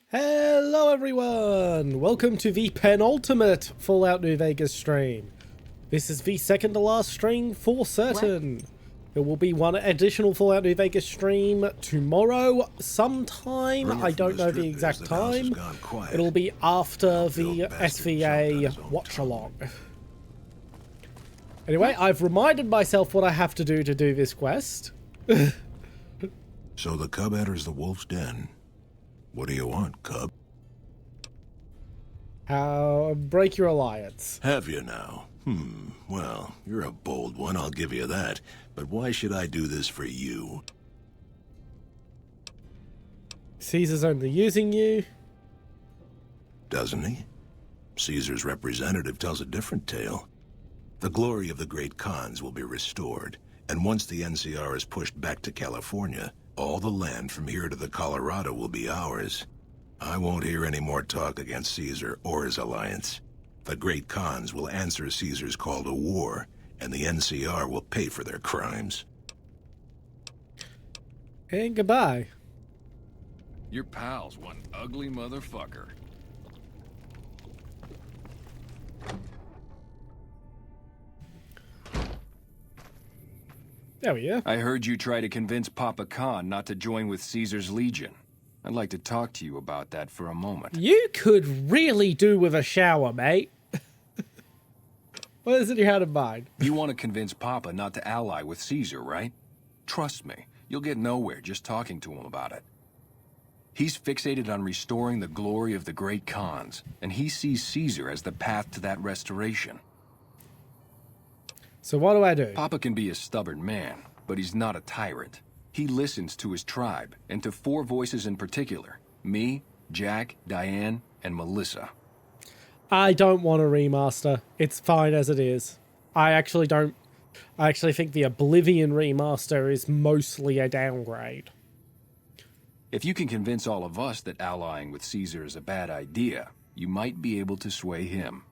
Hello everyone! Welcome to the penultimate Fallout New Vegas stream. This is the second to last stream for certain. There will be one additional Fallout New Vegas stream tomorrow sometime. I don't know the exact time. It'll be after the SVA watch along. Anyway, I've reminded myself what I have to do this quest. So the cub enters the wolf's den. What do you want, cub? Break your alliance. Have you now? Well, you're a bold one, I'll give you that. But why should I do this for you? Caesar's only using you. Doesn't he? Caesar's representative tells a different tale. The glory of the great Khans will be restored, and once the NCR is pushed back to California, all the land from here to the Colorado will be ours. I won't hear any more talk against Caesar or his alliance. The great Khans will answer Caesar's call to war, and the NCR will pay for their crimes. And goodbye. Your pal's one ugly motherfucker. There we go. I heard you try to convince Papa Khan not to join with Caesar's Legion. I'd like to talk to you about that for a moment. You could really do with a shower, mate. What is it you had in mind? You want to convince Papa not to ally with Caesar, right? Trust me, you'll get nowhere just talking to him about it. He's fixated on restoring the glory of the great Khans, and he sees Caesar as the path to that restoration. So what do I do? Papa can be a stubborn man, but he's not a tyrant. He listens to his tribe, and to four voices in particular. Me, Jack, Diane, and Melissa. I don't want a remaster. It's fine as it is. I actually think the Oblivion remaster is mostly a downgrade. If you can convince all of us that allying with Caesar is a bad idea, you might be able to sway him.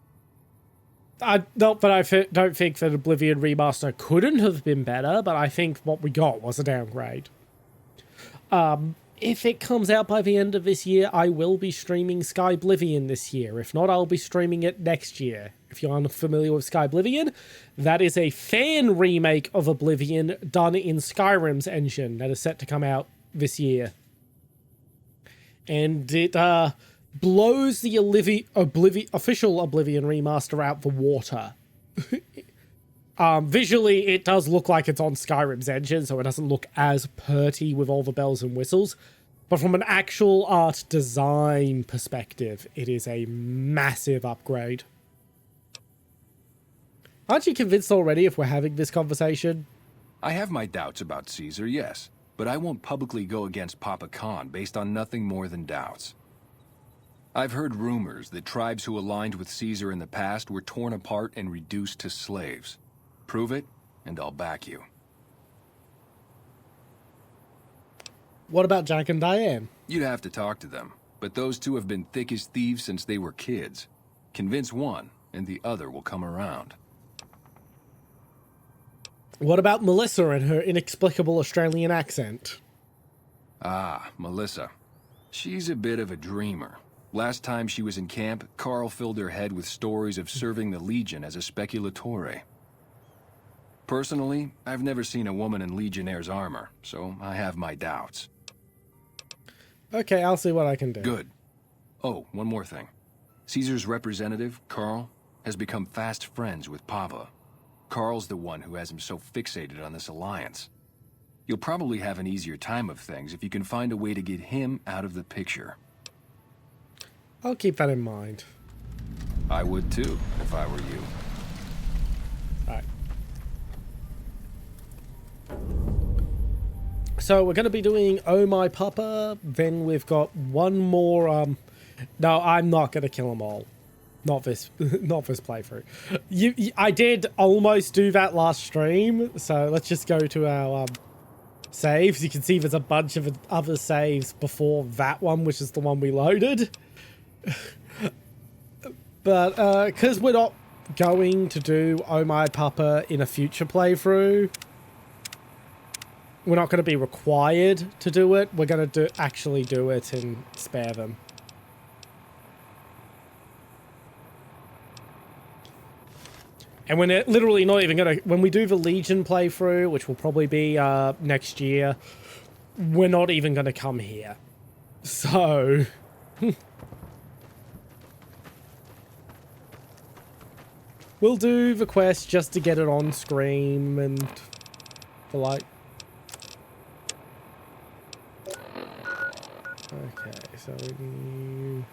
Not that I don't think that Oblivion remaster couldn't have been better, but I think what we got was a downgrade. If it comes out by the end of this year, I will be streaming Skyblivion this year. If not, I'll be streaming it next year. If you're unfamiliar with Skyblivion, that is a fan remake of Oblivion done in Skyrim's engine that is set to come out this year. And it blows the official Oblivion remaster out the water. Visually, it does look like it's on Skyrim's engine, so it doesn't look as purty with all the bells and whistles. But from an actual art design perspective, it is a massive upgrade. Aren't you convinced already if we're having this conversation? I have my doubts about Caesar, yes, but I won't publicly go against Papa Khan based on nothing more than doubts. I've heard rumors that tribes who aligned with Caesar in the past were torn apart and reduced to slaves. Prove it, and I'll back you. What about Jack and Diane? You'd have to talk to them, but those two have been thick as thieves since they were kids. Convince one, and the other will come around. What about Melissa and her inexplicable Australian accent? Ah, Melissa. She's a bit of a dreamer. Last time she was in camp, Carl filled her head with stories of serving the Legion as a speculatore. Personally, I've never seen a woman in Legionnaire's armor, so I have my doubts. Okay, I'll see what I can do. Good. Oh, one more thing. Caesar's representative, Carl, has become fast friends with Papa. Carl's the one who has him so fixated on this alliance. You'll probably have an easier time of things if you can find a way to get him out of the picture. I'll keep that in mind. I would too, if I were you. Alright. So we're going to be doing Oh My Papa, then we've got one more, no, I'm not going to kill them all. Not this playthrough. I did almost do that last stream, so let's just go to our, saves. You can see there's a bunch of other saves before that one, which is the one we loaded. But, because we're not going to do Oh My Papa in a future playthrough, we're not going to be required to do it. We're going to actually do it and spare them. And we're literally not even going to... When we do the Legion playthrough, which will probably be next year, we're not even going to come here. So... we'll do the quest just to get it on screen and the like. Okay, so we...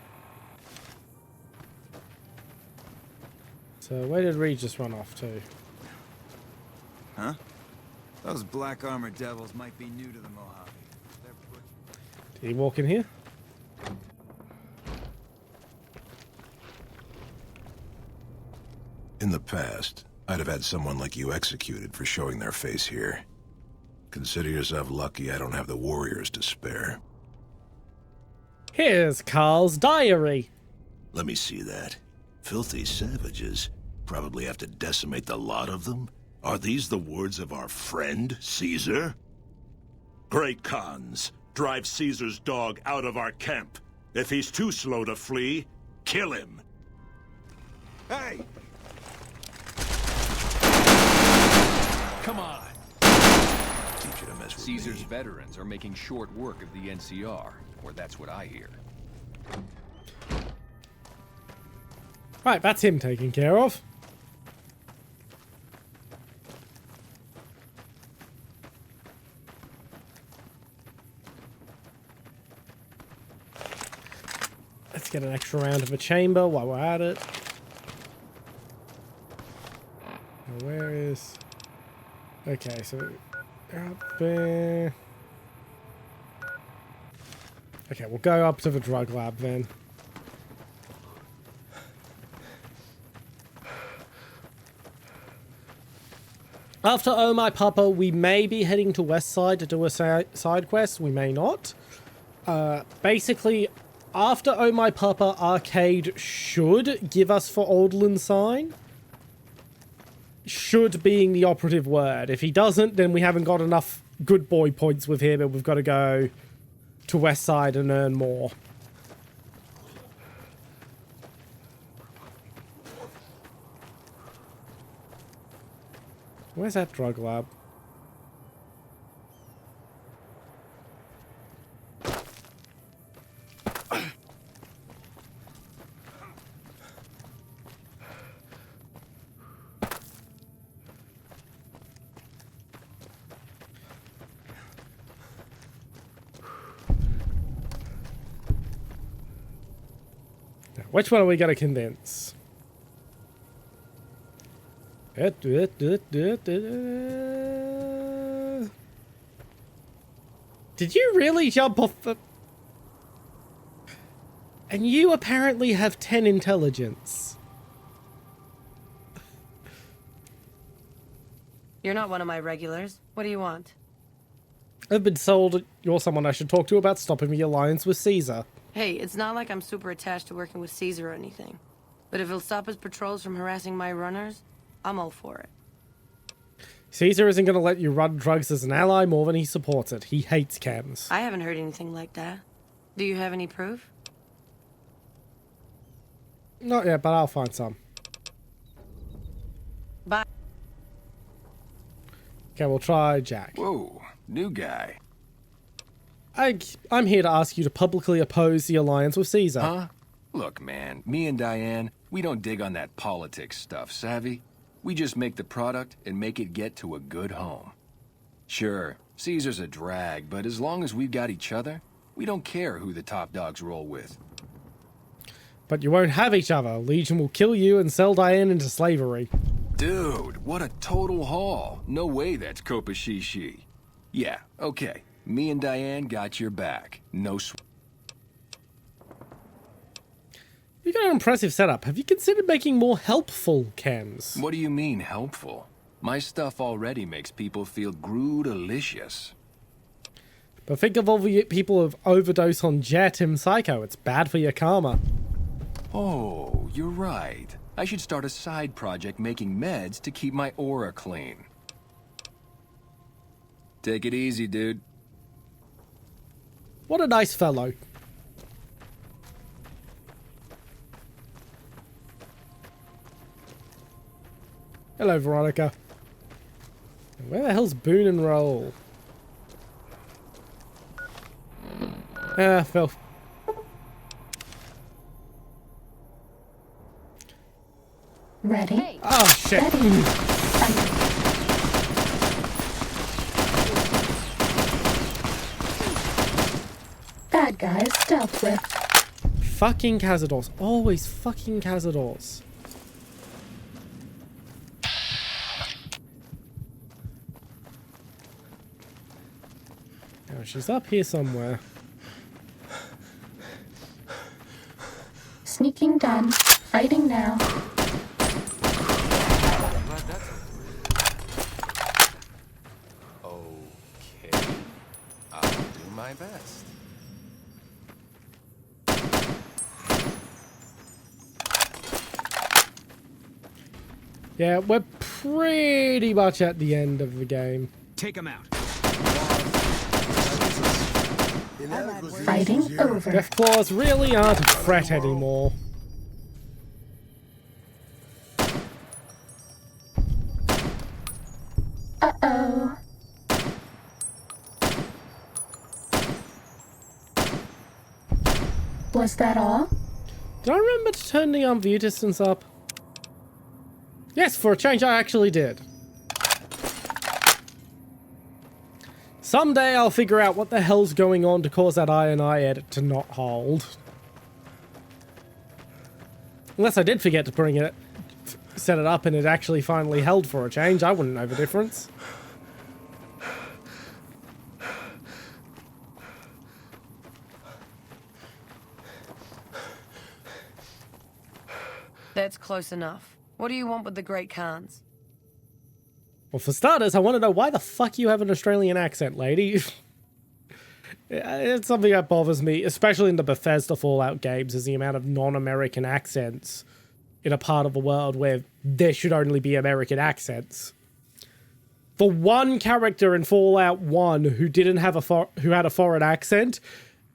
So where did Regis run off to? Huh? Those black armored devils might be new to the Mojave. Did he walk in here? In the past, I'd have had someone like you executed for showing their face here. Consider yourself lucky I don't have the warriors to spare. Here's Carl's diary. Let me see that. Filthy savages. Probably have to decimate the lot of them? Are these the words of our friend, Caesar? Great Khans, drive Caesar's dog out of our camp. If he's too slow to flee, kill him. Hey! Come on! Teach you to mess with Caesar's me. veterans are making short work of the NCR, or that's what I hear. Right, that's him taken care of. Let's get an extra round of a chamber while we're at it. Now, where is... Okay, so... Up there... Okay, we'll go up to the drug lab then. After Oh My Papa, we may be heading to West Side to do a side quest. We may not. Basically, after Oh My Papa, Arcade should give us for Alderland Sign. Should being the operative word. If he doesn't, then we haven't got enough good boy points with him, and we've got to go to West Side and earn more. Where's that drug lab? Now, which one are we going to convince? Did you really jump off the... And you apparently have 10 intelligence. You're not one of my regulars. What do you want? I've been told you're someone I should talk to about stopping the alliance with Caesar. Hey, it's not like I'm super attached to working with Caesar or anything. But if he'll stop his patrols from harassing my runners, I'm all for it. Caesar isn't going to let you run drugs as an ally more than he supports it. He hates chems. I haven't heard anything like that. Do you have any proof? Not yet, but I'll find some. Bye. Okay, we'll try Jack. Whoa, new guy. I'm here to ask you to publicly oppose the alliance with Caesar. Huh? Look, man, me and Diane, we don't dig on that politics stuff, savvy? We just make the product and make it get to a good home. Sure, Caesar's a drag, but as long as we've got each other, we don't care who the top dogs roll with. But you won't have each other. Legion will kill you and sell Diane into slavery. Dude, what a total haul. No way that's Kopashishi. Yeah, okay. Me and Diane got your back. No sweat. You got an impressive setup. Have you considered making more helpful chems? What do you mean, helpful? My stuff already makes people feel groo-delicious. But think of all the people who've overdosed on Jet and Psycho. It's bad for your karma. Oh, you're right. I should start a side project making meds to keep my aura clean. Take it easy, dude. What a nice fellow. Hello, Veronica. Where the hell's Boone and Roll? Ah, Phil. Ready? Oh, shit. Ready. Bad guys dealt with. Fucking Cazadors. Always fucking Cazadors. Oh, she's up here somewhere. Sneaking done. Fighting now. Okay. I'll do my best. Yeah, we're pretty much at the end of the game. Take him out. Fighting over. Deathclaws really aren't a threat anymore. Uh-oh. Was that all? Did I remember to turn the view distance up? Yes, for a change I actually did. Someday I'll figure out what the hell's going on to cause that I edit to not hold. Unless I did forget to bring it, set it up and it actually finally held for a change, I wouldn't know the difference. That's close enough. What do you want with the Great Khans? Well, for starters, I want to know why the fuck you have an Australian accent, lady. It's something that bothers me, especially in the Bethesda Fallout games, is the amount of non-American accents in a part of the world where there should only be American accents. The one character in Fallout 1 who didn't have who had a foreign accent,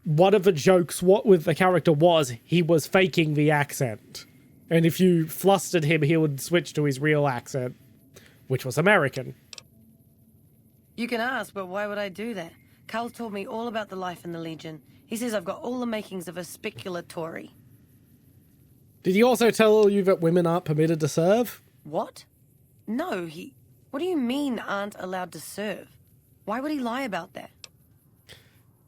one of the jokes with the character was he was faking the accent. And if you flustered him, he would switch to his real accent, which was American. You can ask, but why would I do that? Carl told me all about the life in the Legion. He says I've got all the makings of a speculatory. Did he also tell you that women aren't permitted to serve? What? No, What do you mean aren't allowed to serve? Why would he lie about that?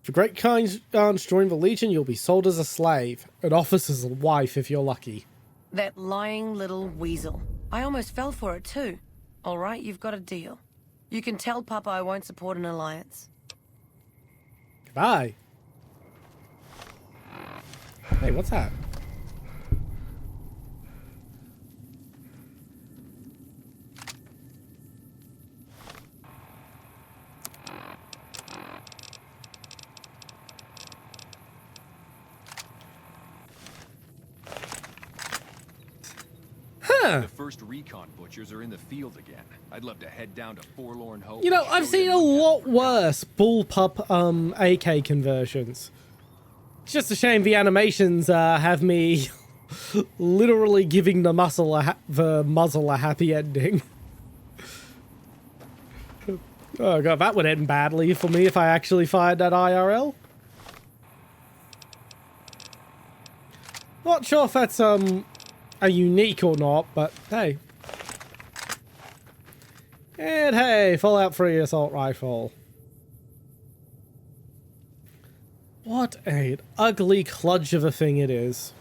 If a Great Khans join the Legion, you'll be sold as a slave. An officer's wife if you're lucky. That lying little weasel. I almost fell for it too. All right, you've got a deal. You can tell Papa I won't support an alliance. Goodbye. Hey, what's that? The first recon butchers are in the field again. I'd love to head down to Forlorn Hope. You know, and I've show seen them a we have lot forgotten. worse bullpup AK conversions. It's just a shame the animations have me literally giving the muzzle a happy ending. Oh god, that would end badly for me if I actually fired that IRL. Not sure if that's a unique or not, but hey. And hey, Fallout 3 assault rifle. What an ugly kludge of a thing it is.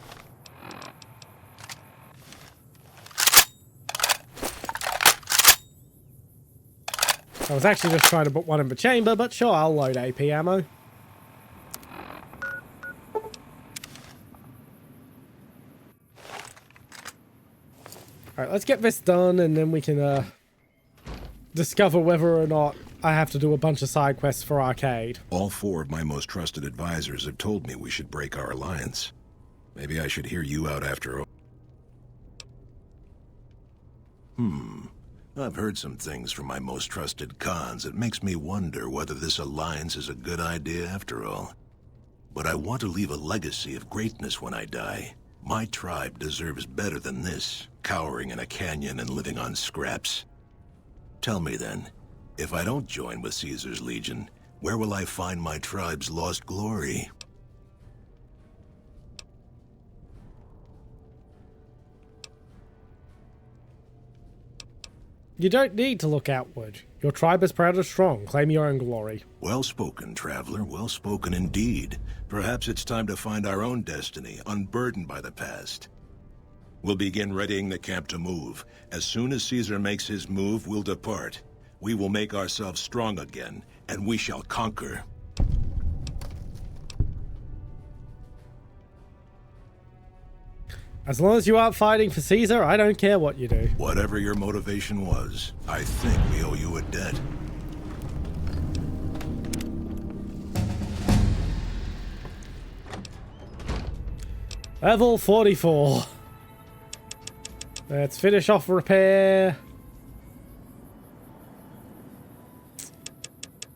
I was actually just trying to put one in the chamber, but sure, I'll load AP ammo. Alright, let's get this done, and then we can discover whether or not I have to do a bunch of side quests for Arcade. All four of my most trusted advisors have told me we should break our alliance. Maybe I should hear you out after all. I've heard some things from my most trusted Khans that makes me wonder whether this alliance is a good idea after all. But I want to leave a legacy of greatness when I die. My tribe deserves better than this, cowering in a canyon and living on scraps. Tell me then, if I don't join with Caesar's Legion, where will I find my tribe's lost glory? You don't need to look outward. Your tribe is proud and strong. Claim your own glory. Well spoken, traveler. Well spoken indeed. Perhaps it's time to find our own destiny, unburdened by the past. We'll begin readying the camp to move. As soon as Caesar makes his move, we'll depart. We will make ourselves strong again, and we shall conquer. As long as you aren't fighting for Caesar, I don't care what you do. Whatever your motivation was, I think we owe you a debt. Level 44. Let's finish off repair.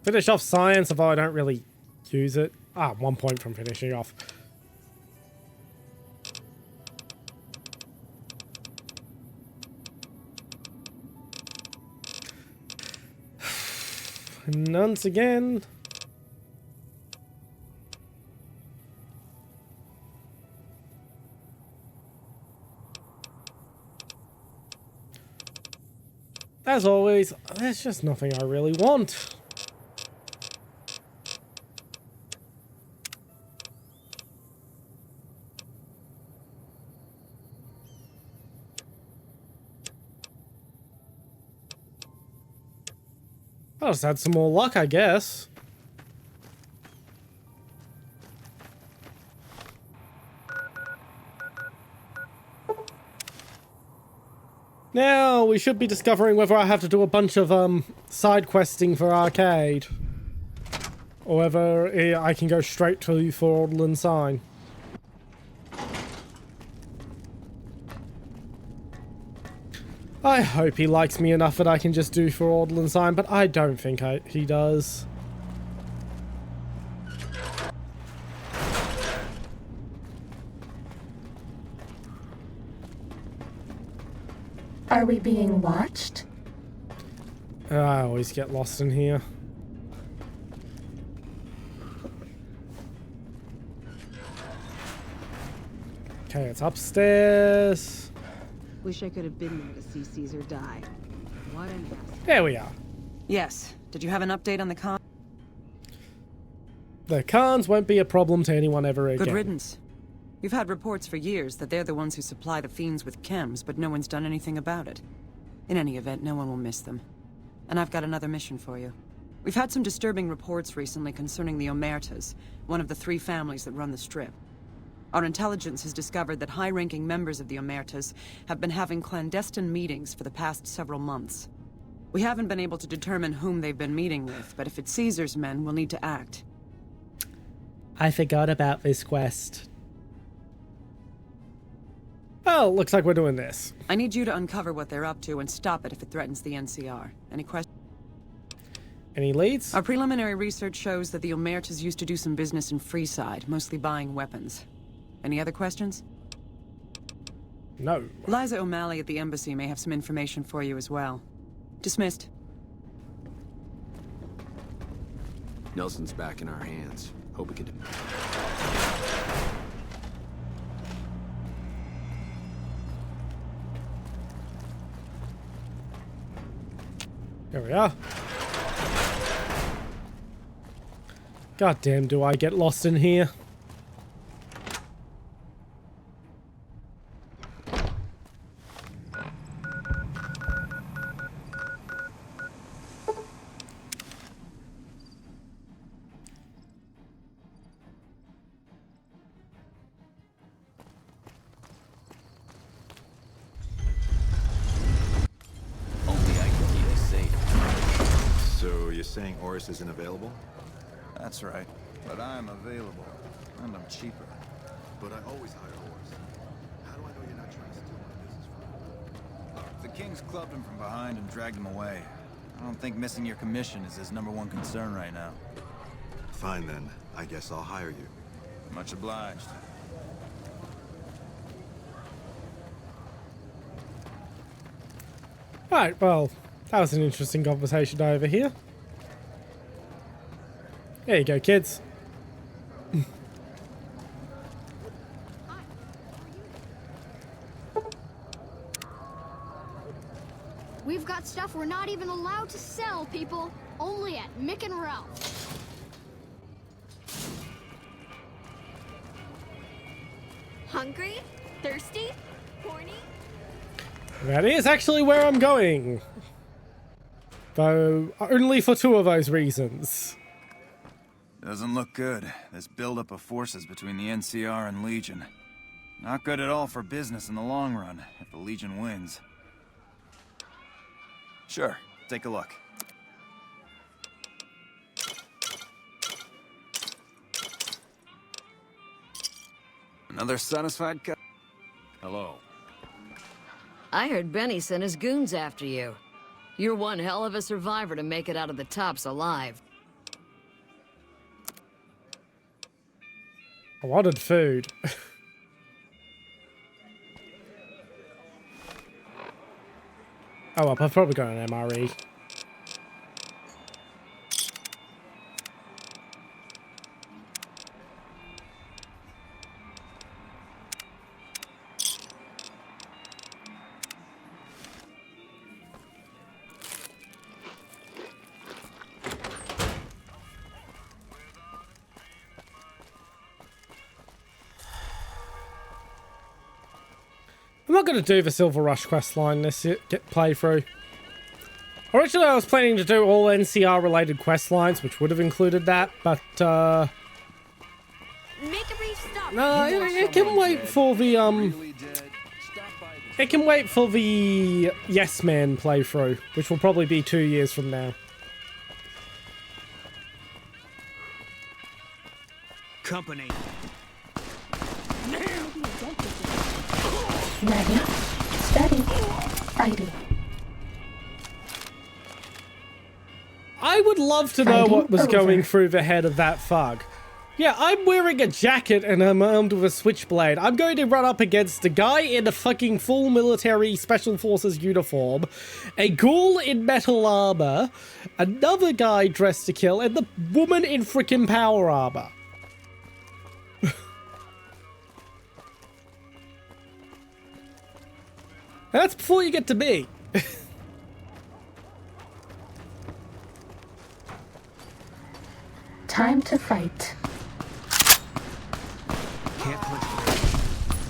Finish off science, although I don't really use it. 1 point from finishing off. And once again. As always, there's just nothing I really want. I'll just add some more luck, I guess. Now, we should be discovering whether I have to do a bunch of, side questing for Arcade. Or whether I can go straight to Fraudulent Sign. I hope he likes me enough that I can just do Fraudulent Sign, but I don't think he does. Are we being watched? I always get lost in here. Okay, it's upstairs. Wish I could have been there to see Caesar die. What an ass. There we are. Yes. Did you have an update on the con? The Khans won't be a problem to anyone ever again. Good riddance. You've had reports for years that they're the ones who supply the fiends with chems, but no one's done anything about it. In any event, no one will miss them. And I've got another mission for you. We've had some disturbing reports recently concerning the Omertas, one of the 3 families that run the Strip. Our intelligence has discovered that high-ranking members of the Omertas have been having clandestine meetings for the past several months. We haven't been able to determine whom they've been meeting with, but if it's Caesar's men, we'll need to act. I forgot about this quest. Well, looks like we're doing this. I need you to uncover what they're up to and stop it if it threatens the NCR. Any questions? Any leads? Our preliminary research shows that the Omertas used to do some business in Freeside, mostly buying weapons. Any other questions? No. Liza O'Malley at the embassy may have some information for you as well. Dismissed. Nelson's back in our hands. Hope we can do. There we are. God damn, do I get lost in here? Saying Oris isn't available? That's right. But I'm available. And I'm cheaper. But I always hire Oris. How do I know you're not trying to steal my business from me? Look, the Kings clubbed him from behind and dragged him away. I don't think missing your commission is his #1 concern right now. Fine then. I guess I'll hire you. Much obliged. Right, well, that was an interesting conversation over here. There you go, kids. We've got stuff we're not even allowed to sell, people. Only at Mick and Ralph. Hungry? Thirsty? Horny? That is actually where I'm going. Though, only for 2 of those reasons. Doesn't look good. This buildup of forces between the NCR and Legion. Not good at all for business in the long run, if the Legion wins. Sure, take a look. Another satisfied cut. Hello. I heard Benny sent his goons after you. You're one hell of a survivor to make it out of the tops alive. I wanted food. Oh well, I've probably got an MRE. I'm not going to do the Silver Rush questline this playthrough. Originally, I was planning to do all NCR-related questlines, which would have included that, but, Make a brief stop. no, it can wait for the, It can wait for the Yes Man playthrough, which will probably be 2 years from now. Company. Ready, steady, fighting. I would love to know what was going through the head of that thug. Yeah, I'm wearing a jacket and I'm armed with a switchblade. I'm going to run up against a guy in a fucking full military special forces uniform, a ghoul in metal armor, another guy dressed to kill, and the woman in frickin' power armor. That's before you get to me. Time to fight. Can't click.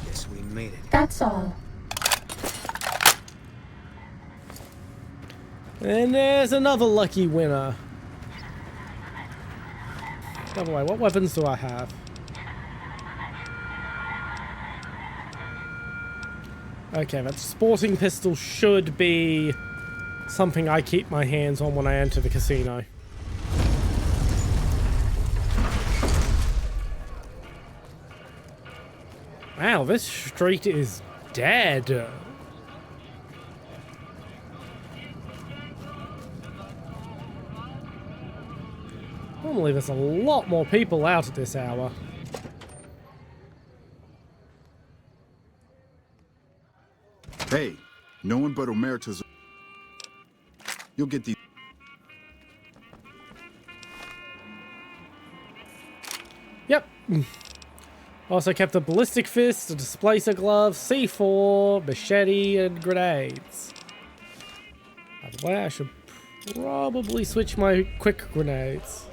Guess we made it. That's all. And there's another lucky winner. By the way, what weapons do I have? Okay, that sporting pistol should be something I keep my hands on when I enter the casino. Wow, this street is dead. Normally there's a lot more people out at this hour. Hey, no one but Omerta's. You'll get these. Yep. Also kept a ballistic fist, a displacer glove, C4, machete, and grenades. By the way, I should probably switch my quick grenades.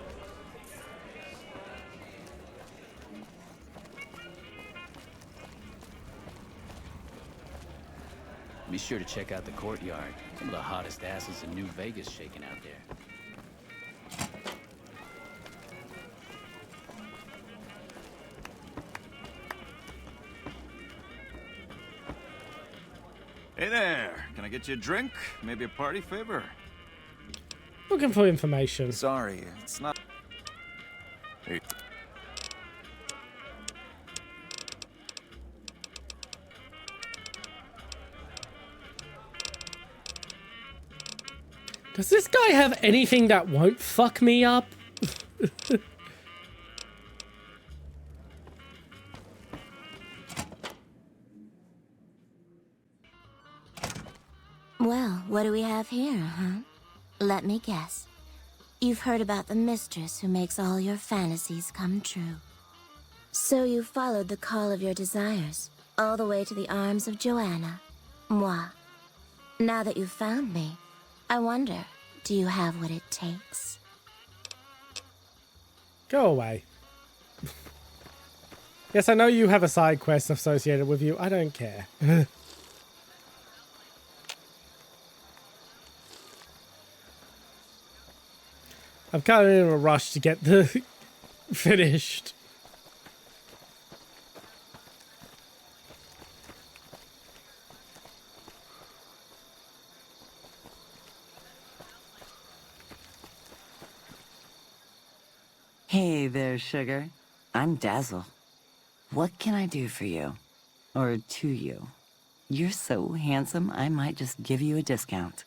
Be sure to check out the courtyard. Some of the hottest asses in New Vegas shaking out there. Hey there. Can I get you a drink? Maybe a party favor? Looking for information. Sorry, it's not. Hey. Does this guy have anything that won't fuck me up? Well, what do we have here, huh? Let me guess. You've heard about the mistress who makes all your fantasies come true. So you followed the call of your desires, all the way to the arms of Joanna. Moi. Now that you've found me, I wonder, do you have what it takes? Go away. Yes, I know you have a side quest associated with you. I don't care. I'm kind of in a rush to get the finished. Hey there, sugar. I'm Dazzle. What can I do for you? Or to you? You're so handsome, I might just give you a discount.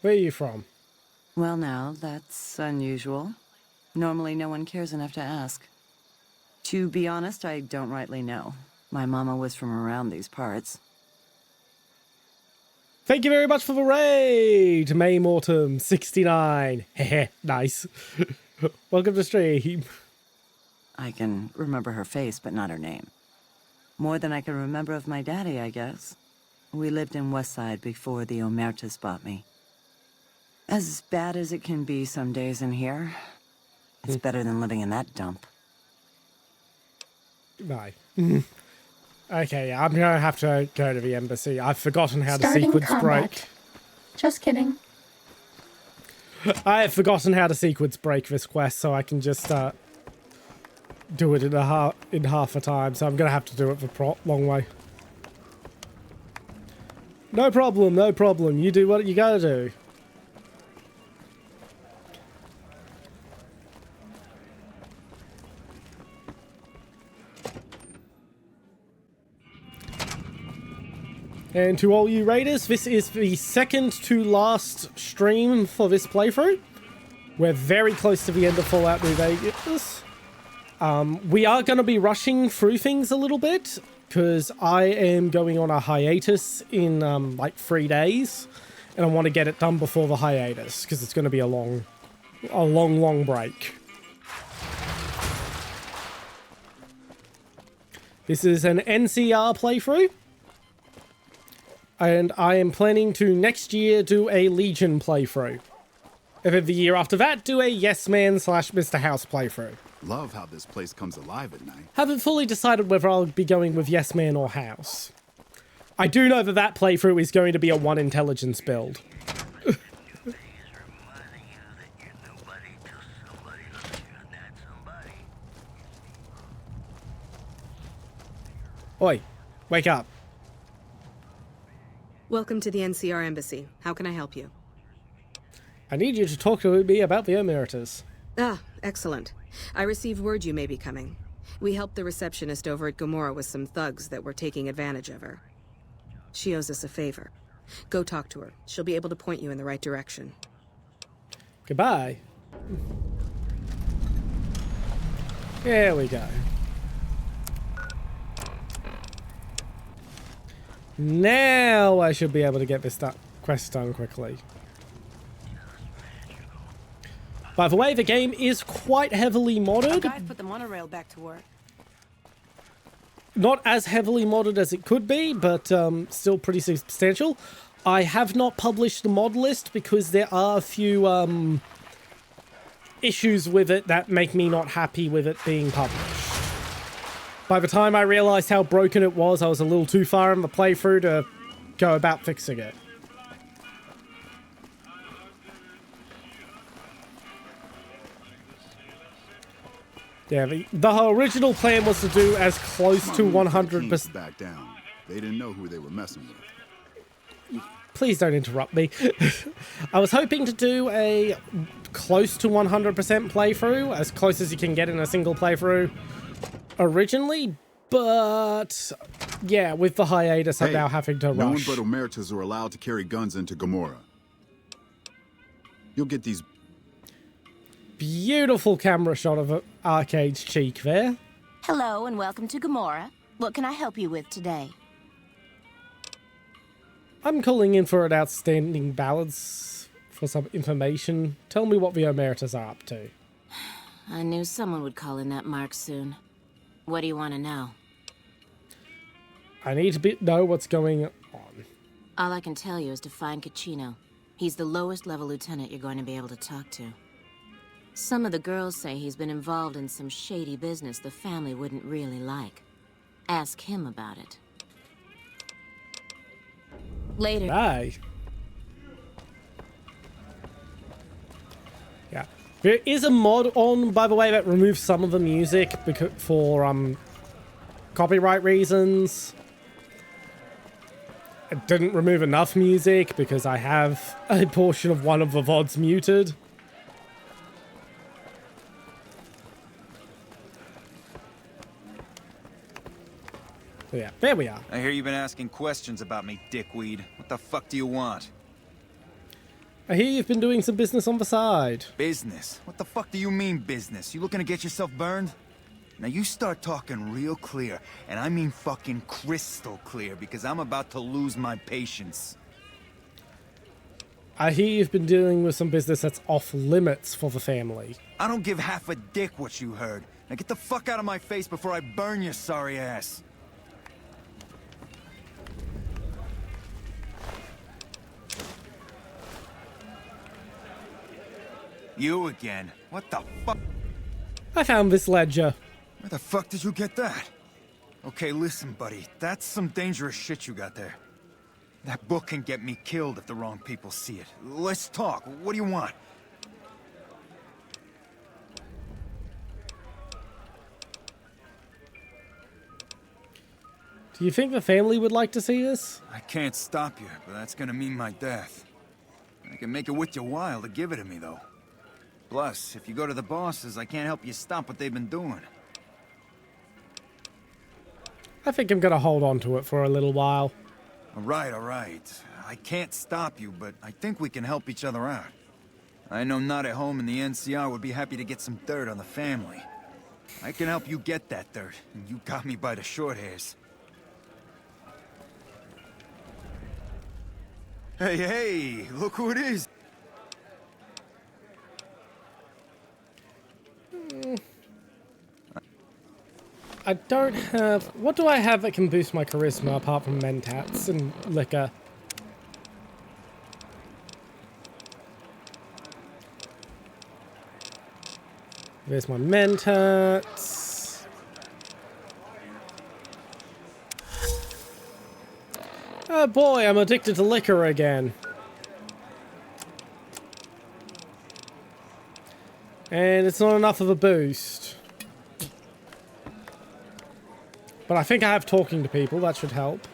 Where are you from? Well now, that's unusual. Normally no one cares enough to ask. To be honest, I don't rightly know. My mama was from around these parts. Thank you very much for the raid, May Mortem 69. Heh, nice. Welcome to stream. I can remember her face, but not her name. More than I can remember of my daddy, I guess. We lived in Westside before the Omertas bought me. As bad as it can be some days in here, it's better than living in that dump. Bye. Okay, I'm gonna have to go to the embassy. I've forgotten how Starting to sequence combat. break. Just kidding. I have forgotten how to sequence break this quest, so I can just do it in half a time. So I'm gonna have to do it the long way. No problem, no problem. You do what you gotta do. And to all you raiders, this is the second to last stream for this playthrough. We're very close to the end of Fallout New Vegas. We are going to be rushing through things a little bit because I am going on a hiatus in like 3 days, and I want to get it done before the hiatus because it's going to be a long break. This is an NCR playthrough. And I am planning to next year do a Legion playthrough. And then the year after that, do a Yes Man / Mr. House playthrough. Love how this place comes alive at night. Haven't fully decided whether I'll be going with Yes Man or House. I do know that that playthrough is going to be a 1 intelligence build. Oi, wake up. Welcome to the NCR Embassy. How can I help you? I need you to talk to me about the Emeritus. Ah, excellent. I received word you may be coming. We helped the receptionist over at Gomorrah with some thugs that were taking advantage of her. She owes us a favor. Go talk to her. She'll be able to point you in the right direction. Goodbye. There we go. Now I should be able to get this quest done quickly. By the way, the game is quite heavily modded. Guys put the monorail back to work. Not as heavily modded as it could be, but still pretty substantial. I have not published the mod list because there are a few issues with it that make me not happy with it being published. By the time I realized how broken it was, I was a little too far in the playthrough to go about fixing it. Yeah, the original plan was to do as close to 100%. Back down. They didn't know who they were messing with. Please don't interrupt me. I was hoping to do a close to 100% playthrough, as close as you can get in a single playthrough originally, but yeah, with the hiatus, I'm now having to rush. No one but Omertas are allowed to carry guns into Gomorrah. You'll get these beautiful camera shot of Arcade's cheek there. Hello and welcome to Gomorrah. What can I help you with today? I'm calling in for an outstanding balance for some information. Tell me what the Emeritus are up to. I knew someone would call in that mark soon. What do you want to know? I need to know what's going on. All I can tell you is to find Caccino. He's the lowest level lieutenant you're going to be able to talk to. Some of the girls say he's been involved in some shady business the family wouldn't really like. Ask him about it. Later. Bye. Yeah. There is a mod on, by the way, that removes some of the music for copyright reasons. It didn't remove enough music because I have a portion of one of the VODs muted. So yeah, there we are. I hear you've been asking questions about me, dickweed. What the fuck do you want? I hear you've been doing some business on the side. Business? What the fuck do you mean business? You looking to get yourself burned? Now you start talking real clear, and I mean fucking crystal clear, because I'm about to lose my patience. I hear you've been dealing with some business that's off limits for the family. I don't give half a dick what you heard. Now get the fuck out of my face before I burn your sorry ass. You again? What the fuck? I found this ledger. Where the fuck did you get that? Okay, listen, buddy. That's some dangerous shit you got there. That book can get me killed if the wrong people see it. Let's talk. What do you want? Do you think the family would like to see this? I can't stop you, but that's gonna mean my death. I can make it worth your while to give it to me, though. Plus, if you go to the bosses, I can't help you stop what they've been doing. I think I'm gonna hold on to it for a little while. All right. I can't stop you, but I think we can help each other out. I know Not at Home and the NCR would be happy to get some dirt on the family. I can help you get that dirt, and you got me by the short hairs. Hey, look who it is! I don't have... What do I have that can boost my charisma apart from mentats and liquor? There's my mentats. Oh boy, I'm addicted to liquor again. And it's not enough of a boost. But I think I have talking to people, that should help.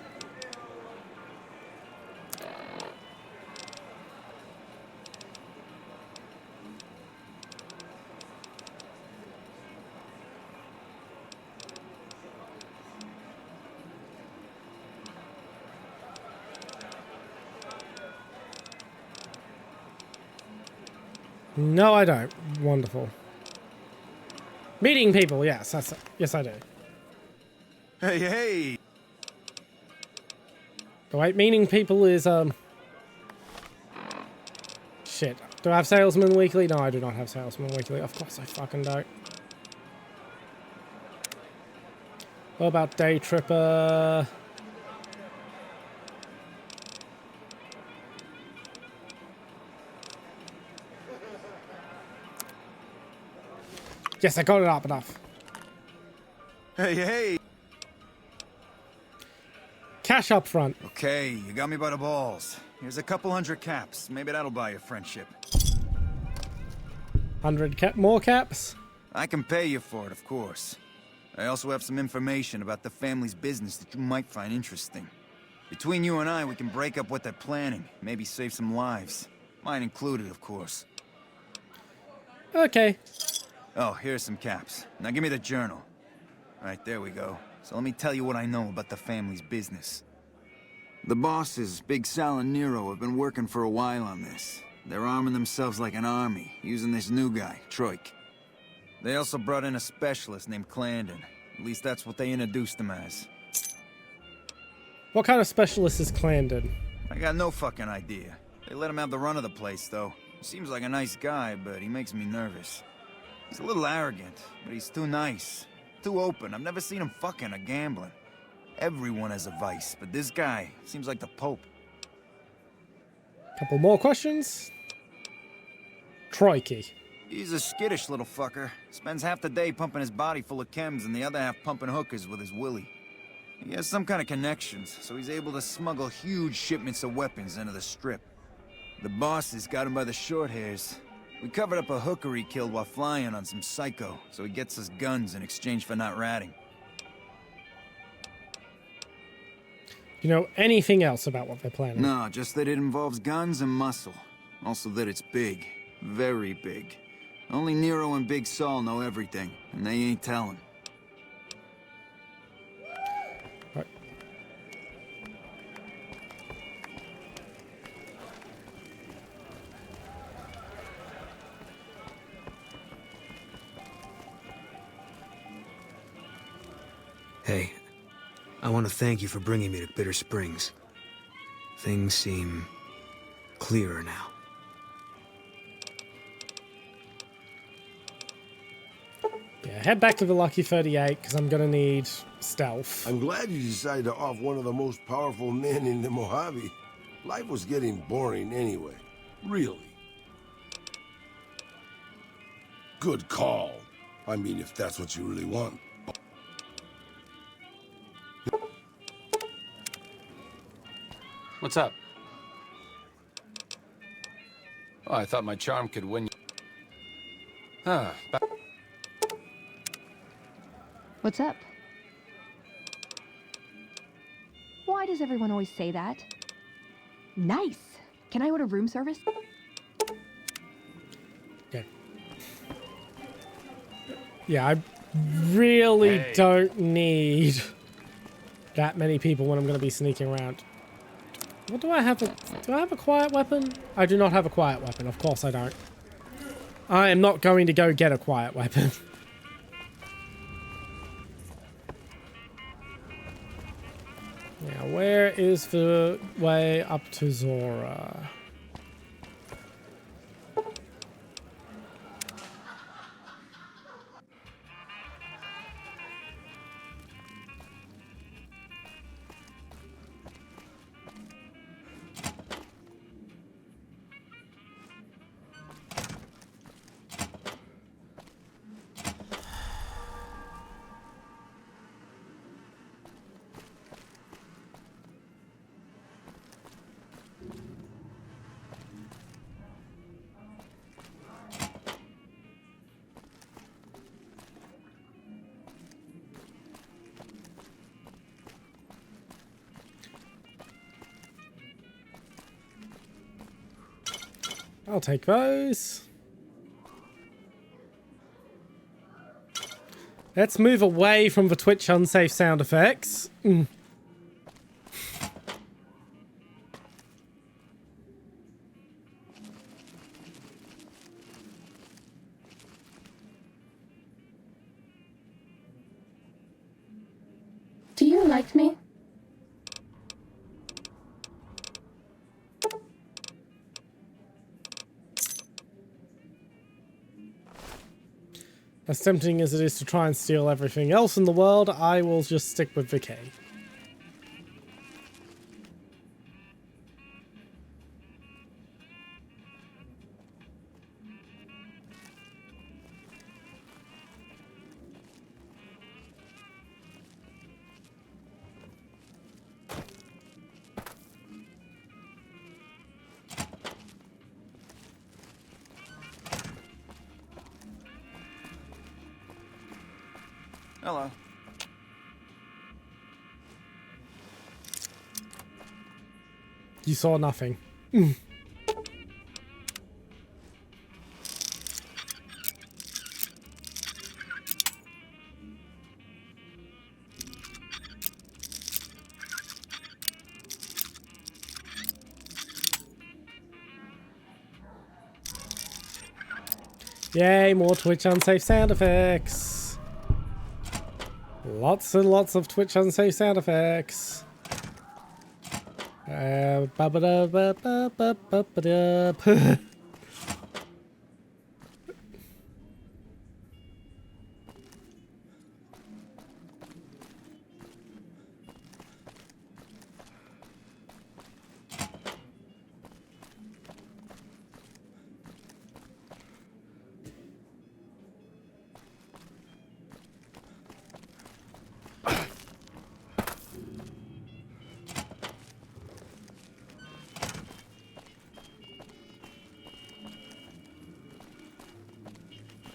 No, I don't. Wonderful. Meeting people, yes, that's it. Yes, I do. Hey! Oh, wait, meeting people is, shit. Do I have Salesman Weekly? No, I do not have Salesman Weekly. Of course I fucking don't. What about Day Tripper? Yes, I got it up enough. Hey! Cash up front. Okay, you got me by the balls. Here's a couple hundred caps. Maybe that'll buy you friendship. 100 more caps? I can pay you for it, of course. I also have some information about the family's business that you might find interesting. Between you and I, we can break up what they're planning. Maybe save some lives. Mine included, of course. Okay. Oh, here's some caps. Now give me the journal. Right, there we go. So let me tell you what I know about the family's business. The bosses, Big Sal and Nero, have been working for a while on this. They're arming themselves like an army, using this new guy, Troik. They also brought in a specialist named Clarendon. At least that's what they introduced him as. What kind of specialist is Clarendon? I got no fucking idea. They let him have the run of the place, though. He seems like a nice guy, but he makes me nervous. He's a little arrogant, but he's too nice. Too open. I've never seen him fucking or gambling. Everyone has a vice, but this guy seems like the Pope. Couple more questions. Crikey. He's a skittish little fucker. Spends half the day pumping his body full of chems and the other half pumping hookers with his willy. He has some kind of connections, so he's able to smuggle huge shipments of weapons into the Strip. The bosses got him by the short hairs. We covered up a hooker he killed while flying on some psycho, so he gets us guns in exchange for not ratting. You know anything else about what they're planning? No, just that it involves guns and muscle. Also that it's big. Very big. Only Nero and Big Saul know everything, and they ain't telling. Right. Hey, I want to thank you for bringing me to Bitter Springs. Things seem clearer now. Yeah, head back to the Lucky 38 because I'm going to need stealth. I'm glad you decided to off one of the most powerful men in the Mojave. Life was getting boring anyway. Really. Good call. I mean, if that's what you really want. What's up? Oh, I thought my charm could win. What's up? Why does everyone always say that? Nice. Can I order room service? Okay. Yeah, I really don't need that many people when I'm going to be sneaking around. What do I have? Do I have a quiet weapon? I do not have a quiet weapon. Of course I don't. I am not going to go get a quiet weapon. Now, where is the way up to Zora? I'll take those. Let's move away from the Twitch unsafe sound effects. Do you like me? As tempting as it is to try and steal everything else in the world, I will just stick with the key. Hello. You saw nothing. Yay, more Twitch unsafe sound effects. Lots and lots of Twitch unsafe sound effects. Ba-ba-da-ba-ba-ba-ba-da.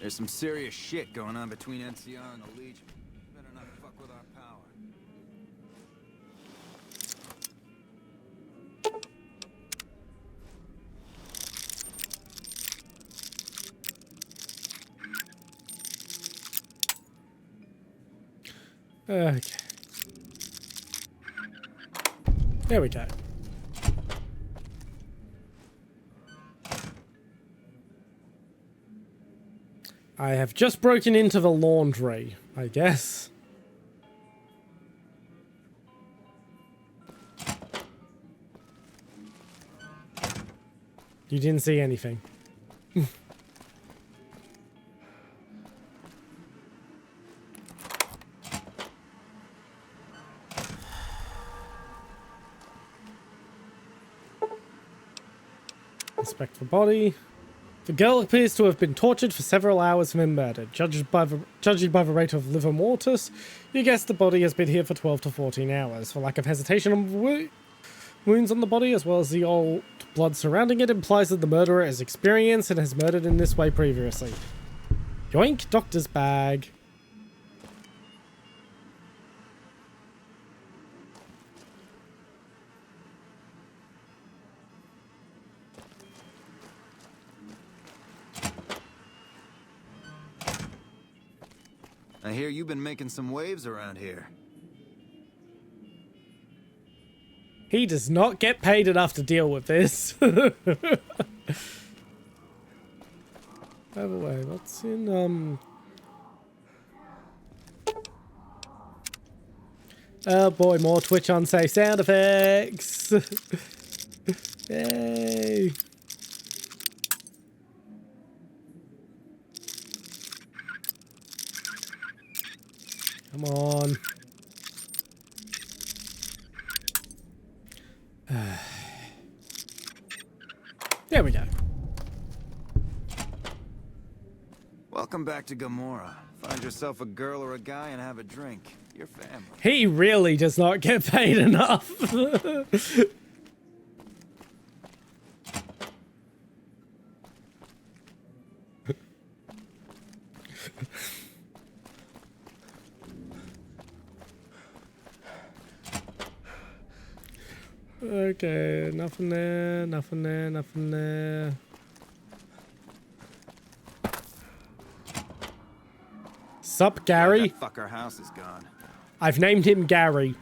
There's some serious shit going on between NCR and the Legion. Better not fuck with our power. Okay. There we go. I have just broken into the laundry, I guess. You didn't see anything. Inspect the body. The girl appears to have been tortured for several hours and then murdered. Judging by the rate of liver mortis, you guess the body has been here for 12 to 14 hours. For lack of hesitation on wounds on the body, as well as the old blood surrounding it, implies that the murderer is experienced and has murdered in this way previously. Yoink, doctor's bag. I hear you've been making some waves around here. He does not get paid enough to deal with this. By the way, what's in, oh boy, more Twitch unsafe sound effects. Yay. Come on. There we go. Welcome back to Gamora. Find yourself a girl or a guy and have a drink. Your family. He really does not get paid enough. Okay, nothing there, nothing there, nothing there. Sup, Gary? That fucker house is gone. I've named him Gary.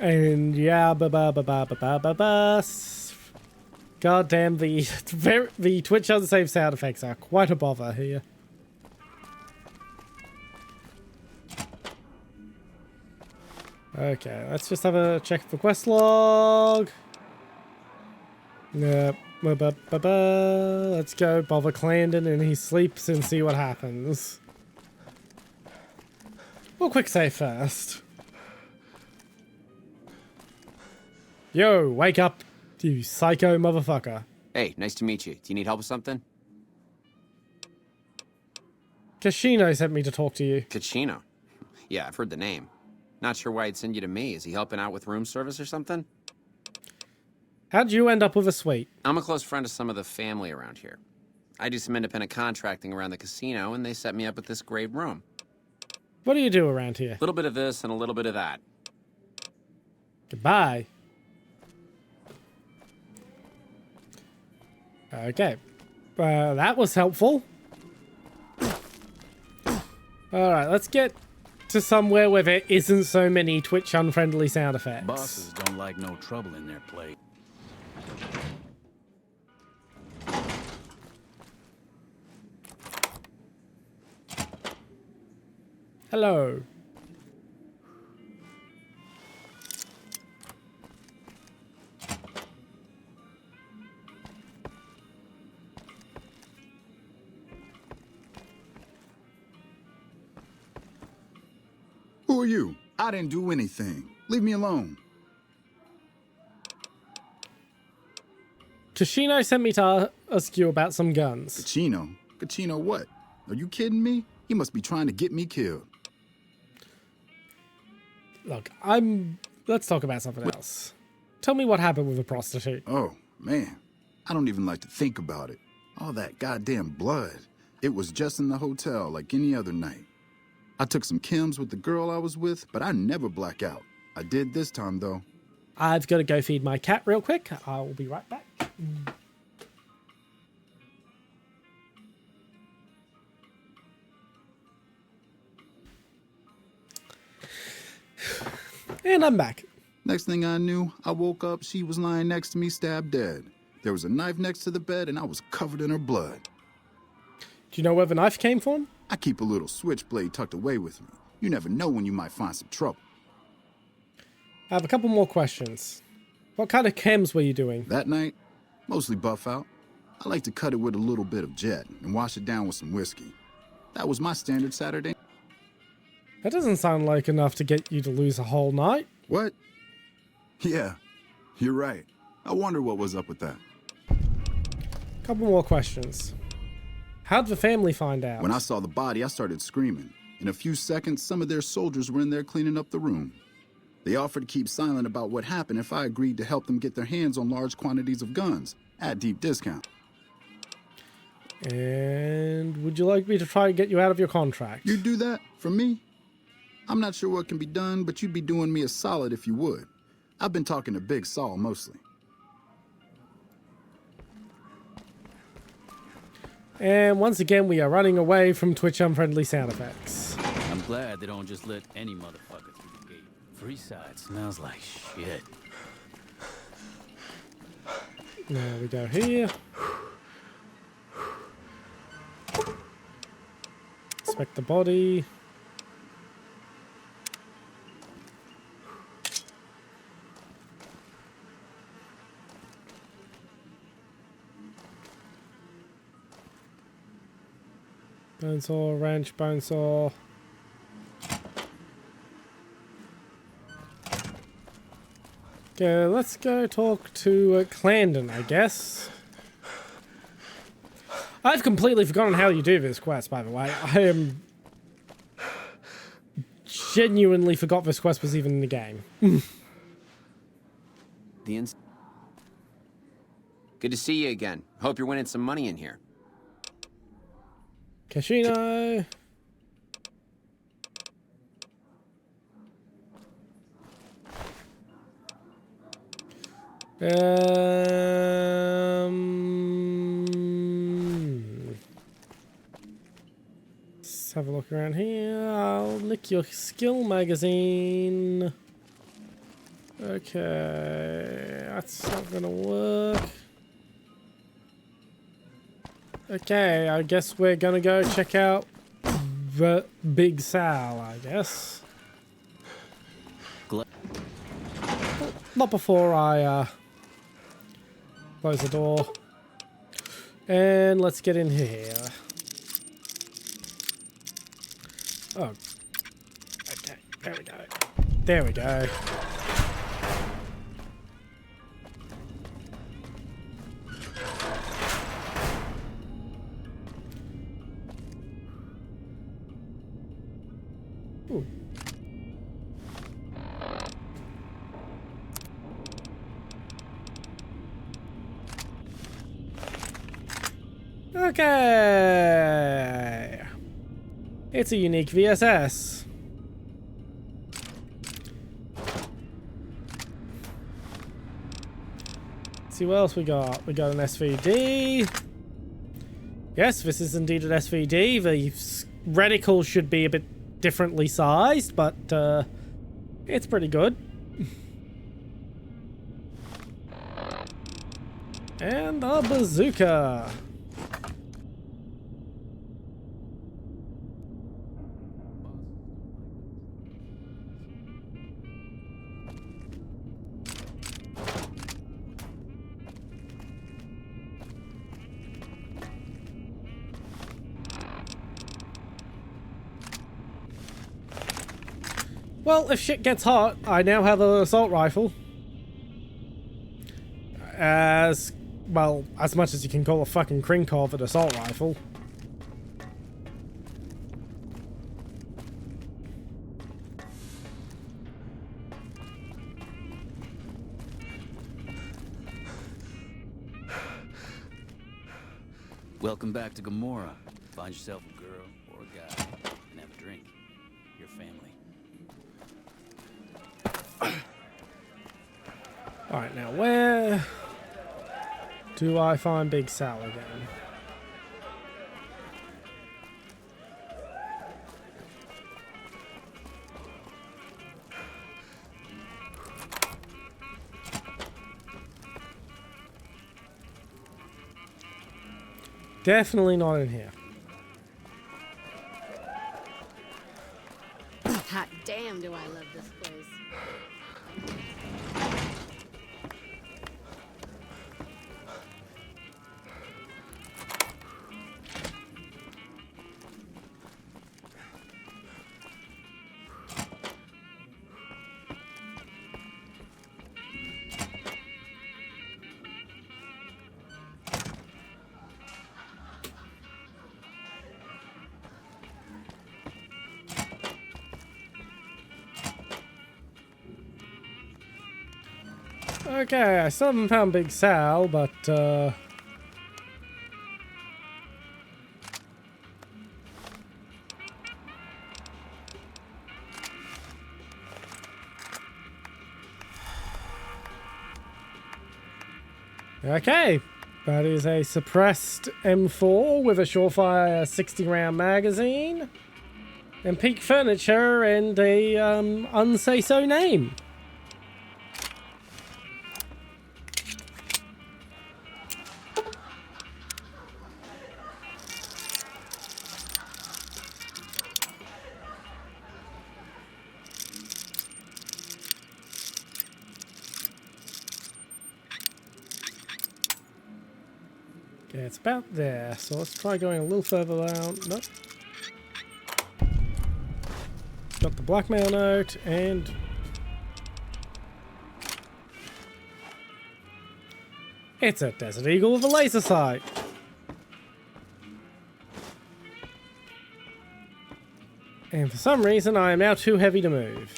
And yeah, ba-ba-ba-ba-ba-ba-ba. God damn, the Twitch unsafe sound effects are quite a bother here. Okay, let's just have a check the quest log. Yep. Let's go bother Clarendon and he sleeps and see what happens. We'll quick save first. Yo, wake up, you psycho motherfucker. Hey, nice to meet you. Do you need help with something? Kashino sent me to talk to you. Kachino? Yeah, I've heard the name. Not sure why he'd send you to me. Is he helping out with room service or something? How'd you end up with a suite? I'm a close friend of some of the family around here. I do some independent contracting around the casino, and they set me up with this great room. What do you do around here? A little bit of this and a little bit of that. Goodbye. Okay. That was helpful. Alright, let's get to somewhere where there isn't so many Twitch unfriendly sound effects. Bosses don't like no trouble in their plate. Hello. are you? I didn't do anything. Leave me alone. Kashino sent me to ask you about some guns. Kachino? Kachino what? Are you kidding me? He must be trying to get me killed. Look, let's talk about something else. Tell me what happened with the prostitute. Oh, man. I don't even like to think about it. All that goddamn blood. It was just in the hotel like any other night. I took some chems with the girl I was with, but I never black out. I did this time, though. I've got to go feed my cat real quick. I'll be right back. And I'm back. Next thing I knew, I woke up, she was lying next to me, stabbed dead. There was a knife next to the bed, and I was covered in her blood. Do you know where the knife came from? I keep a little switchblade tucked away with me. You never know when you might find some trouble. I have a couple more questions. What kind of chems were you doing? That night, mostly buff out. I like to cut it with a little bit of jet and wash it down with some whiskey. That was my standard Saturday. That doesn't sound like enough to get you to lose a whole night. What? Yeah, you're right. I wonder what was up with that. Couple more questions. How'd the family find out? When I saw the body, I started screaming. In a few seconds, some of their soldiers were in there cleaning up the room. They offered to keep silent about what happened if I agreed to help them get their hands on large quantities of guns at deep discount. And would you like me to try and get you out of your contract? You'd do that? For me? I'm not sure what can be done, but you'd be doing me a solid if you would. I've been talking to Big Saul mostly. And once again, we are running away from Twitch unfriendly sound effects. I'm glad they don't just let any motherfucker through the gate. Freeside smells like shit. Now we go here. Inspect the body. Bone saw, wrench, bone saw. Okay, let's go talk to Clarendon, I guess. I've completely forgotten how you do this quest, by the way. I am genuinely forgot this quest was even in the game. Good to see you again. Hope you're winning some money in here. Casino. Let's have a look around here. I'll nick your skill magazine. Okay, that's not gonna work. Okay, I guess we're gonna go check out the Big Sal, I guess. Not before I close the door. And let's get in here. Oh. Okay, there we go. There we go. Ooh. Okay. It's a unique VSS. Let's see what else we got. We got an SVD. Yes, this is indeed an SVD. The reticle should be a bit differently sized, but it's pretty good. And a bazooka. Well, if shit gets hot, I now have an assault rifle. As, well, as much as you can call a fucking Krinkov an assault rifle. Welcome back to Gomorrah. Find yourself a girl or a guy and have a drink. Your family. Alright, now where do I find Big Sal again? Definitely not in here. Hot damn, do I love this place. Okay, I still haven't found Big Sal, but, okay, that is a suppressed M4 with a Surefire 60-round magazine, and peak furniture, and a, unsay-so name. Okay, it's about there, so let's try going a little further down. Nope. Got the blackmail note, and it's a Desert Eagle with a laser sight. And for some reason, I am now too heavy to move.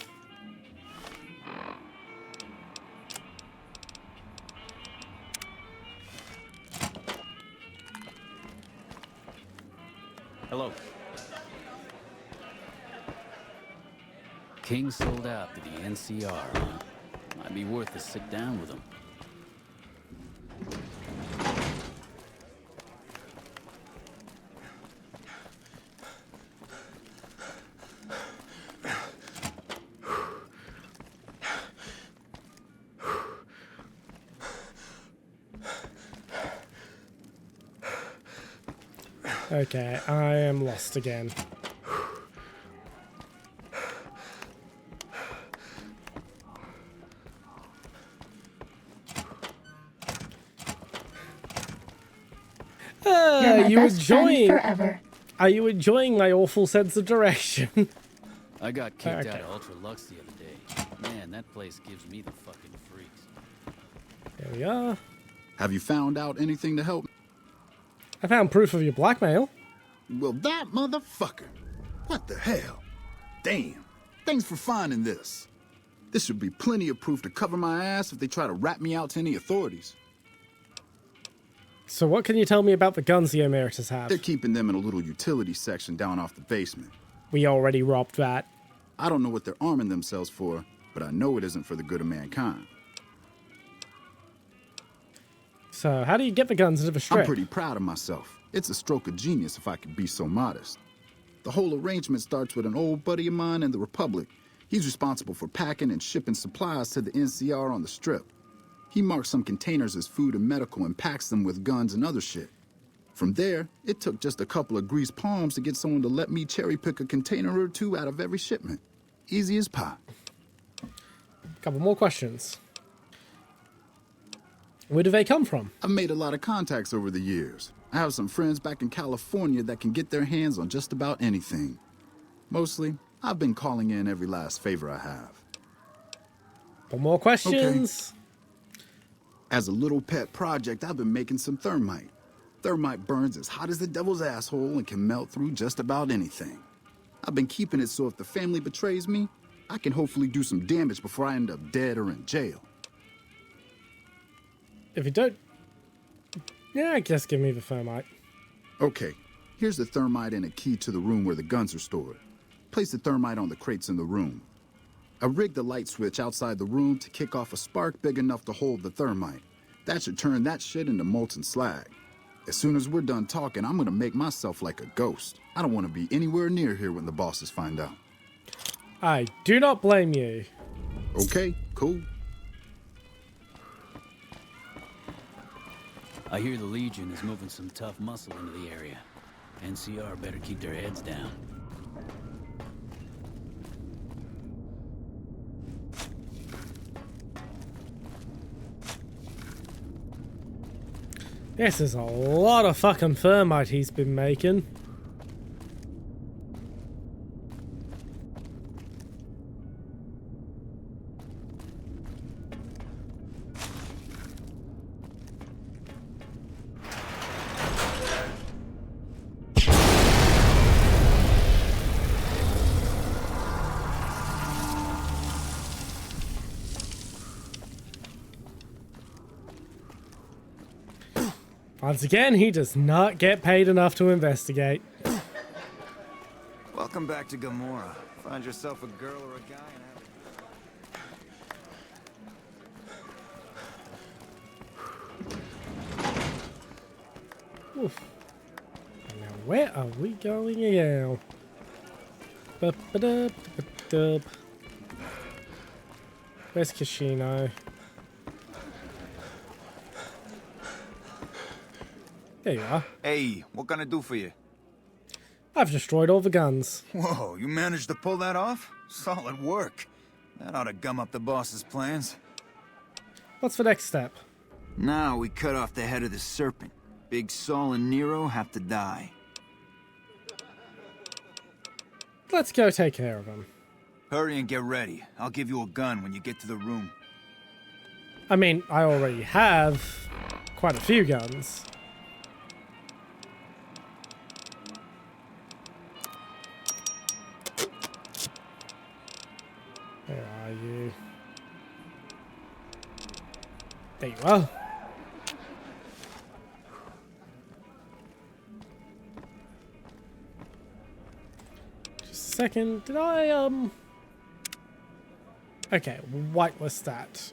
Hello. King sold out to the NCR, huh? Might be worth a sit down with him. Okay, I am lost again. You're my best friend forever. Are you enjoying my awful sense of direction? I got kicked out of Ultra Lux the other day. Man, that place gives me the fucking freaks. There we are. Have you found out anything to help? I found proof of your blackmail. Well, that motherfucker. What the hell? Damn. Thanks for finding this. This should be plenty of proof to cover my ass if they try to rat me out to any authorities. So what can you tell me about the guns the Emeritus have? They're keeping them in a little utility section down off the basement. We already robbed that. I don't know what they're arming themselves for, but I know it isn't for the good of mankind. So how do you get the guns into the strip? I'm pretty proud of myself. It's a stroke of genius if I could be so modest. The whole arrangement starts with an old buddy of mine in the Republic. He's responsible for packing and shipping supplies to the NCR on the strip. He marks some containers as food and medical and packs them with guns and other shit. From there, it took just a couple of greased palms to get someone to let me cherry pick a container or two out of every shipment. Easy as pie. Couple more questions. Where do they come from? I've made a lot of contacts over the years. I have some friends back in California that can get their hands on just about anything. Mostly, I've been calling in every last favor I have. One more questions. Okay. As a little pet project, I've been making some thermite. Thermite burns as hot as the devil's asshole and can melt through just about anything. I've been keeping it so if the family betrays me, I can hopefully do some damage before I end up dead or in jail. If you don't... Yeah, I guess give me the thermite. Okay, here's the thermite and a key to the room where the guns are stored. Place the thermite on the crates in the room. I rigged the light switch outside the room to kick off a spark big enough to hold the thermite. That should turn that shit into molten slag. As soon as we're done talking, I'm gonna make myself like a ghost. I don't want to be anywhere near here when the bosses find out. I do not blame you. Okay, cool. I hear the Legion is moving some tough muscle into the area. NCR better keep their heads down. This is a lot of fucking thermite he's been making. Once again, he does not get paid enough to investigate. Welcome back to Gomorrah. Find yourself a girl or a guy and Oof. Now, where are we going now? Ba-ba-da-ba-da-ba. Where's Casino? There you are. Hey, what can I do for you? I've destroyed all the guns. Whoa, you managed to pull that off? Solid work. That ought to gum up the boss's plans. What's the next step? Now we cut off the head of the serpent. Big Saul and Nero have to die. Let's go take care of him. Hurry and get ready. I'll give you a gun when you get to the room. I mean, I already have quite a few guns. Where are you? There you are. Just a second. Did I, Okay, whitelist that.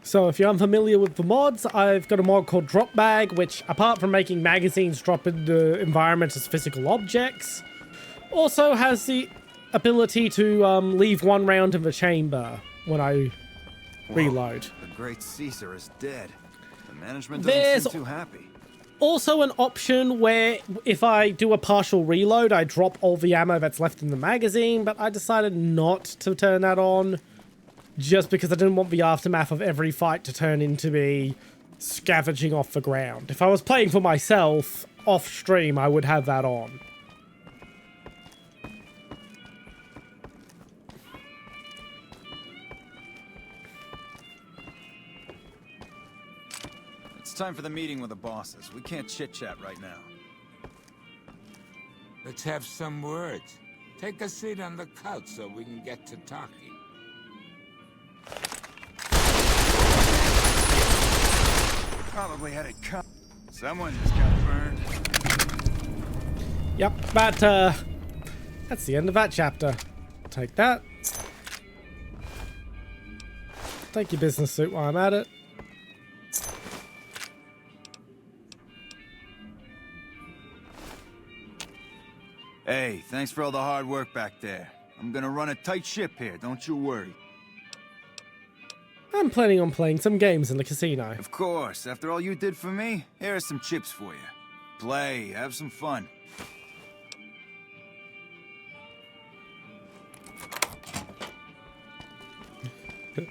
So if you're unfamiliar with the mods, I've got a mod called Drop Bag, which apart from making magazines drop into environments as physical objects, also has the ability to leave one round in the chamber when I reload. The great Caesar is dead. The management doesn't seem too happy. Also an option where if I do a partial reload, I drop all the ammo that's left in the magazine, but I decided not to turn that on just because I didn't want the aftermath of every fight to turn into me scavenging off the ground. If I was playing for myself off stream, I would have that on. It's time for the meeting with the bosses. We can't chit-chat right now. Let's have some words. Take a seat on the couch so we can get to talking. Probably had it cut. Someone just got burned. Yep, that's the end of that chapter. Take that. Take your business suit while I'm at it. Hey, thanks for all the hard work back there. I'm gonna run a tight ship here, don't you worry. I'm planning on playing some games in the casino. Of course, after all you did for me, here are some chips for you. Play, have some fun.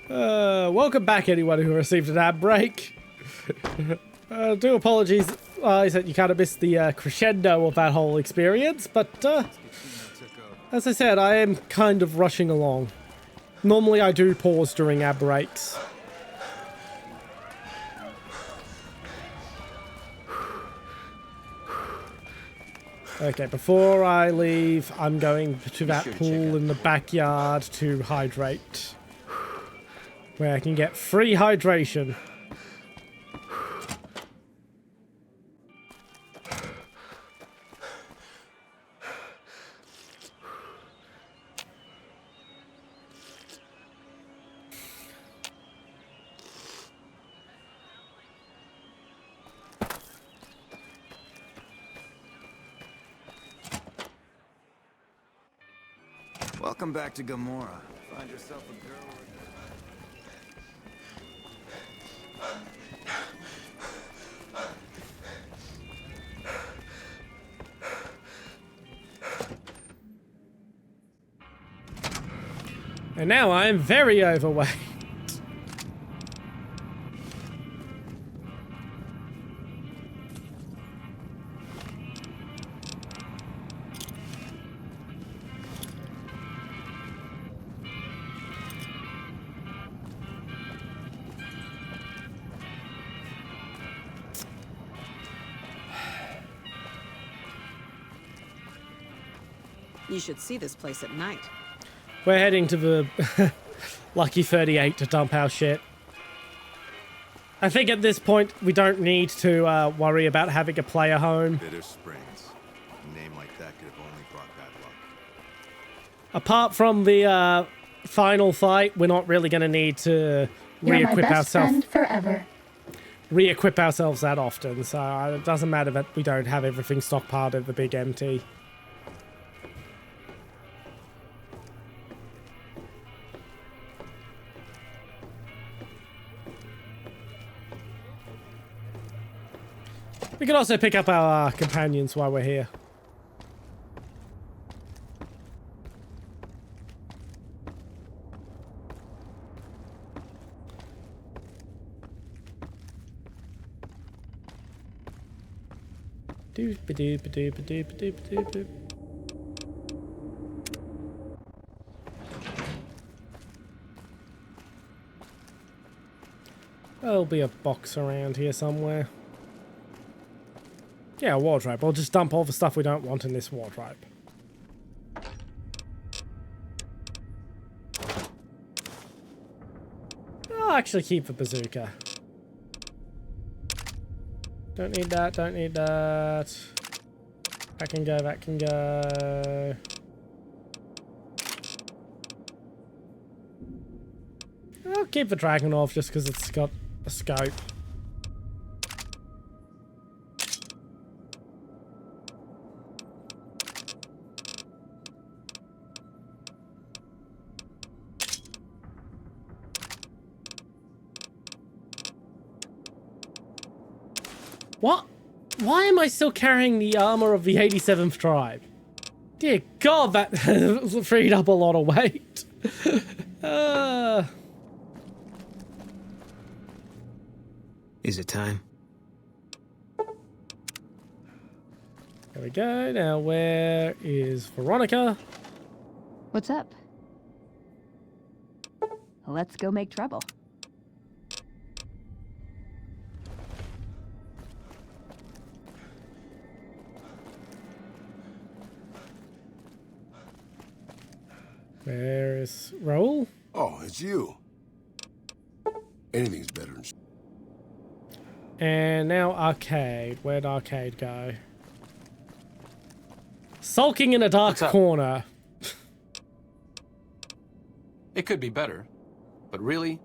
Welcome back, anyone who received an ad break. Do apologies, is that you kind of missed the crescendo of that whole experience, but As I said, I am kind of rushing along. Normally I do pause during our breaks. Okay, before I leave, I'm going to that pool in the backyard to hydrate. Where I can get free hydration. Welcome back to Gamora. Find yourself a girl or And now I am very overweight. You should see this place at night. We're heading to the Lucky 38 to dump our shit. I think at this point we don't need to worry about having a player home. Bitter Springs. A name like that could have only brought bad luck. Apart from the final fight, we're not really going to need to re-equip ourselves. Re-equip ourselves that often, so it doesn't matter that we don't have everything stockpiled at the big MT. We can also pick up our companions while we're here. There'll be a box around here somewhere. Yeah, a wardrobe. We'll just dump all the stuff we don't want in this wardrobe. I'll actually keep the bazooka. Don't need that, don't need that. That can go, that can go. I'll keep the Dragunov just because it's got a scope. What? Why am I still carrying the armor of the 87th tribe? Dear God, that freed up a lot of weight. Is it time? There we go. Now, where is Veronica? What's up? Let's go make trouble. Where is Raoul? Oh, it's you. Anything's better than... And now Arcade. Where'd Arcade go? Sulking in a dark corner. It could be better, but really?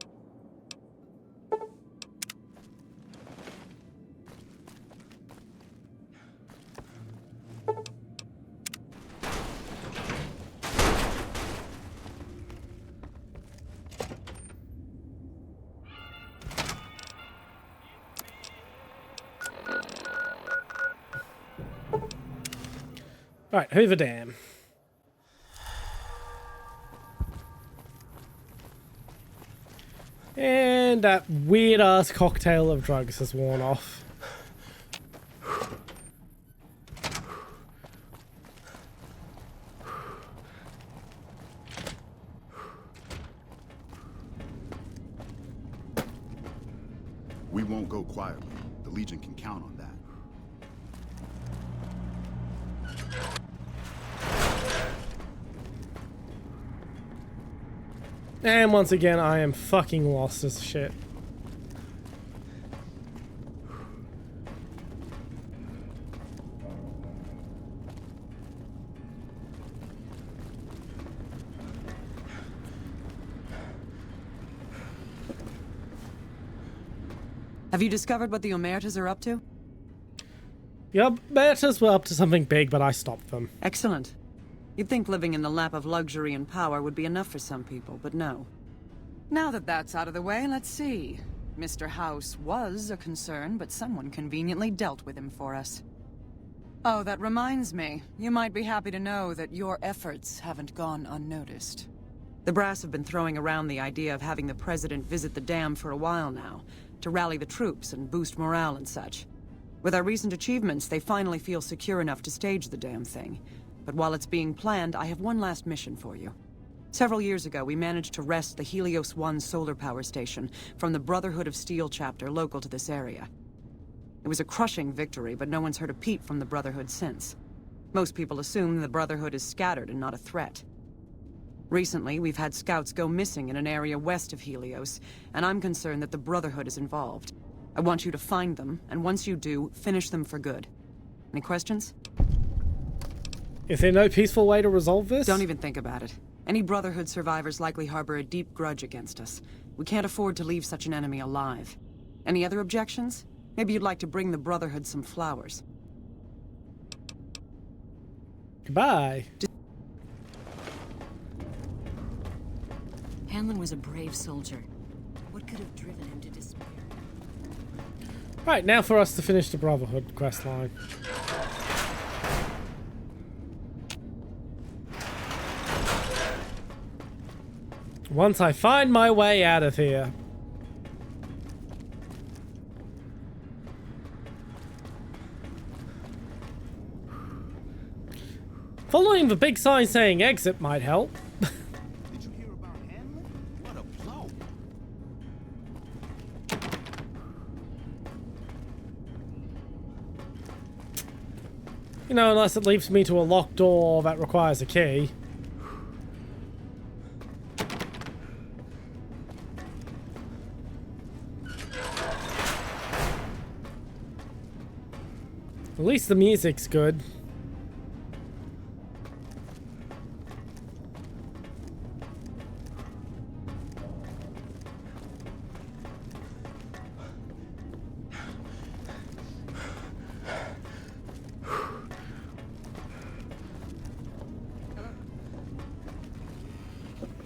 Alright, Hoover Dam. And that weird-ass cocktail of drugs has worn off. We won't go quietly. The Legion can count on that. And once again, I am fucking lost as shit. Have you discovered what the Omertas are up to? Yup, Bertas were up to something big, but I stopped them. Excellent. You'd think living in the lap of luxury and power would be enough for some people, but no. Now that that's out of the way, let's see. Mr. House was a concern, but someone conveniently dealt with him for us. Oh, that reminds me. You might be happy to know that your efforts haven't gone unnoticed. The brass have been throwing around the idea of having the President visit the dam for a while now, to rally the troops and boost morale and such. With our recent achievements, they finally feel secure enough to stage the damn thing. But while it's being planned, I have one last mission for you. Several years ago, we managed to wrest the Helios 1 solar power station from the Brotherhood of Steel chapter local to this area. It was a crushing victory, but no one's heard a peep from the Brotherhood since. Most people assume the Brotherhood is scattered and not a threat. Recently, we've had scouts go missing in an area west of Helios, and I'm concerned that the Brotherhood is involved. I want you to find them, and once you do, finish them for good. Any questions? Is there no peaceful way to resolve this? Don't even think about it. Any Brotherhood survivors likely harbor a deep grudge against us. We can't afford to leave such an enemy alive. Any other objections? Maybe you'd like to bring the Brotherhood some flowers. Goodbye. Hanlon was a brave soldier. What could have driven him to despair? Right, now for us to finish the Brotherhood quest line. Once I find my way out of here. Following the big sign saying exit might help. Did you hear about Hanlon? What a blow! You know, unless it leads me to a locked door that requires a key. At least the music's good.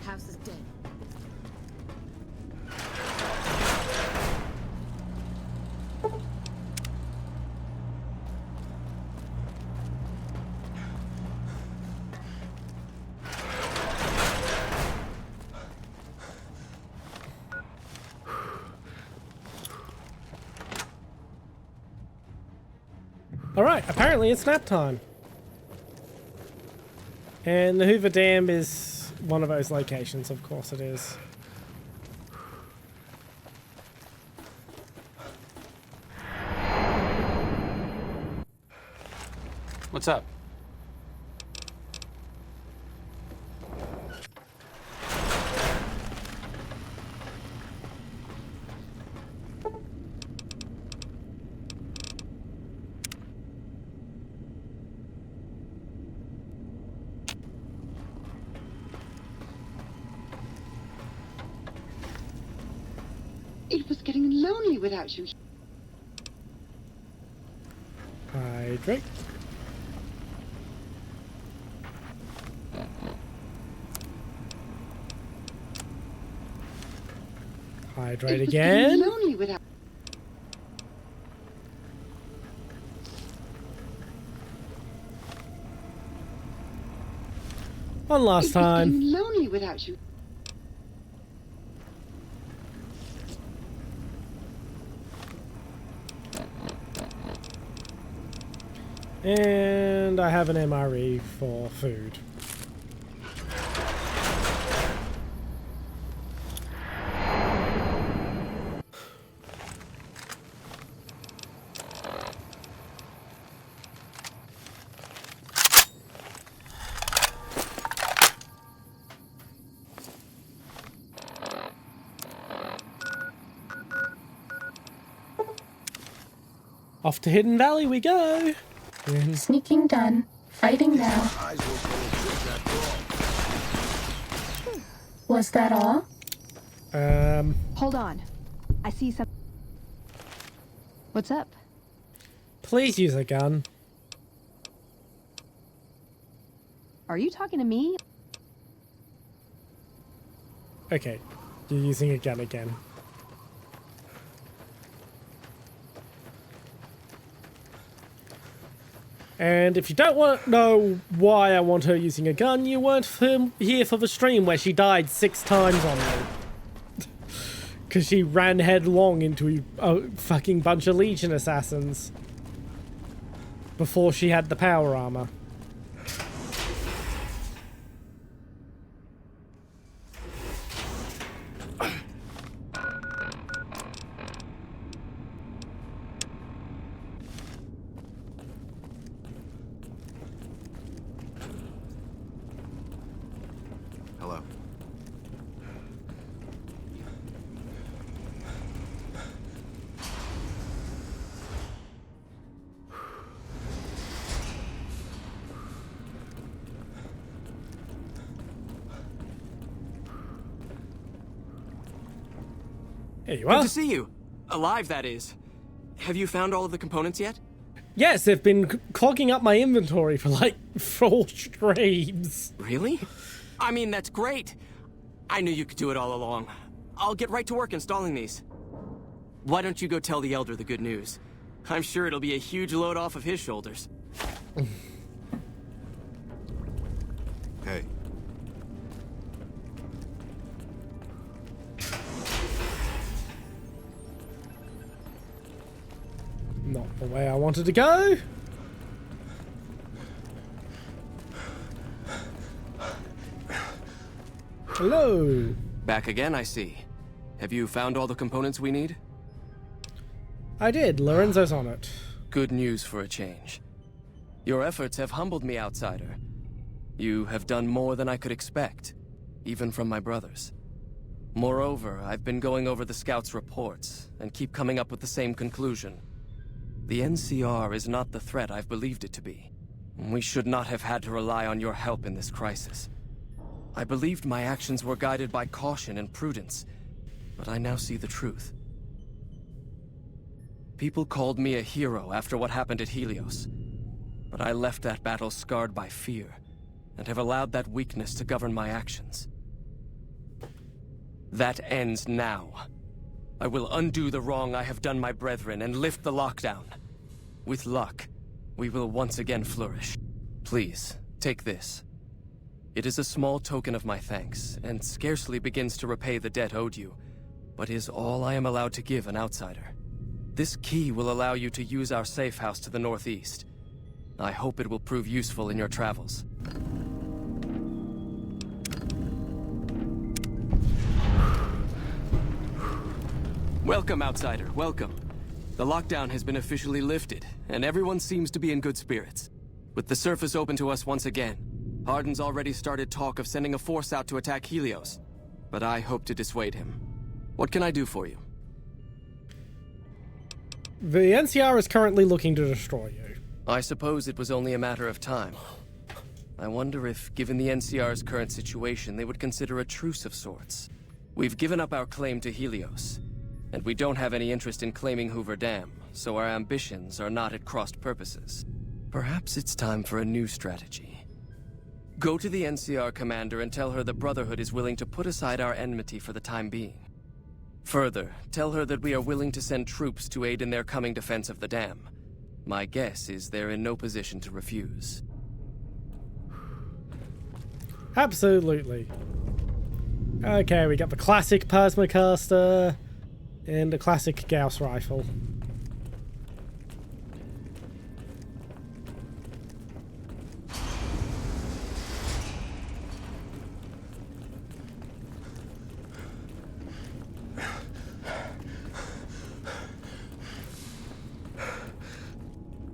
House is dead. Alright, apparently it's nap time. And the Hoover Dam is one of those locations, of course it is. What's up? It was getting lonely without you. Hydrate. Hydrate again. Lonely without. One last time. Lonely without you. And I have an MRE for food. Off to Hidden Valley we go. Sneaking done. Fighting now. Was that all? Hold on. I see some... What's up? Please use a gun. Are you talking to me? Okay, you're using a gun again. And if you don't want to know why I want her using a gun, you weren't here for the stream where she died 6 times on me. Because she ran headlong into a fucking bunch of Legion assassins. Before she had the power armor. Hello. Here you are. Good to see you. Alive, that is. Have you found all of the components yet? Yes, they've been clogging up my inventory for like 4 streams. Really? I mean, that's great. I knew you could do it all along. I'll get right to work installing these. Why don't you go tell the Elder the good news? I'm sure it'll be a huge load off of his shoulders. Hey. Not the way I wanted to go. Hello. Back again, I see. Have you found all the components we need? I did. Lorenzo's on it. Good news for a change. Your efforts have humbled me, outsider. You have done more than I could expect, even from my brothers. Moreover, I've been going over the scouts' reports, and keep coming up with the same conclusion. The NCR is not the threat I've believed it to be. We should not have had to rely on your help in this crisis. I believed my actions were guided by caution and prudence, but I now see the truth. People called me a hero after what happened at Helios, but I left that battle scarred by fear, and have allowed that weakness to govern my actions. That ends now. I will undo the wrong I have done my brethren and lift the lockdown. With luck, we will once again flourish. Please, take this. It is a small token of my thanks, and scarcely begins to repay the debt owed you, but is all I am allowed to give an outsider. This key will allow you to use our safe house to the northeast. I hope it will prove useful in your travels. Welcome, outsider, welcome. The lockdown has been officially lifted, and everyone seems to be in good spirits. With the surface open to us once again, Hardin's already started talk of sending a force out to attack Helios, but I hope to dissuade him. What can I do for you? The NCR is currently looking to destroy you. I suppose it was only a matter of time. I wonder if, given the NCR's current situation, they would consider a truce of sorts. We've given up our claim to Helios, and we don't have any interest in claiming Hoover Dam, so our ambitions are not at crossed purposes. Perhaps it's time for a new strategy. Go to the NCR commander and tell her the Brotherhood is willing to put aside our enmity for the time being. Further, tell her that we are willing to send troops to aid in their coming defense of the dam. My guess is they're in no position to refuse. Absolutely. Okay, we got the classic Plasmacaster and the classic Gauss rifle.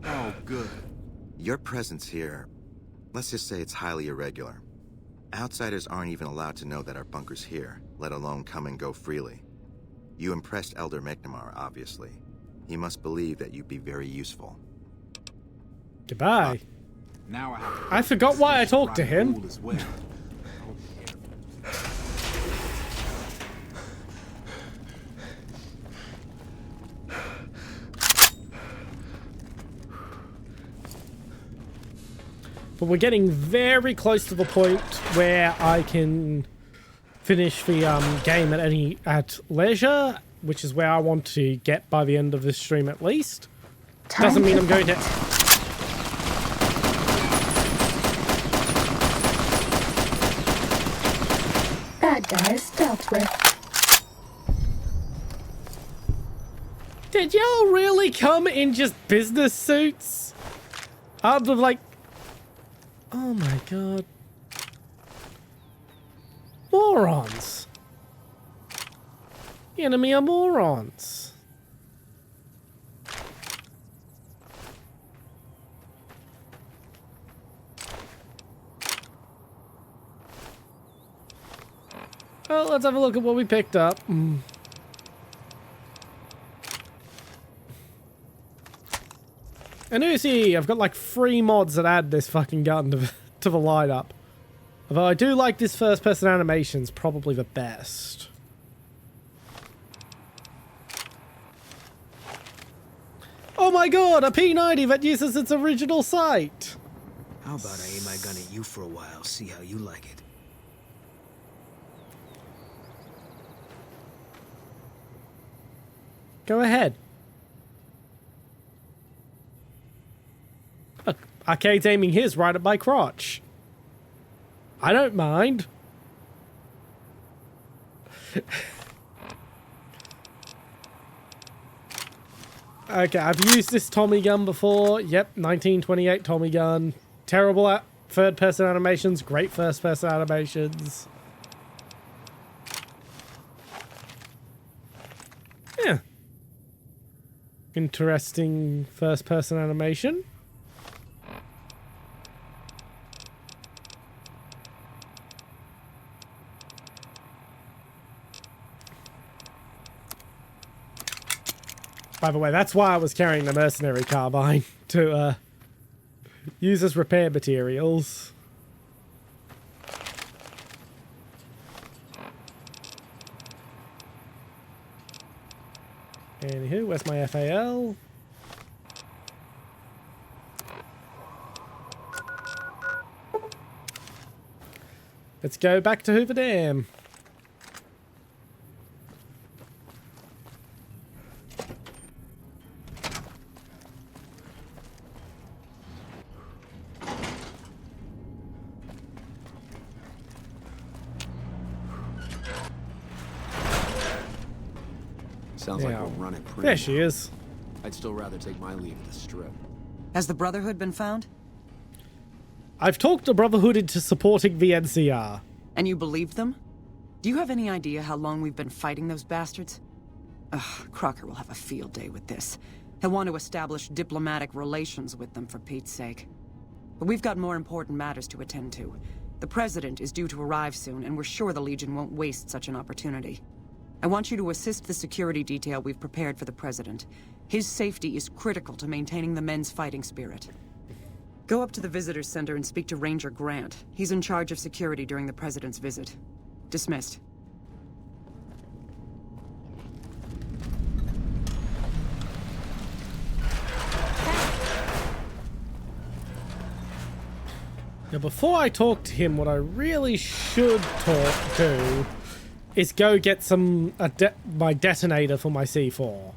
Oh, good. Your presence here, let's just say it's highly irregular. Outsiders aren't even allowed to know that our bunker's here, let alone come and go freely. You impressed Elder McNamara, obviously. He must believe that you'd be very useful. Goodbye. Now I forgot why I talked to him. As well. But we're getting very close to the point where I can finish the game at leisure, which is where I want to get by the end of this stream at least. Doesn't mean I'm going to... Bad guys dealt with. Did y'all really come in just business suits? Out of like... Oh my god. Morons. The enemy are morons. Well, let's have a look at what we picked up. And you see, I've got like 3 mods that add this fucking gun to the lineup. Although I do like this first person animation's probably the best. Oh my god, a P90 that uses its original sight! How about I aim my gun at you for a while, see how you like it? Go ahead. Look, Arcade's aiming his right at my crotch. I don't mind. Okay, I've used this Tommy gun before. Yep, 1928 Tommy gun. Terrible third-person animations, great first-person animations. Yeah. Interesting first-person animation. By the way, that's why I was carrying the mercenary carbine, to use as repair materials. Anywho, where's my FAL? Let's go back to Hoover Dam. Sounds like we'll run it pretty. There she is. I'd still rather take my leave at the Strip. Has the Brotherhood been found? I've talked the Brotherhood into supporting the NCR. And you believed them? Do you have any idea how long we've been fighting those bastards? Ugh, Crocker will have a field day with this. He'll want to establish diplomatic relations with them, for Pete's sake. But we've got more important matters to attend to. The President is due to arrive soon, and we're sure the Legion won't waste such an opportunity. I want you to assist the security detail we've prepared for the President. His safety is critical to maintaining the men's fighting spirit. Go up to the Visitor's Center and speak to Ranger Grant. He's in charge of security during the President's visit. Dismissed. Now, before I talk to him, what I really should do is go get some my detonator for my C4.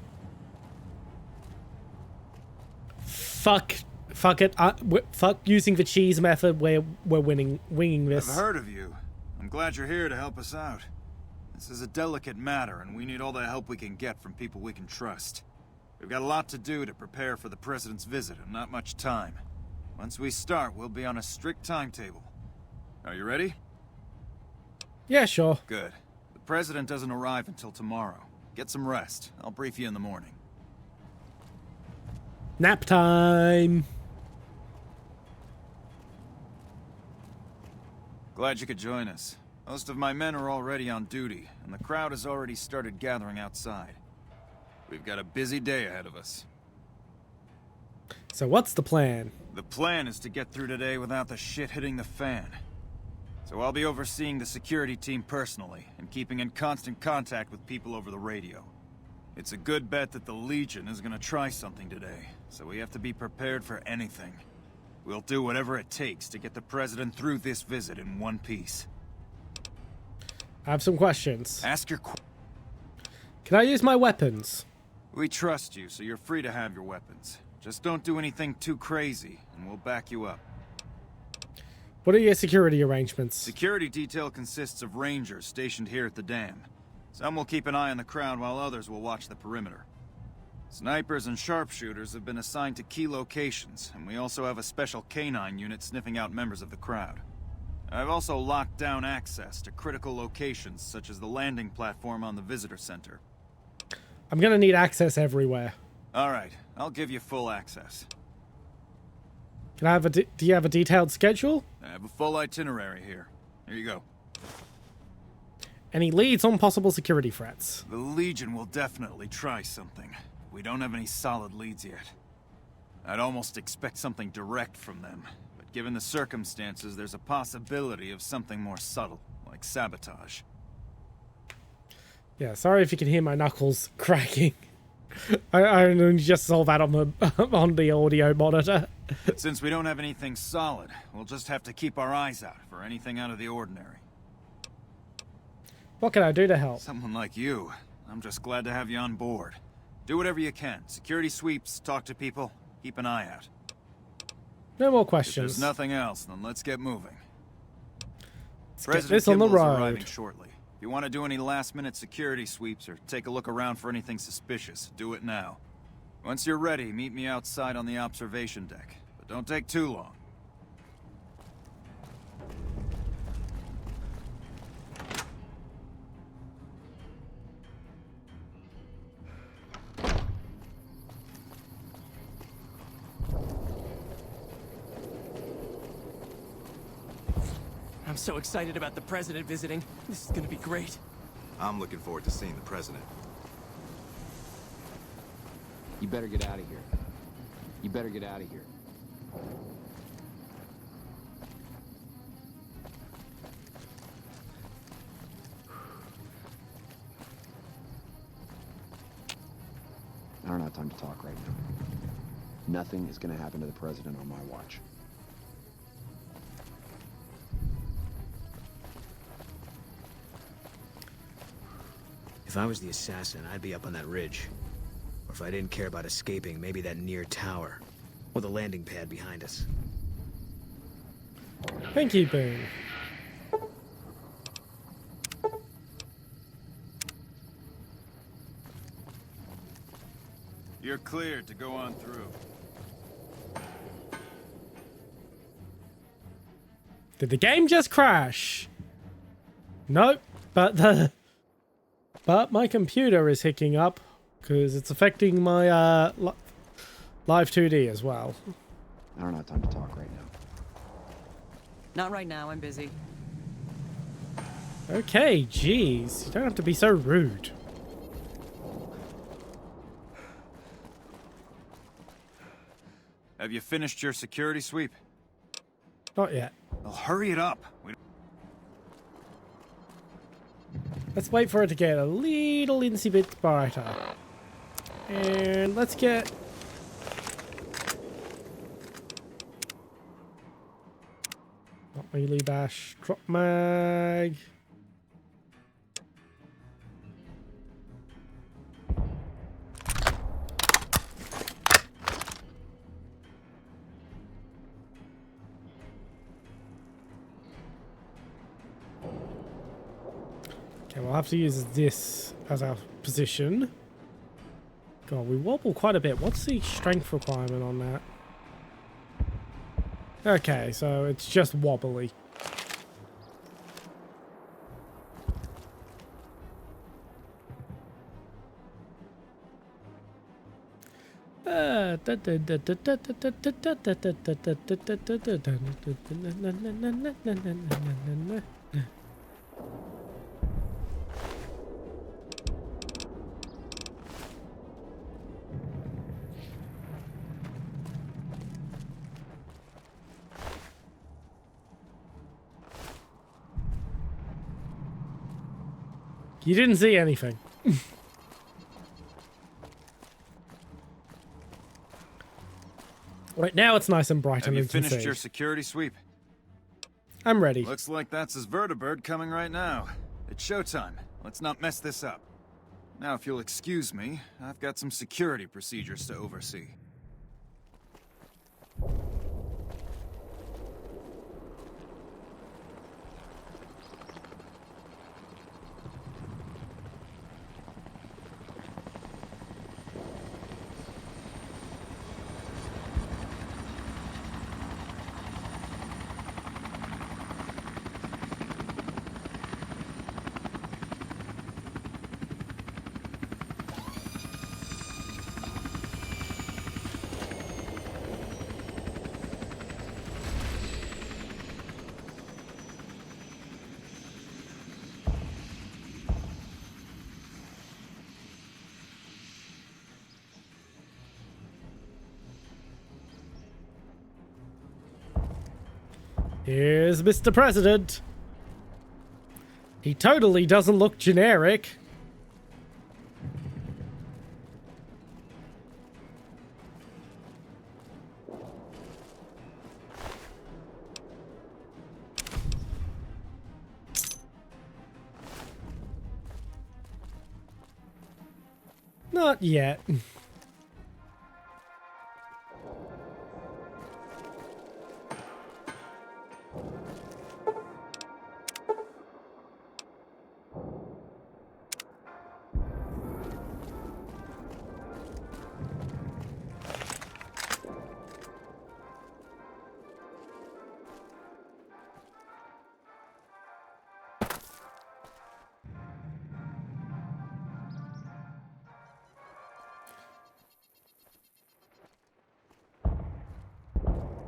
Fuck it. Fuck using the cheese method. We're winging this. I've heard of you. I'm glad you're here to help us out. This is a delicate matter, and we need all the help we can get from people we can trust. We've got a lot to do to prepare for the President's visit, and not much time. Once we start, we'll be on a strict timetable. Are you ready? Yeah, sure. Good. The President doesn't arrive until tomorrow. Get some rest. I'll brief you in the morning. Nap time. Glad you could join us. Most of my men are already on duty, and the crowd has already started gathering outside. We've got a busy day ahead of us. So what's the plan? The plan is to get through today without the shit hitting the fan. So I'll be overseeing the security team personally, and keeping in constant contact with people over the radio. It's a good bet that the Legion is gonna try something today, so we have to be prepared for anything. We'll do whatever it takes to get the President through this visit in one piece. I have some questions. Ask your Can I use my weapons? We trust you, so you're free to have your weapons. Just don't do anything too crazy, and we'll back you up. What are your security arrangements? Security detail consists of rangers stationed here at the dam. Some will keep an eye on the crowd while others will watch the perimeter. Snipers and sharpshooters have been assigned to key locations, and we also have a special canine unit sniffing out members of the crowd. I've also locked down access to critical locations such as the landing platform on the visitor center. I'm gonna need access everywhere. Alright, I'll give you full access. Can I have do you have a detailed schedule? I have a full itinerary here. Here you go. Any leads on possible security threats? The Legion will definitely try something. We don't have any solid leads yet. I'd almost expect something direct from them, but given the circumstances, there's a possibility of something more subtle, like sabotage. Yeah, sorry if you can hear my knuckles cracking. I only just saw that on the on the audio monitor. But since we don't have anything solid, we'll just have to keep our eyes out for anything out of the ordinary. What can I do to help? Someone like you. I'm just glad to have you on board. Do whatever you can. Security sweeps, talk to people, keep an eye out. No more If questions. there's nothing else, then let's get moving. Let's President get this on the Kimball's road. arriving shortly. If you want to do any last-minute security sweeps or take a look around for anything suspicious, do it now. Once you're ready, meet me outside on the observation deck. But don't take too long. I'm so excited about the President visiting. This is gonna be great. I'm looking forward to seeing the President. You better get out of here. You better get out of here. I don't have time to talk right now. Nothing is gonna happen to the President on my watch. If I was the assassin, I'd be up on that ridge. Or if I didn't care about escaping, maybe that near tower. Or the landing pad behind us. Thank you, Boone. You're cleared to go on through. Did the game just crash? Nope, but my computer is hicking up because it's affecting my live 2D as well. I don't have time to talk right now. Not right now, I'm busy. Okay, jeez, you don't have to be so rude. Have you finished your security sweep? Not yet. Well, hurry it up. Let's wait for it to get a little insy bit brighter. And let's get... Not melee bash, drop mag. Okay, we'll have to use this as our position. God, we wobble quite a bit. What's the strength requirement on that? Okay, so it's just wobbly. You didn't see anything. Right now it's nice and bright and Have you you can finished see. your security sweep? I'm ready. Looks like that's his vertibird coming right now. It's showtime. Let's not mess this up. Now, if you'll excuse me, I've got some security procedures to oversee. Here's Mr. President. He totally doesn't look generic. Not yet.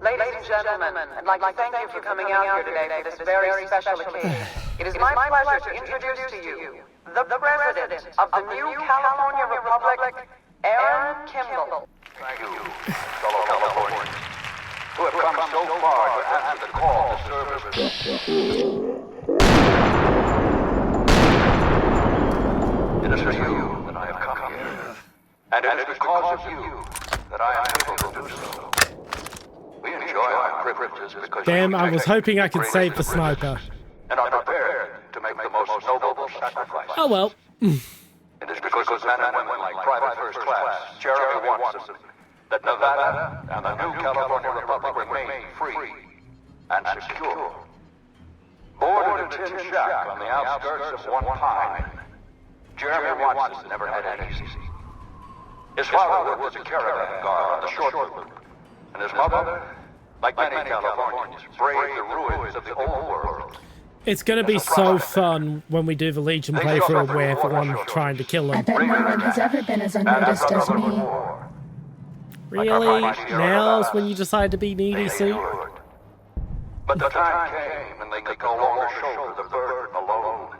Ladies and gentlemen, I'd like to thank you for coming out here today for this very special occasion. It is my pleasure to introduce to you the President of the new California Republic, Aaron Kimball. Thank you, fellow Californians, who have come so far to answer the call to service. It is for you that I have come here, and it is because of you that I am able to do so. We enjoy our privileges because Damn, I was hoping I could save the sniper. and are prepared to make the most noble sacrifice. Oh well. It is because of men and women like Private First Class Jeremy Watson that Nevada and the new California Republic remain free and secure. Born in a tin shack on the outskirts of one pine, Jeremy Watson never had it easy. His father worked as a caravan guard on the short loop, and his mother, like many Californians, braved the ruins of the old world. It's gonna be so fun when we do the Legion playthrough where everyone trying to kill I him. bet no one has ever been as unnoticed as me. Really? Now's when you decide to be needy, Sue? But the time came and they could no longer shoulder the burden alone.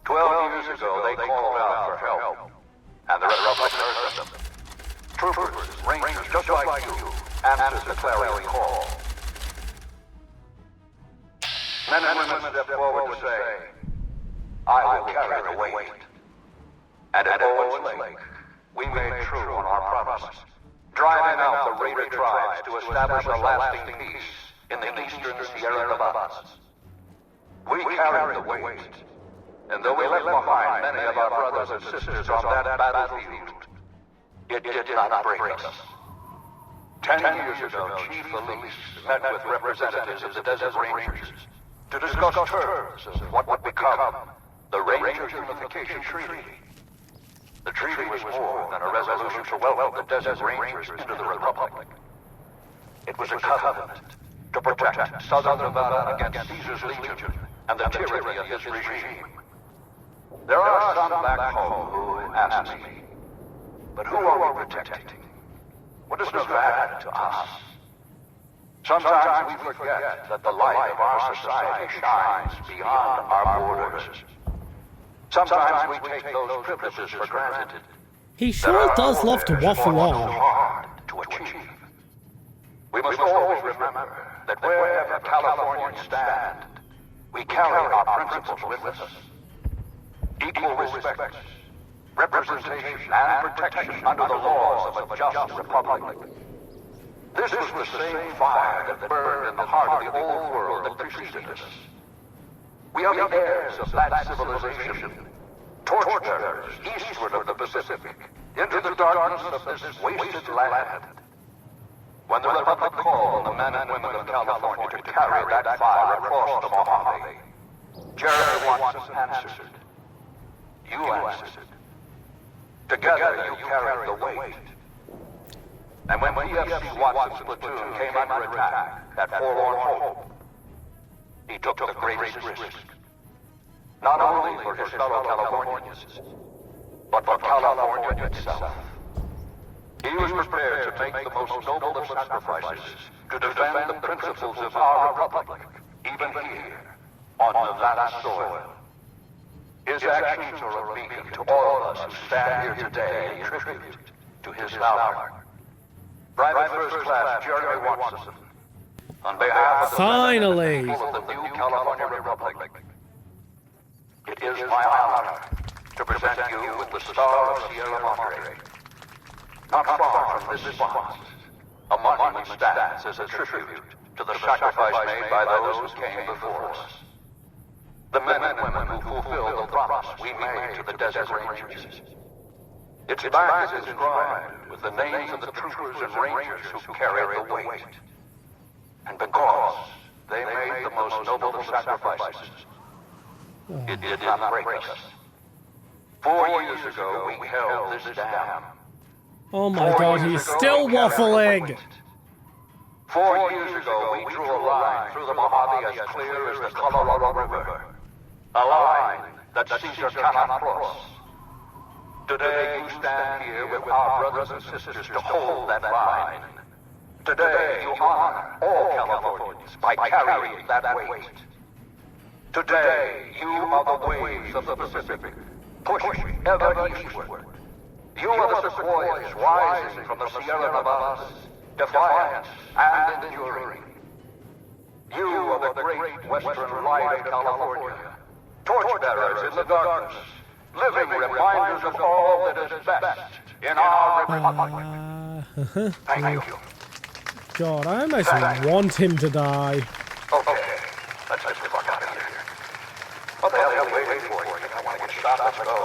12 years ago, they called out for help, and the Republic heard them. Troopers, rangers just like you, answered the clarion call. Men and women stepped forward to say, I will carry the weight. And at Owens Lake, we made true on our promise, driving out the raider tribes to establish a lasting peace in the eastern Sierra Nevadas. We carried the weight, and though we left behind many of our brothers and sisters on that battlefield, it did not break us. 10 years ago, Chief Elise met with representatives of the Desert Rangers to discuss terms of what would become the Ranger Unification Treaty. The treaty was more than a resolution to welcome the Desert Rangers into the Republic. It was a covenant to protect Southern Nevada against Caesar's Legion and the tyranny of his regime. There are some back home who ask me, but who are we protecting? What does Nevada to us? Sometimes we forget that the light of our society shines beyond our borders. Sometimes we take those privileges for granted. He sure does love to waffle on. Hard to achieve. We must always remember that wherever Californians stand, we carry our principles with us. equal respect, representation, and protection under the laws of a just republic. This was the same fire that burned in the heart of the old world that preceded us. We are the heirs of that civilization, torchbearers eastward of the Pacific, into the darkness of this wasted land. When the Republic called on the men and women of California to carry that fire across the Mojave, Jeremy Watson answered. You answered. Together you carried the weight. And when PFC Watson's platoon came under attack at Forlorn Hope, he took the greatest risk. Not only for his fellow Californians, but for California itself. He was prepared to make the most noble of sacrifices to defend the principles of our republic, even here, on Nevada soil. His actions are a beacon to all of us who stand here today in tribute to his valor. Private First Class Jeremy Watson, on behalf of the Finally! people of the new California Republic, it is my honor to present you with the Star of Sierra Madre. Not far from this spot, a monument stands as a tribute to the sacrifice made by those who came before us. The men and women who fulfilled the promise we made to the Desert Rangers. Its back is inscribed with the names of the troopers and rangers who carried the weight. And because they made the most noble of sacrifices, it did not break us. 4 years ago, we held this dam. Oh my god, he's still waffling! 4 years ago, we drew a line through the Mojave as clear as the Colorado River. A line that Caesar cannot cross. Today, you stand here with our brothers and sisters to hold that line. Today, you honor all Californians by carrying that weight. Today, you are the waves of the Pacific, pushing ever eastward. You are the sequoias rising from the Sierra Nevadas, defiant and enduring. You are the great western light of California, torchbearers in the darkness, living reminders of all that is best in our republic. Thank you. God, I almost want him to die. Okay, let's get the fuck out of here. What the hell are you waiting for? You think I want to get shot? Let's go.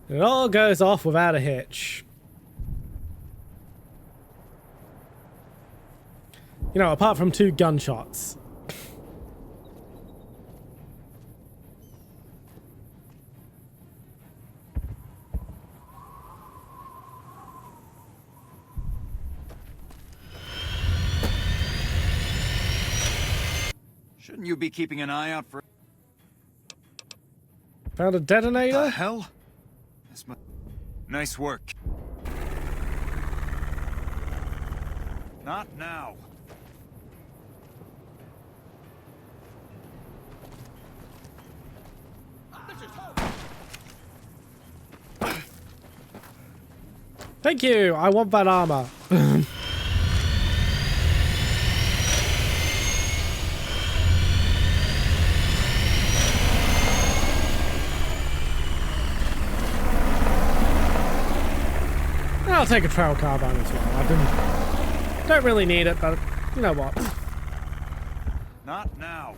It all goes off without a hitch. You know, apart from 2 gunshots. Shouldn't you be keeping an eye out for... Found a detonator? The hell? Nice work. Not now. Thank you. I want that armor. I'll take a trail carbine as well. Don't really need it, but you know what? Not now.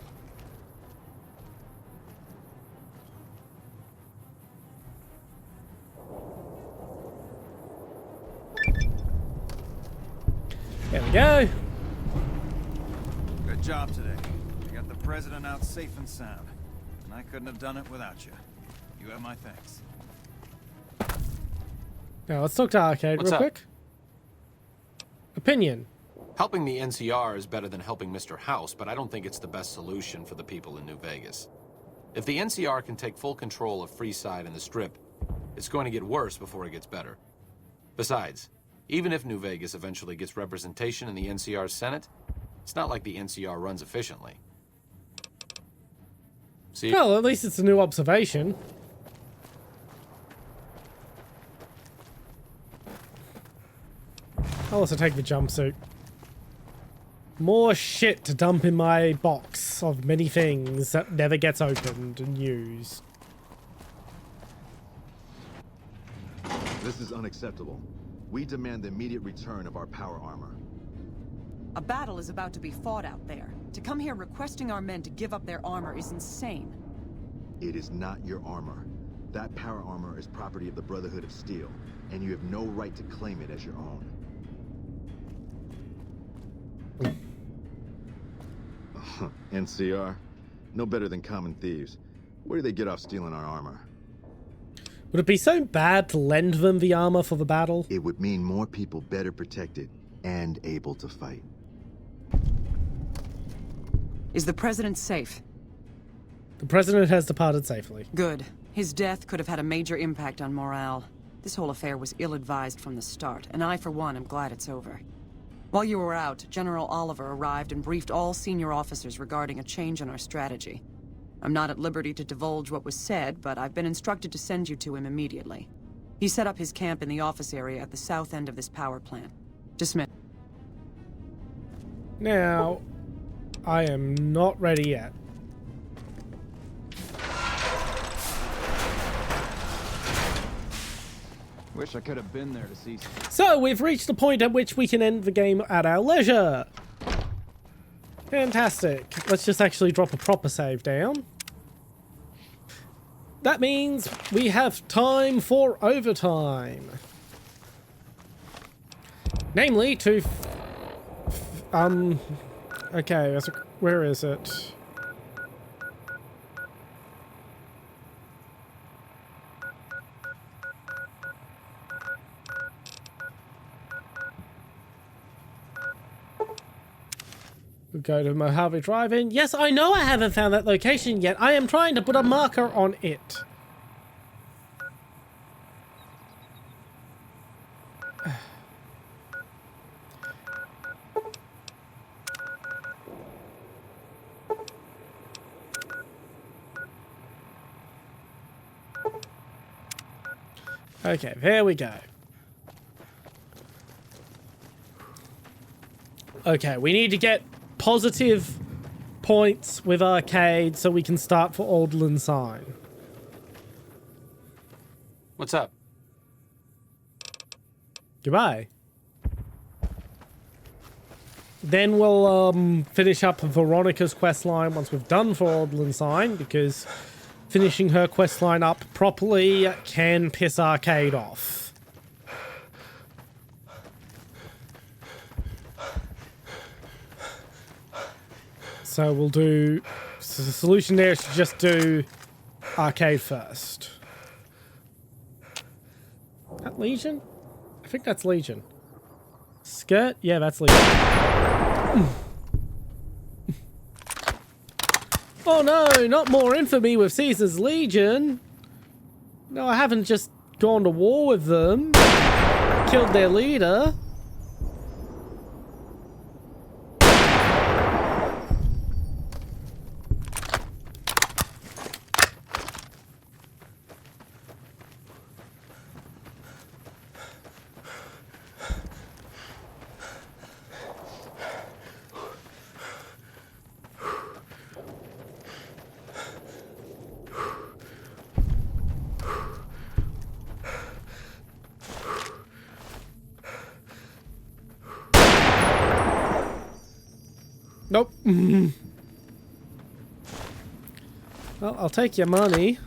There we go. Good job today. You got the president out safe and sound. And I couldn't have done it without you. You have my thanks. Now let's talk to Arcade real quick. Opinion. Helping the NCR is better than helping Mr. House, but I don't think it's the best solution for the people in New Vegas. If the NCR can take full control of Freeside and the Strip, it's going to get worse before it gets better. Besides, even if New Vegas eventually gets representation in the NCR's Senate, it's not like the NCR runs efficiently. See? Well, at least it's a new observation. I'll also take the jumpsuit. More shit to dump in my box of many things that never gets opened and used. This is unacceptable. We demand the immediate return of our power armor. A battle is about to be fought out there. To come here requesting our men to give up their armor is insane. It is not your armor. That power armor is property of the Brotherhood of Steel, and you have no right to claim it as your own. NCR? No better than common thieves. Where do they get off stealing our armor? Would it be so bad to lend them the armor for the battle? It would mean more people better protected and able to fight. Is the president safe? The president has departed safely. Good. His death could have had a major impact on morale. This whole affair was ill-advised from the start, and I, for one, am glad it's over. While you were out, General Oliver arrived and briefed all senior officers regarding a change in our strategy. I'm not at liberty to divulge what was said, but I've been instructed to send you to him immediately. He set up his camp in the office area at the south end of this power plant. Dismiss. Now, I am not ready yet. Wish I could have been there to see. So, we've reached the point at which we can end the game at our leisure. Fantastic. Let's just actually drop a proper save down. That means we have time for overtime. Namely, to... okay, where is it? We'll go to Mojave Drive-In. Yes, I know I haven't found that location yet. I am trying to put a marker on it. Okay, there we go. Okay, we need to get positive points with arcade so we can start for Alderland Sign. What's up? Goodbye. Then we'll finish up Veronica's questline once we've done for Alderland Sign, because finishing her questline up properly can piss arcade off. So we'll do... So the solution there is to just do arcade first. Is that Legion? I think that's Legion. Skirt? Yeah, that's Legion. Oh no, not more infamy with Caesar's Legion. No, I haven't just gone to war with them. Killed their leader. Nope. Well, I'll take your money.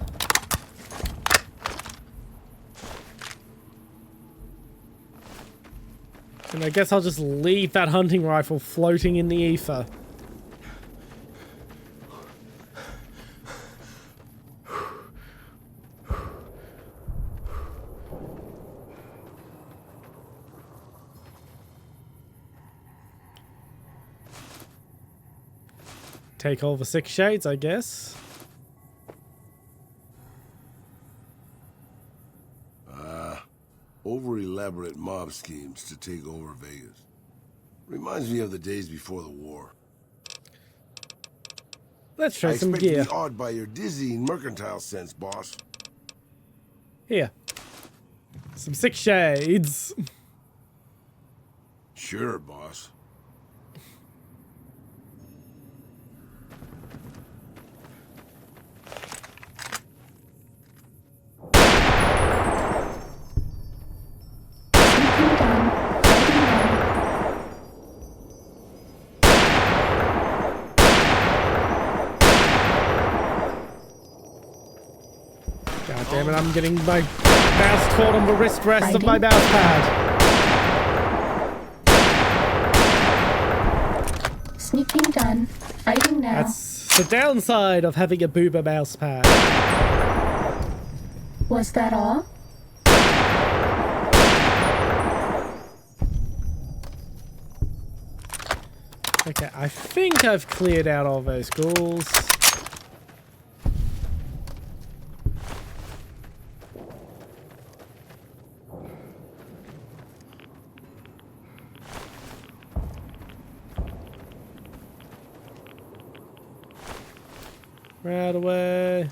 And I guess I'll just leave that hunting rifle floating in the ether. Take all the 6 shades, I guess. over-elaborate mob schemes to take over Vegas. Reminds me of the days before the war. Let's show I some expect gear. to be awed by your dizzying mercantile sense, boss. Here. Some sick shades. Sure, boss. God damn it, I'm getting my mouse caught on the wrist rest of my mouse pad. Sneaking done. Fighting now. That's the downside of having a boober mouse pad. Was that all? Okay, I think I've cleared out all those ghouls. Right away.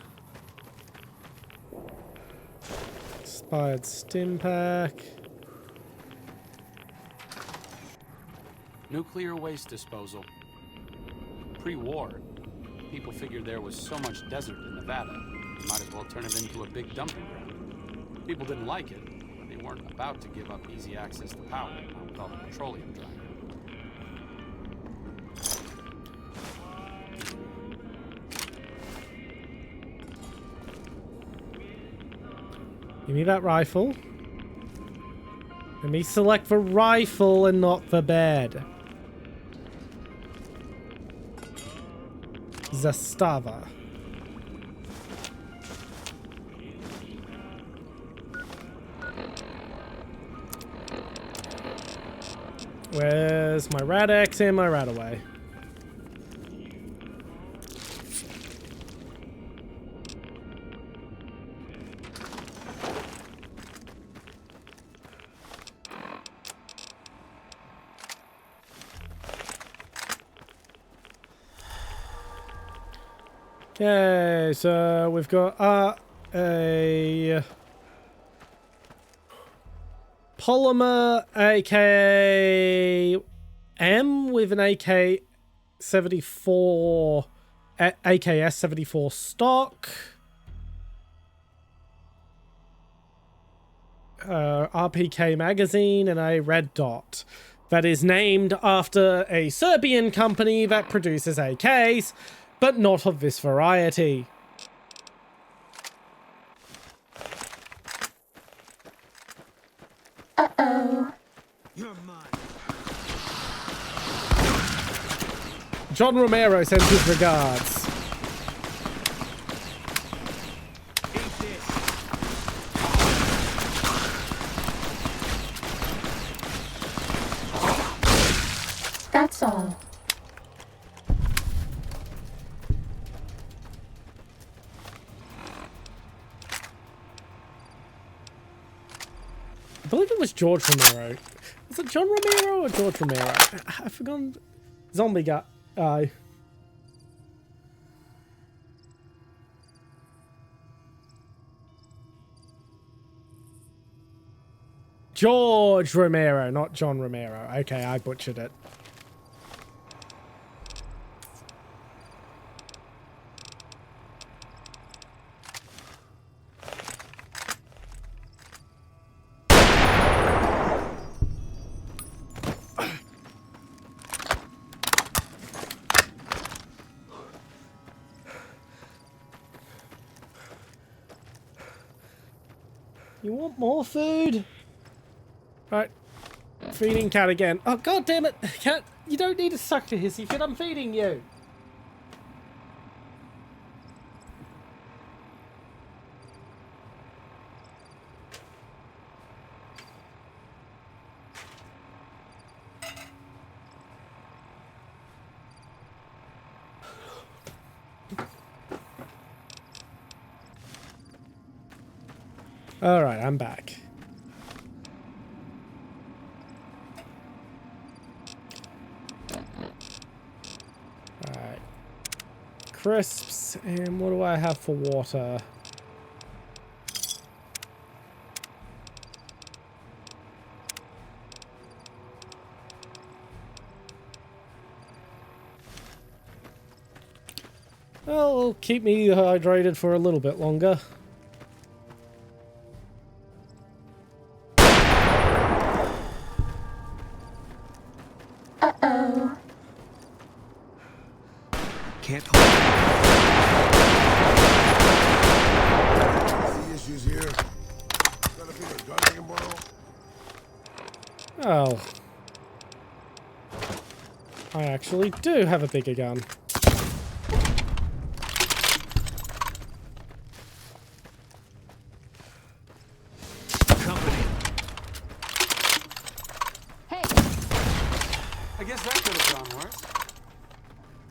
Expired stim pack. Nuclear waste disposal. Pre-war, people figured there was so much desert in Nevada, you might as well turn it into a big dumping ground. People didn't like it, but they weren't about to give up easy access to power, not with all the petroleum drying. Give me that rifle. Let me select the rifle and not the bed. Zastava. Where's my Rad-X and my Radaway? Okay, so we've got a polymer AKM with an AK-74 AKS-74 stock. RPK magazine and a red dot that is named after a Serbian company that produces AKs, but not of this variety. Uh-oh. John Romero sends his regards. That's all. I believe it was George Romero. Was it John Romero or George Romero? I've forgotten. Zombie guy. George Romero, not John Romero. Okay, I butchered it. You want more food? Right. Feeding cat again. Oh, god damn it. Cat, you don't need to suck to hissy fit. I'm feeding you. Alright, I'm back. crisps. And what do I have for water? Well, it'll keep me hydrated for a little bit longer. Uh-oh. Can't hold Any issues here? Got a bigger gun I can borrow? Oh. I actually do have a bigger gun. I guess that could have gone worse.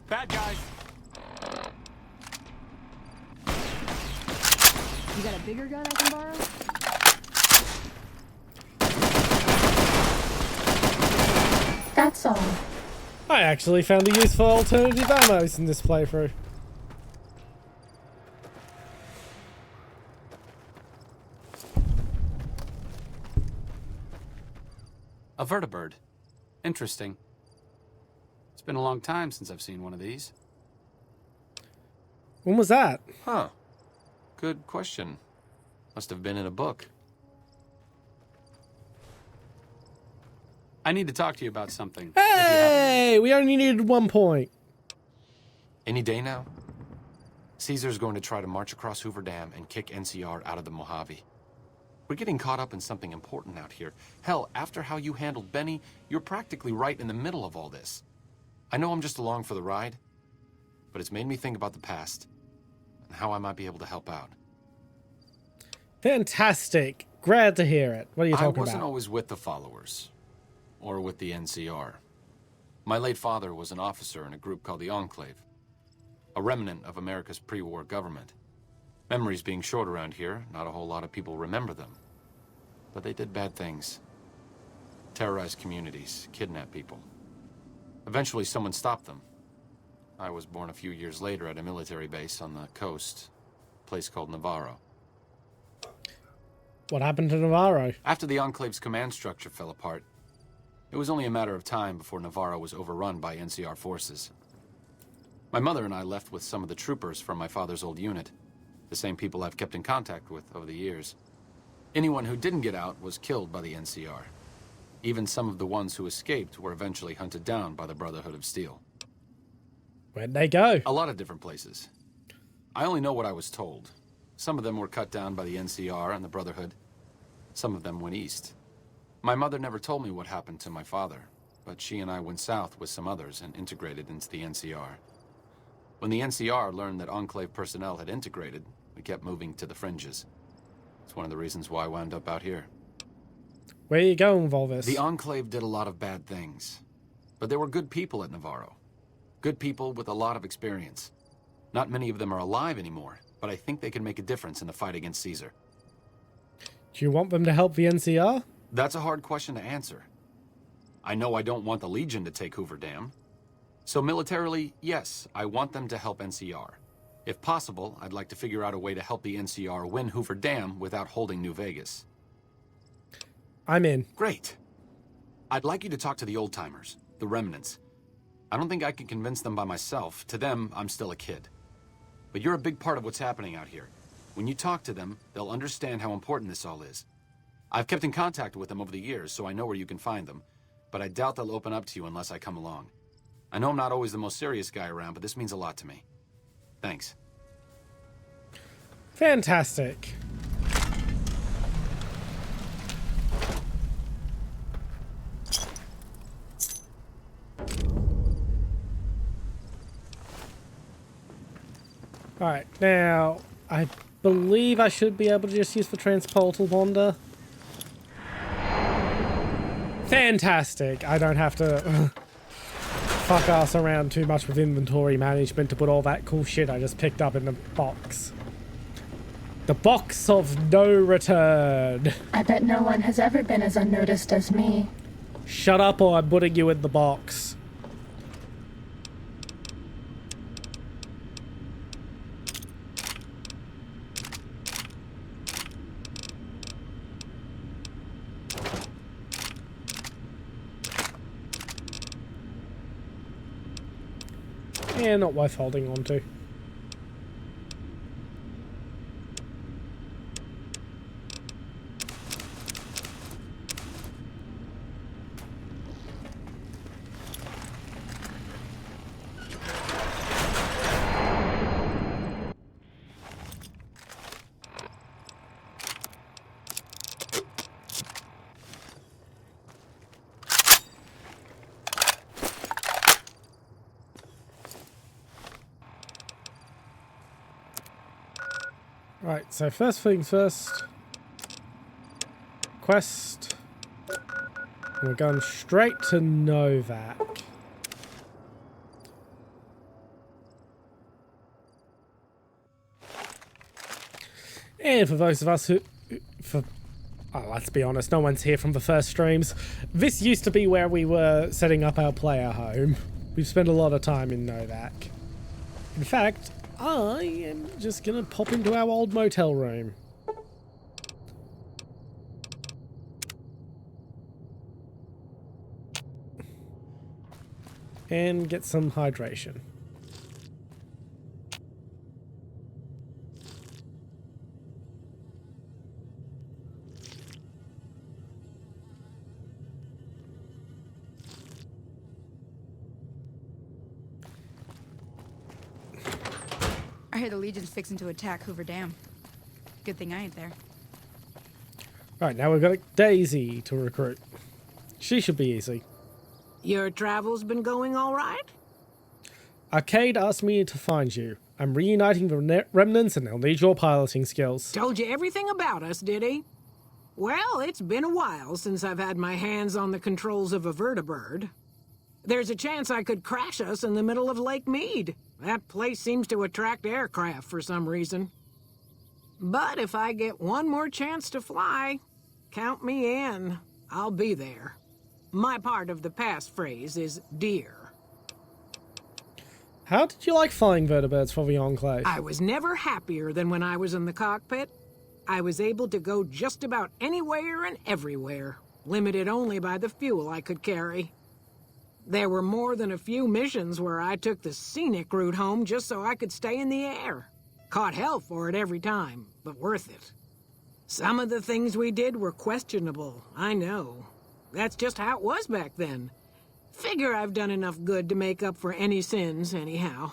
Bad guys. You got a bigger gun I can borrow? That's all. I actually found a use for alternative ammos in this playthrough. A vertibird. Interesting. It's been a long time since I've seen one of these. When was that? Huh. Good question. Must have been in a book. I need to talk to you about something. Hey, we only needed 1 point. Any day now? Caesar's going to try to march across Hoover Dam and kick NCR out of the Mojave. We're getting caught up in something important out here. Hell, after how you handled Benny, you're practically right in the middle of all this. I know I'm just along for the ride, but it's made me think about the past and how I might be able to help out. Fantastic. Glad to hear it. What are you talking about? I wasn't always with the followers, or with the NCR. My late father was an officer in a group called the Enclave, a remnant of America's pre-war government. Memories being short around here, not a whole lot of people remember them. But they did bad things. Terrorized communities, kidnapped people. Eventually someone stopped them. I was born a few years later at a military base on the coast, a place called Navarro. What happened to Navarro? After the Enclave's command structure fell apart, it was only a matter of time before Navarro was overrun by NCR forces. My mother and I left with some of the troopers from my father's old unit, the same people I've kept in contact with over the years. Anyone who didn't get out was killed by the NCR. Even some of the ones who escaped were eventually hunted down by the Brotherhood of Steel. Where'd they go? A lot of different places. I only know what I was told. Some of them were cut down by the NCR and the Brotherhood. Some of them went east. My mother never told me what happened to my father, but she and I went south with some others and integrated into the NCR. When the NCR learned that Enclave personnel had integrated, we kept moving to the fringes. It's one of the reasons why I wound up out here. Where are you going with all this? The Enclave did a lot of bad things, but there were good people at Navarro. Good people with a lot of experience. Not many of them are alive anymore, but I think they can make a difference in the fight against Caesar. Do you want them to help the NCR? That's a hard question to answer. I know I don't want the Legion to take Hoover Dam. So militarily, yes, I want them to help NCR. If possible, I'd like to figure out a way to help the NCR win Hoover Dam without holding New Vegas. I'm in. Great. I'd like you to talk to the old-timers, the remnants. I don't think I can convince them by myself. To them, I'm still a kid. But you're a big part of what's happening out here. When you talk to them, they'll understand how important this all is. I've kept in contact with them over the years, so I know where you can find them. But I doubt they'll open up to you unless I come along. I know I'm not always the most serious guy around, but this means a lot to me. Thanks. Fantastic. Alright, now, I believe I should be able to just use the transportal wander. Fantastic. I don't have to fuck ass around too much with inventory management to put all that cool shit I just picked up in the box. The box of no return. I bet no one has ever been as unnoticed as me. Shut up or I'm putting you in the box. Yeah, not worth holding on to. Right, so first things first. Quest. We're going straight to Novak. And for those of us who... let's be honest, no one's here from the first streams. This used to be where we were setting up our player home. We've spent a lot of time in Novak. In fact, I am just gonna pop into our old motel room. And get some hydration. I hear the Legion's fixing to attack Hoover Dam. Good thing I ain't there. Right, now we've got Daisy to recruit. She should be easy. Your travels been going all right? Arcade asked me to find you. I'm reuniting the remnants and they'll need your piloting skills. Told you everything about us, did he? Well, it's been a while since I've had my hands on the controls of a vertibird. There's a chance I could crash us in the middle of Lake Mead. That place seems to attract aircraft for some reason. But if I get one more chance to fly, count me in. I'll be there. My part of the passphrase is dear. How did you like flying vertibirds for the Enclave? I was never happier than when I was in the cockpit. I was able to go just about anywhere and everywhere, limited only by the fuel I could carry. There were more than a few missions where I took the scenic route home just so I could stay in the air. Caught hell for it every time, but worth it. Some of the things we did were questionable, I know. That's just how it was back then. Figure I've done enough good to make up for any sins, anyhow.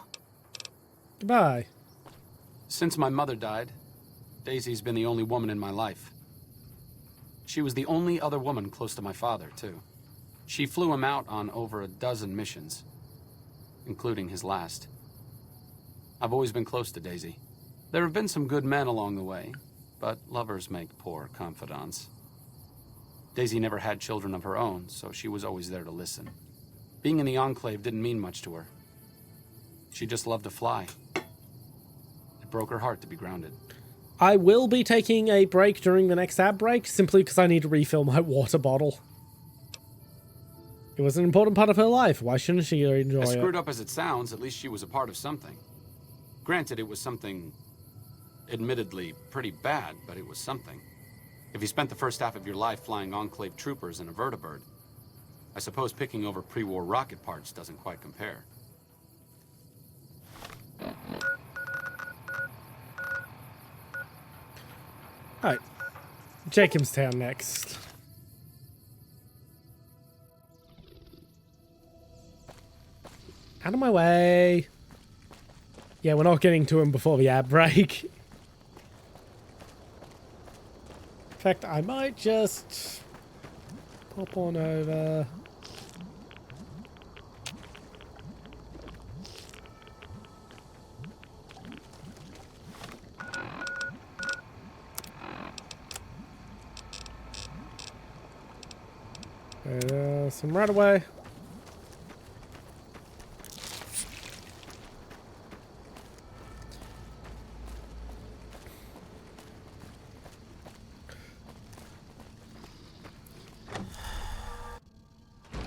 Goodbye. Since my mother died, Daisy's been the only woman in my life. She was the only other woman close to my father, too. She flew him out on over a dozen missions, including his last. I've always been close to Daisy. There have been some good men along the way, but lovers make poor confidants. Daisy never had children of her own, so she was always there to listen. Being in the Enclave didn't mean much to her. She just loved to fly. It broke her heart to be grounded. I will be taking a break during the next ad break, simply because I need to refill my water bottle. It was an important part of her life. Why shouldn't she enjoy it? As screwed up as it sounds, at least she was a part of something. Granted, it was something admittedly pretty bad, but it was something. If you spent the first half of your life flying Enclave troopers in a vertibird, I suppose picking over pre-war rocket parts doesn't quite compare. Alright. Jacobstown next. Out of my way. Yeah, we're not getting to him before the ad break. In fact, I might just pop on over. Some right away.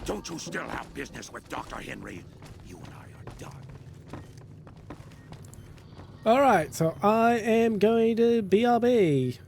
Don't you still have business with Dr. Henry? You and I are done. Alright, so I am going to BRB.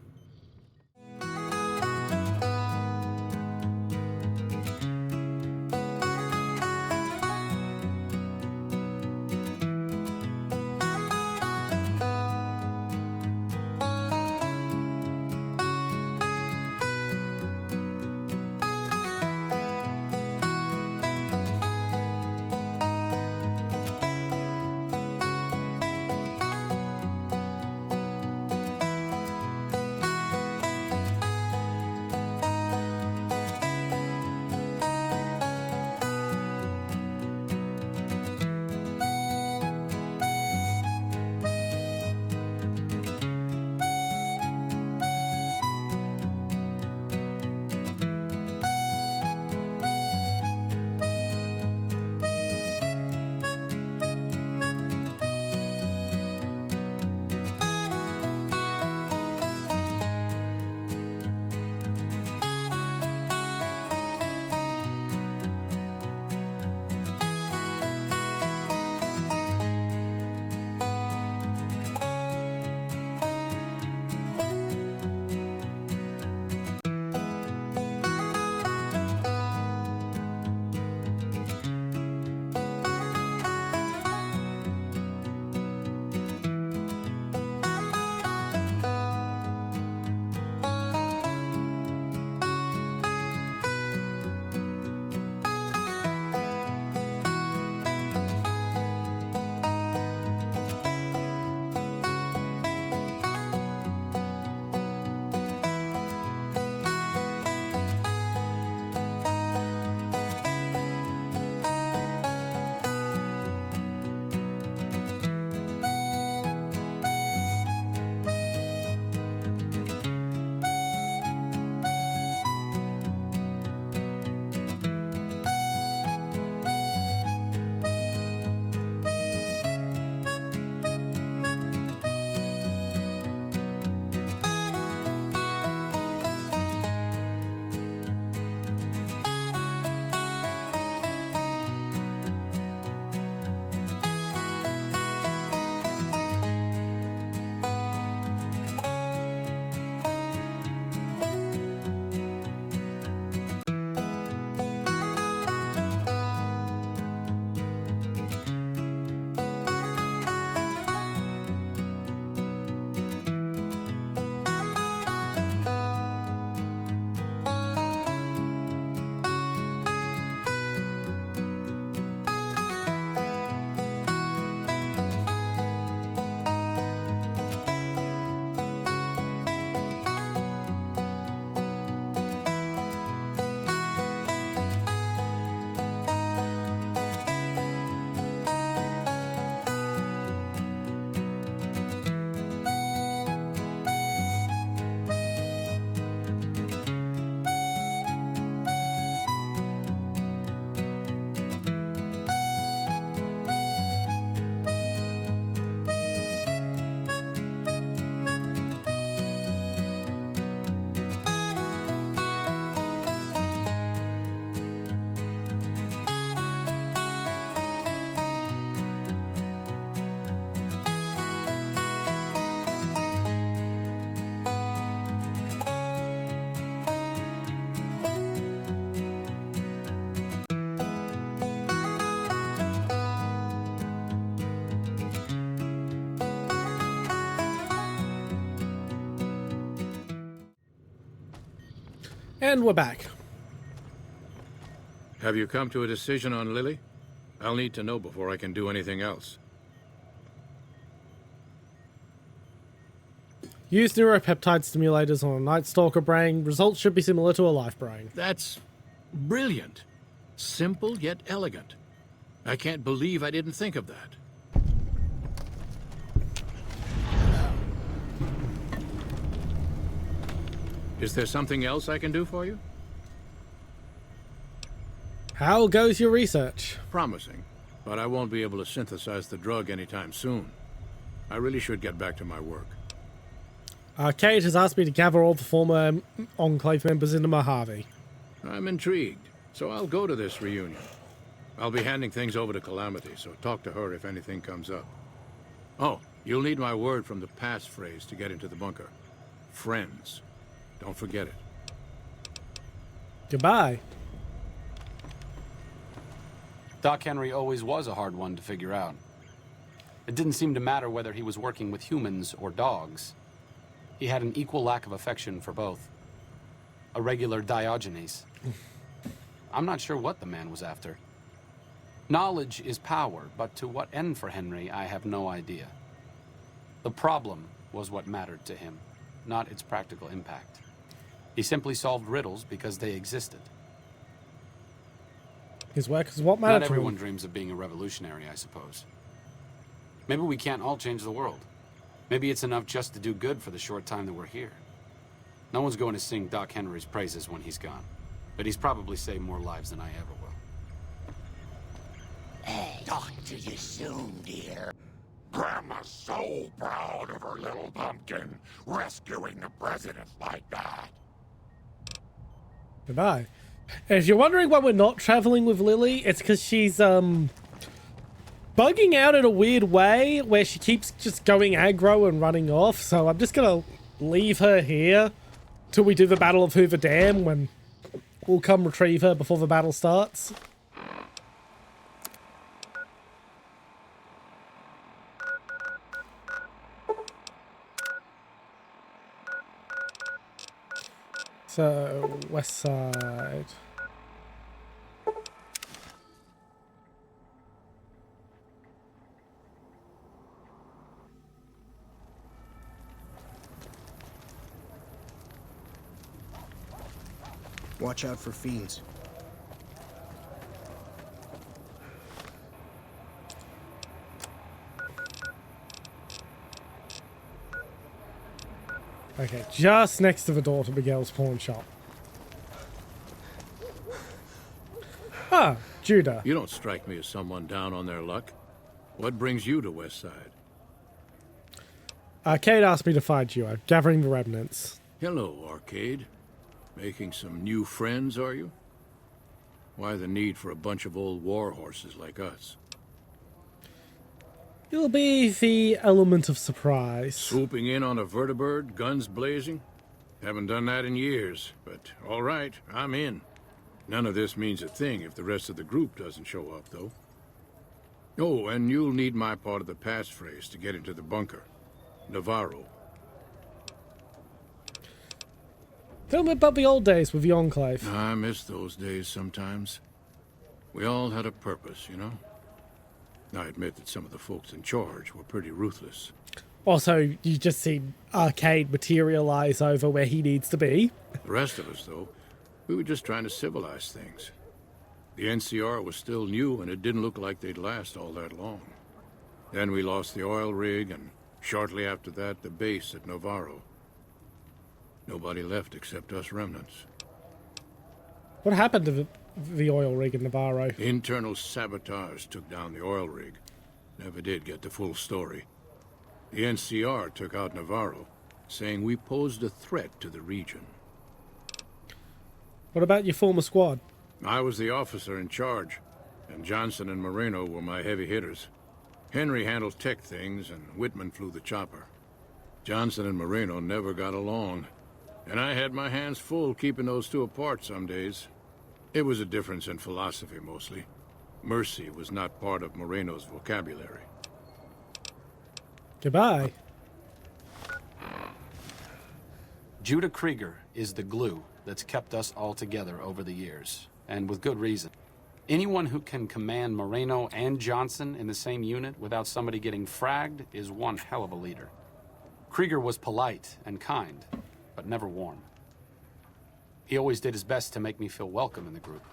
And we're back. Have you come to a decision on Lily? I'll need to know before I can do anything else. Use neuropeptide stimulators on a Night Stalker brain. Results should be similar to a life brain. That's brilliant. Simple yet elegant. I can't believe I didn't think of that. Is there something else I can do for you? How goes your research? Promising, but I won't be able to synthesize the drug anytime soon. I really should get back to my work. Kate has asked me to gather all the former Enclave members into Mojave. I'm intrigued, so I'll go to this reunion. I'll be handing things over to Calamity, so talk to her if anything comes up. Oh, you'll need my word from the passphrase to get into the bunker. Friends. Don't forget it. Goodbye. Doc Henry always was a hard one to figure out. It didn't seem to matter whether he was working with humans or dogs. He had an equal lack of affection for both. A regular Diogenes. I'm not sure what the man was after. Knowledge is power, but to what end for Henry, I have no idea. The problem was what mattered to him, not its practical impact. He simply solved riddles because they existed. His work is what mattered. Not everyone dreams of being a revolutionary, I suppose. Maybe we can't all change the world. Maybe it's enough just to do good for the short time that we're here. No one's going to sing Doc Henry's praises when he's gone, but he's probably saved more lives than I ever will. Hey, talk to you soon, dear. Grandma's so proud of her little pumpkin, rescuing the president like that. Goodbye. If you're wondering why we're not traveling with Lily, it's because she's, bugging out in a weird way where she keeps just going aggro and running off. So I'm just gonna leave her here till we do the Battle of Hoover Dam, when we'll come retrieve her before the battle starts. So, west side. Watch out for fiends. Okay, just next to the door to Miguel's pawn shop. Ah, Judah. You don't strike me as someone down on their luck. What brings you to West Side? Arcade asked me to find you. I'm gathering the remnants. Hello, Arcade. Making some new friends, are you? Why the need for a bunch of old war horses like us? It'll be the element of surprise. Swooping in on a vertibird, guns blazing? Haven't done that in years, but all right, I'm in. None of this means a thing if the rest of the group doesn't show up, though. Oh, and you'll need my part of the passphrase to get into the bunker. Navarro. Tell me about the old days with the Enclave. I miss those days sometimes. We all had a purpose, you know? I admit that some of the folks in charge were pretty ruthless. Also, you just see Arcade materialize over where he needs to be. The rest of us, though, we were just trying to civilize things. The NCR was still new, and it didn't look like they'd last all that long. Then we lost the oil rig, and shortly after that, the base at Navarro. Nobody left except us remnants. What happened to the oil rig in Navarro? Internal sabotage took down the oil rig. Never did get the full story. The NCR took out Navarro, saying we posed a threat to the region. What about your former squad? I was the officer in charge, and Johnson and Moreno were my heavy hitters. Henry handled tech things, and Whitman flew the chopper. Johnson and Moreno never got along, and I had my hands full keeping those two apart some days. It was a difference in philosophy, mostly. Mercy was not part of Moreno's vocabulary. Goodbye. Judah Krieger is the glue that's kept us all together over the years, and with good reason. Anyone who can command Moreno and Johnson in the same unit without somebody getting fragged is one hell of a leader. Krieger was polite and kind, but never warm. He always did his best to make me feel welcome in the group.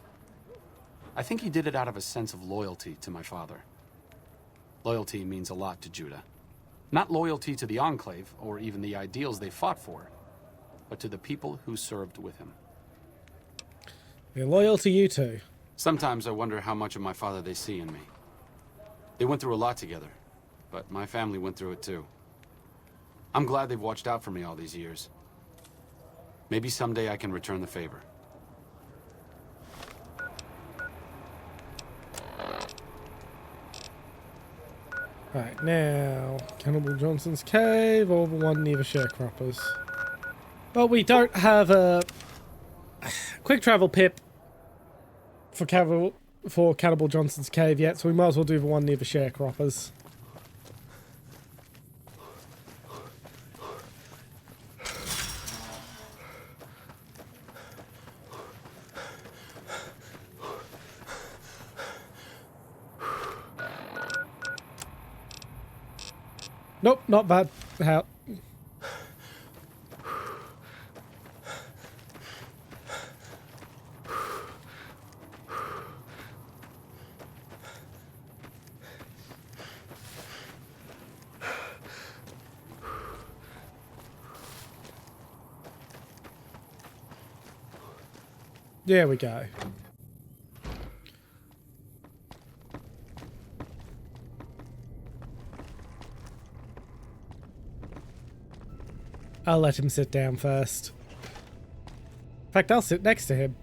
I think he did it out of a sense of loyalty to my father. Loyalty means a lot to Judah. Not loyalty to the Enclave, or even the ideals they fought for, but to the people who served with him. They're loyal to you too. Sometimes I wonder how much of my father they see in me. They went through a lot together, but my family went through it too. I'm glad they've watched out for me all these years. Maybe someday I can return the favor. Right, now, Cannibal Johnson's Cave, or the one near the sharecroppers. Well, we don't have a quick travel pip for Cannibal Johnson's Cave yet, so we might as well do the one near the sharecroppers. Nope, not bad. How? There we go. I'll let him sit down first. In fact, I'll sit next to him.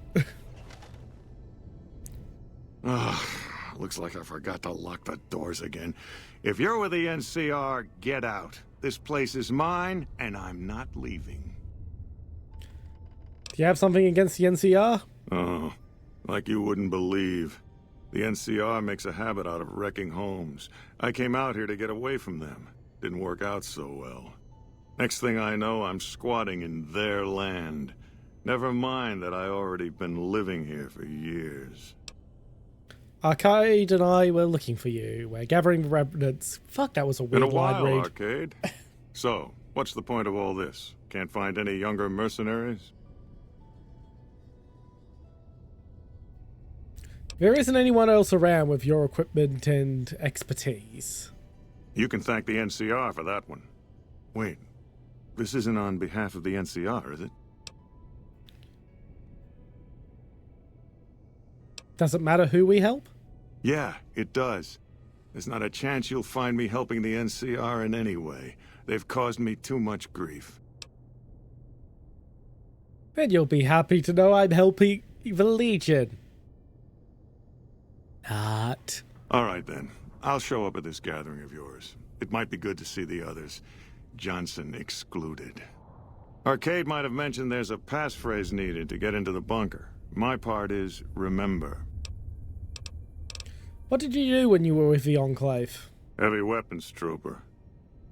Looks like I forgot to lock the doors again. If you're with the NCR, get out. This place is mine, and I'm not leaving. Do you have something against the NCR? Oh, like you wouldn't believe. The NCR makes a habit out of wrecking homes. I came out here to get away from them. Didn't work out so well. Next thing I know, I'm squatting in their land. Never mind that I already been living here for years. Arcade and I were looking for you. We're gathering remnants. Fuck, that was a weird In a line while, read. Arcade. So, what's the point of all this? Can't find any younger mercenaries? There isn't anyone else around with your equipment and expertise. You can thank the NCR for that one. Wait, this isn't on behalf of the NCR, is it? Does it matter who we help? Yeah, it does. There's not a chance you'll find me helping the NCR in any way. They've caused me too much grief. Then you'll be happy to know I'm helping the Legion. Not. All right, then. I'll show up at this gathering of yours. It might be good to see the others. Johnson excluded. Arcade might have mentioned there's a passphrase needed to get into the bunker. My part is remember. What did you do when you were with the Enclave? Heavy weapons trooper.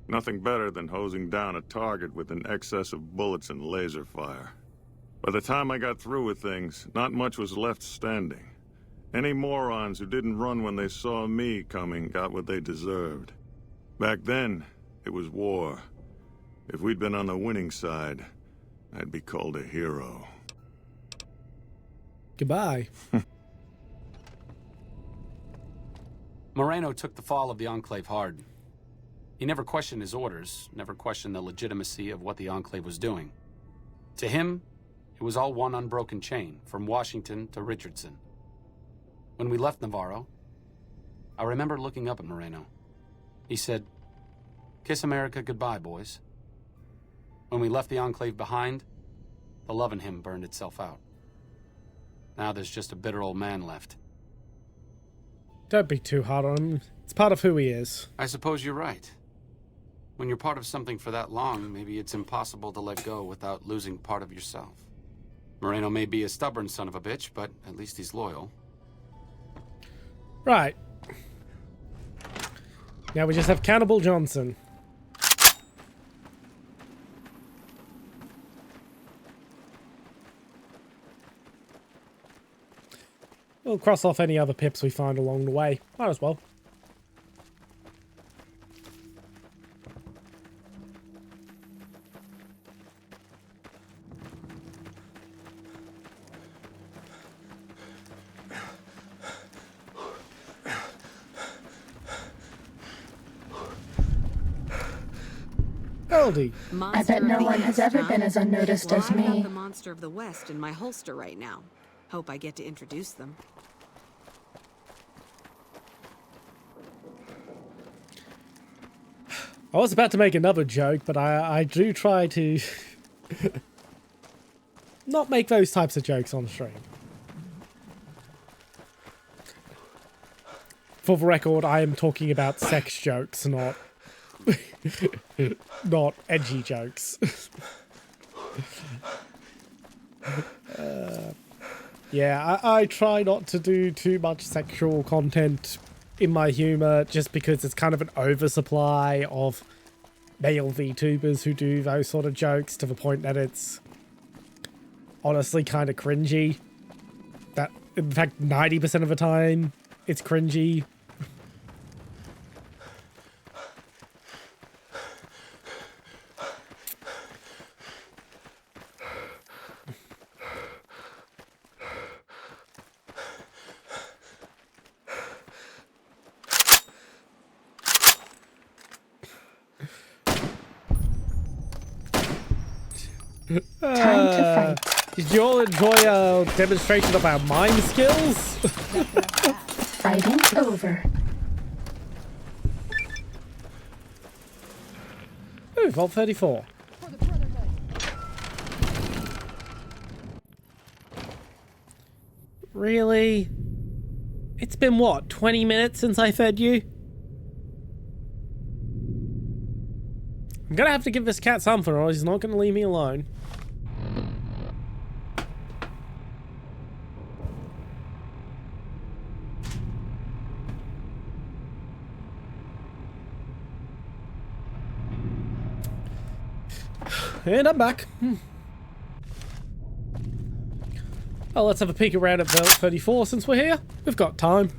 Nothing better than hosing down a target with an excess of bullets and laser fire. By the time I got through with things, not much was left standing. Any morons who didn't run when they saw me coming got what they deserved. Back then, it was war. If we'd been on the winning side, I'd be called a hero. Goodbye. Moreno took the fall of the Enclave hard. He never questioned his orders, never questioned the legitimacy of what the Enclave was doing. To him, it was all one unbroken chain, from Washington to Richardson. When we left Navarro, I remember looking up at Moreno. He said, "Kiss America goodbye, boys." When we left the Enclave behind, the love in him burned itself out. Now there's just a bitter old man left. Don't be too hard on him. It's part of who he is. I suppose you're right. When you're part of something for that long, maybe it's impossible to let go without losing part of yourself. Moreno may be a stubborn son of a bitch, but at least he's loyal. Right. Now we just have Cannibal Johnson. We'll cross off any other pips we find along the way. Might as well. Goldie. I bet no one has ever been as unnoticed as I've got me. the monster of the West in my holster right now. Hope I get to introduce them. I was about to make another joke, but I do try to not make those types of jokes on stream. For the record, I am talking about sex jokes, not not edgy jokes. Yeah, I try not to do too much sexual content in my humor, just because it's kind of an oversupply of male VTubers who do those sort of jokes, to the point that it's honestly kind of cringy. That, in fact, 90% of the time, it's cringy. Time to fight. Did you all enjoy a demonstration of our mime skills? Fighting over. Ooh, Vault 34. Really? It's been what, 20 minutes since I fed you? I'm gonna have to give this cat something or he's not gonna leave me alone. And I'm back. Oh, let's have a peek around at Vault 34 since we're here. We've got time.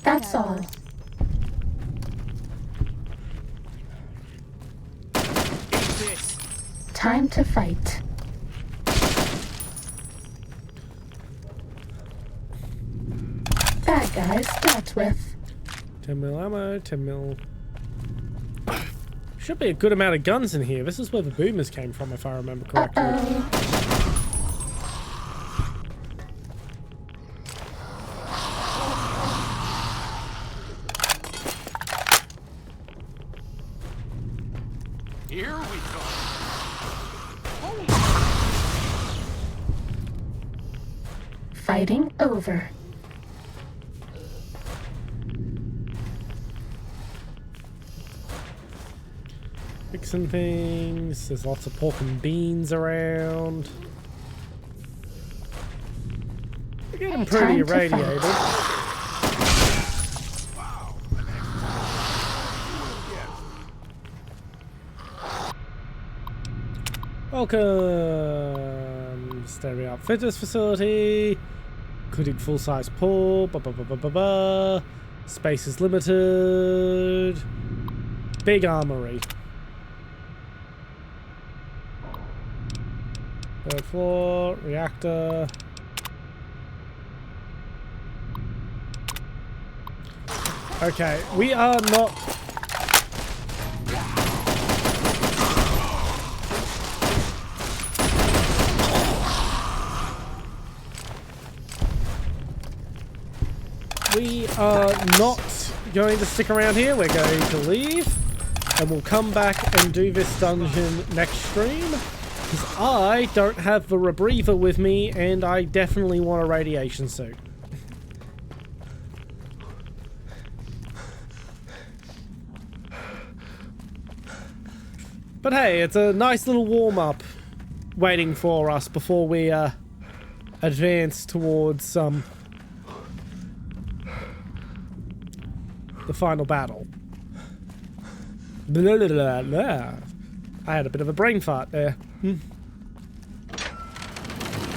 That's all. Time to fight. Bad guys dealt with. 10 mil ammo, 10 mil. Should be a good amount of guns in here. This is where the boomers came from, if I remember correctly. Here we go. Fighting over. Fixing things. There's lots of pork and beans around. We're getting pretty irradiated. Welcome. Stereo Outfitters Facility. Including full-size pool. Space is limited. Big armory. Third floor, reactor. Okay, we are not... We are not going to stick around here. We're going to leave. And we'll come back and do this dungeon next stream. Because I don't have the rebreather with me, and I definitely want a radiation suit. But hey, it's a nice little warm-up waiting for us before we advance towards the final battle. Blah, blah, blah, blah. I had a bit of a brain fart there.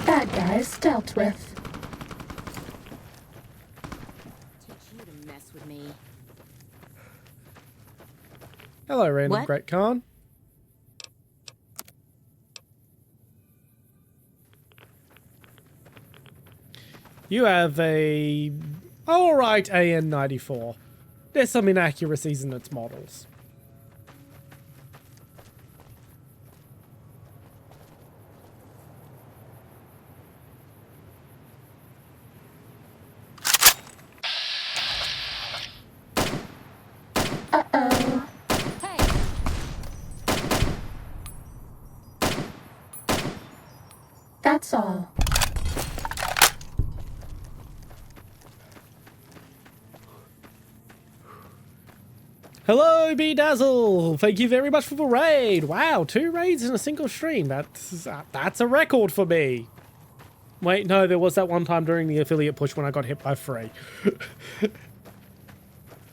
Bad guys dealt with. Teach you to mess with me. Hello, random What? Great Khan. You have a alright AN-94. There's some inaccuracies in its models. Uh-oh. That's all. Hello, Bedazzle! Thank you very much for the raid! Wow, 2 raids in a single stream. That's a record for me. Wait, no, there was that one time during the affiliate push when I got hit by 3.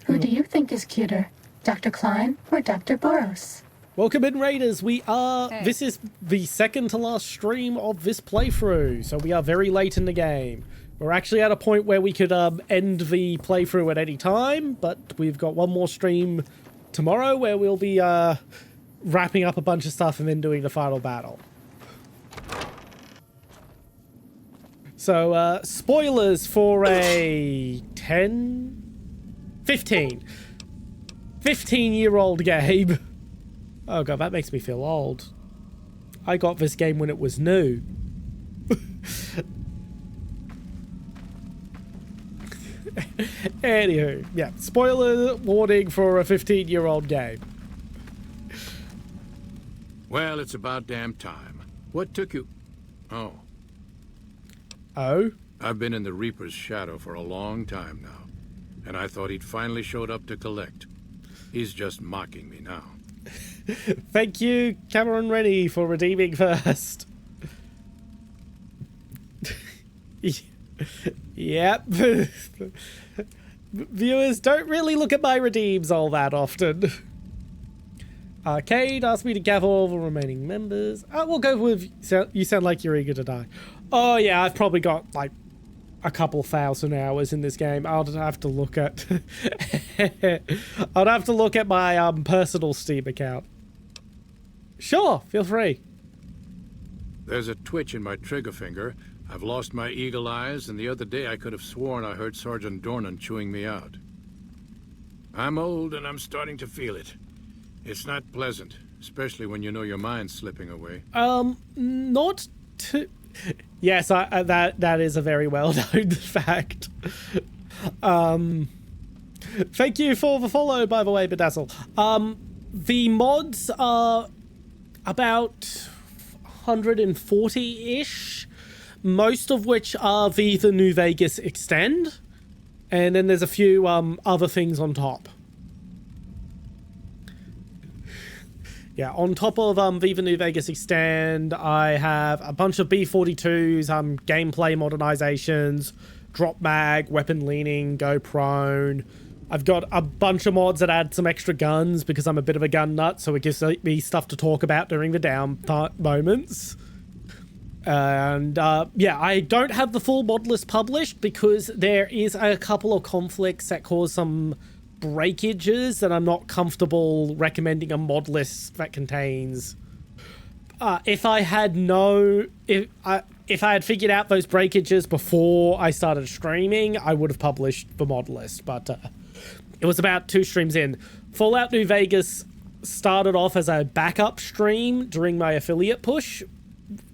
Who do you think is cuter, Dr. Klein or Dr. Boros? Welcome in, Raiders. We are... This is the second to last stream of this playthrough, so we are very late in the game. We're actually at a point where we could end the playthrough at any time, but we've got one more stream tomorrow where we'll be wrapping up a bunch of stuff and then doing the final battle. So, spoilers for a 15-year-old game. Oh god, that makes me feel old. I got this game when it was new. Anywho, yeah, spoiler warning for a 15-year-old game. Well, it's about damn time. What took you... Oh. Oh? I've been in the Reaper's shadow for a long time now, and I thought he'd finally showed up to collect. He's just mocking me now. Thank you, Cameron Rennie, for redeeming first. Yep. Viewers don't really look at my redeems all that often. Arcade asked me to gather all the remaining members. We'll go with you sound like you're eager to die. Oh yeah, I've probably got like a couple thousand hours in this game. I'll have to look at I'd have to look at my personal Steam account. Sure, feel free. There's a twitch in my trigger finger. I've lost my eagle eyes, and the other day I could have sworn I heard Sergeant Dornan chewing me out. I'm old, and I'm starting to feel it. It's not pleasant, especially when you know your mind's slipping away. Not to... Yes, that is a very well-known fact. Thank you for the follow, by the way, Bedazzle. The mods are about 140-ish. Most of which are the New Vegas Extend, and then there's a few other things on top. Yeah, on top of Viva New Vegas Extend, I have a bunch of B-42s, gameplay modernizations, drop mag, weapon leaning, go prone. I've got a bunch of mods that add some extra guns because I'm a bit of a gun nut, so it gives me stuff to talk about during the down moments. And yeah, I don't have the full mod list published because there is a couple of conflicts that cause some breakages that I'm not comfortable recommending a mod list that contains. If I had figured out those breakages before I started streaming, I would have published the mod list, but it was about 2 streams in. Fallout New Vegas started off as a backup stream during my affiliate push,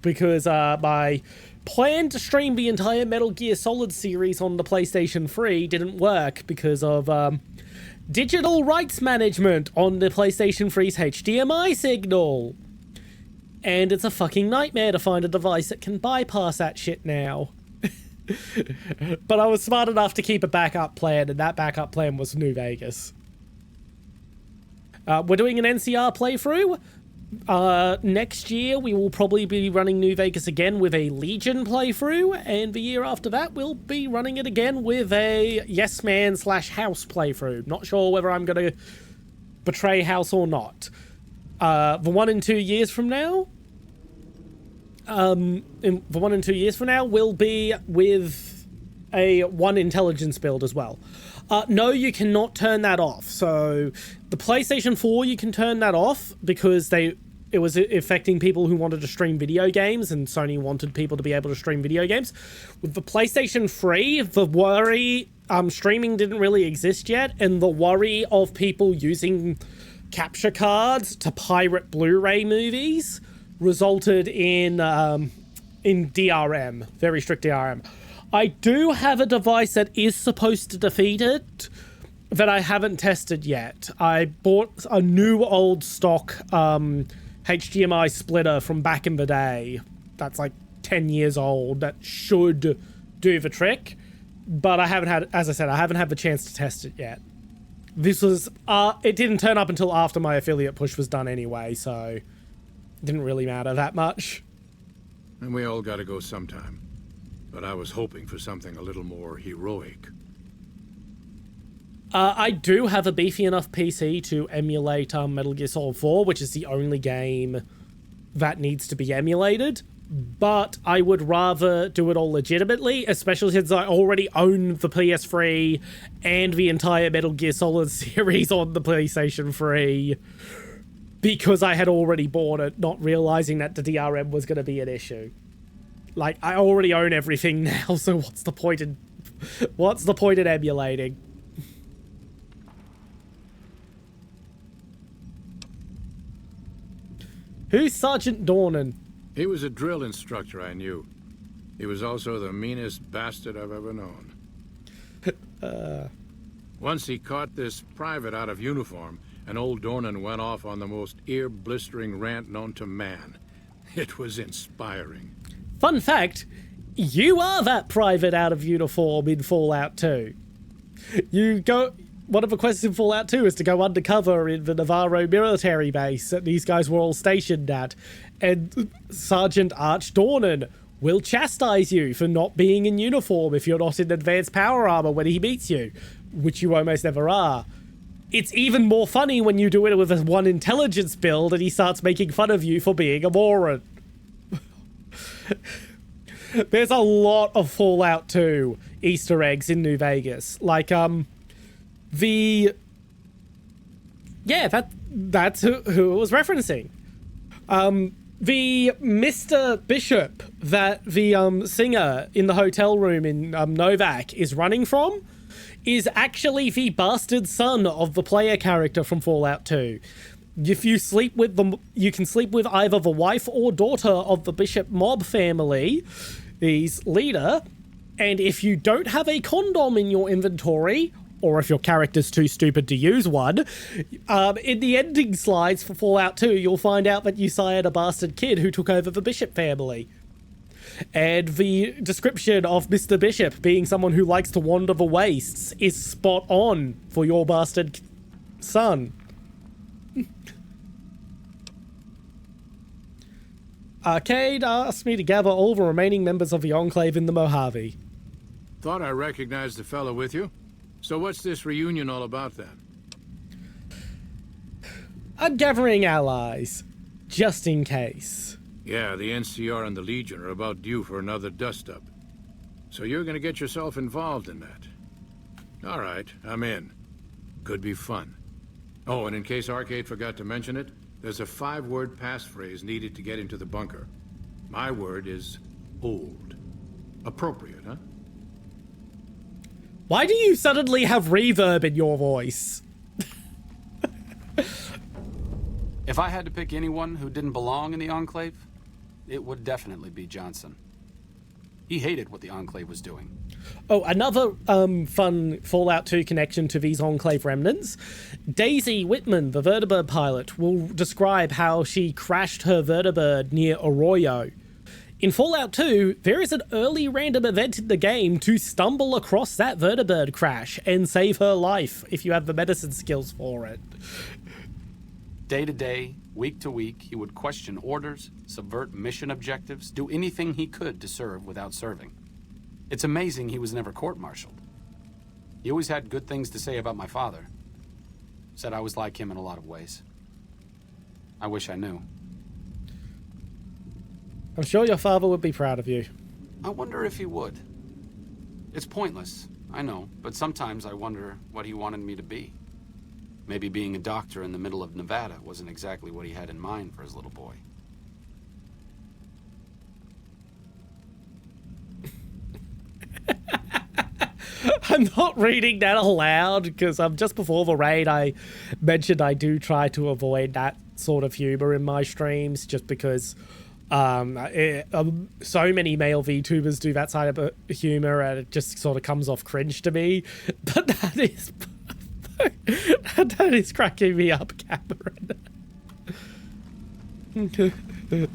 because my plan to stream the entire Metal Gear Solid series on the PlayStation 3 didn't work because of digital rights management on the PlayStation 3's HDMI signal. And it's a fucking nightmare to find a device that can bypass that shit now. But I was smart enough to keep a backup plan, and that backup plan was New Vegas. We're doing an NCR playthrough. Next year we will probably be running New Vegas again with a Legion playthrough, and the year after that we'll be running it again with a Yes Man / House playthrough. Not sure whether I'm gonna betray House or not. The 1 and 2 years from now, will be with a 1 intelligence build as well. No, you cannot turn that off. So the PlayStation 4, you can turn that off because it was affecting people who wanted to stream video games, and Sony wanted people to be able to stream video games. With the PlayStation 3, the worry, streaming didn't really exist yet, and the worry of people using capture cards to pirate Blu-ray movies resulted in DRM, very strict DRM. I do have a device that is supposed to defeat it that I haven't tested yet. I bought a new old stock HDMI splitter from back in the day. That's like 10 years old. That should do the trick. But I haven't had, as I said, I haven't had the chance to test it yet. This was, it didn't turn up until after my affiliate push was done anyway, so it didn't really matter that much. And we all gotta go sometime. But I was hoping for something a little more heroic. I do have a beefy enough PC to emulate Metal Gear Solid 4, which is the only game that needs to be emulated. But I would rather do it all legitimately, especially since I already own the PS3 and the entire Metal Gear Solid series on the PlayStation 3. Because I had already bought it, not realizing that the DRM was going to be an issue. Like, I already own everything now, so what's the point in emulating? Who's Sergeant Dornan? He was a drill instructor I knew. He was also the meanest bastard I've ever known. Once he caught this private out of uniform, and old Dornan went off on the most ear-blistering rant known to man. It was inspiring. Fun fact, you are that private out of uniform in Fallout 2. One of the quests in Fallout 2 is to go undercover in the Navarro military base that these guys were all stationed at, and Sergeant Arch Dornan will chastise you for not being in uniform if you're not in advanced power armor when he meets you, which you almost never are. It's even more funny when you do it with a 1 intelligence build and he starts making fun of you for being a moron. There's a lot of Fallout 2 Easter eggs in New Vegas. Like, that's who it was referencing. The Mr. Bishop that the singer in the hotel room in Novak is running from is actually the bastard son of the player character from Fallout 2. If you sleep with them, you can sleep with either the wife or daughter of the Bishop mob family, his leader, and if you don't have a condom in your inventory, or if your character's too stupid to use one, in the ending slides for Fallout 2, you'll find out that you sired a bastard kid who took over the Bishop family. And the description of Mr. Bishop being someone who likes to wander the wastes is spot on for your bastard son. Arcade asked me to gather all the remaining members of the Enclave in the Mojave. Thought I recognized the fellow with you. So what's this reunion all about then? I'm gathering allies, just in case. Yeah, the NCR and the Legion are about due for another dust-up. So you're gonna get yourself involved in that. All right, I'm in. Could be fun. Oh, and in case Arcade forgot to mention it, there's a 5-word passphrase needed to get into the bunker. My word is old. Appropriate, huh? Why do you suddenly have reverb in your voice? If I had to pick anyone who didn't belong in the Enclave, it would definitely be Johnson. He hated what the Enclave was doing. Oh, another fun Fallout 2 connection to these Enclave remnants. Daisy Whitman, the vertibird pilot, will describe how she crashed her vertibird near Arroyo. In Fallout 2, there is an early random event in the game to stumble across that vertibird crash and save her life if you have the medicine skills for it. Day to day, week to week, he would question orders, subvert mission objectives, do anything he could to serve without serving. It's amazing he was never court-martialed. He always had good things to say about my father. Said I was like him in a lot of ways. I wish I knew. I'm sure your father would be proud of you. I wonder if he would. It's pointless, I know, but sometimes I wonder what he wanted me to be. Maybe being a doctor in the middle of Nevada wasn't exactly what he had in mind for his little boy. I'm not reading that aloud because just before the raid I mentioned I do try to avoid that sort of humor in my streams just because so many male VTubers do that side of humor and it just sort of comes off cringe to me. But that is cracking me up, Cameron.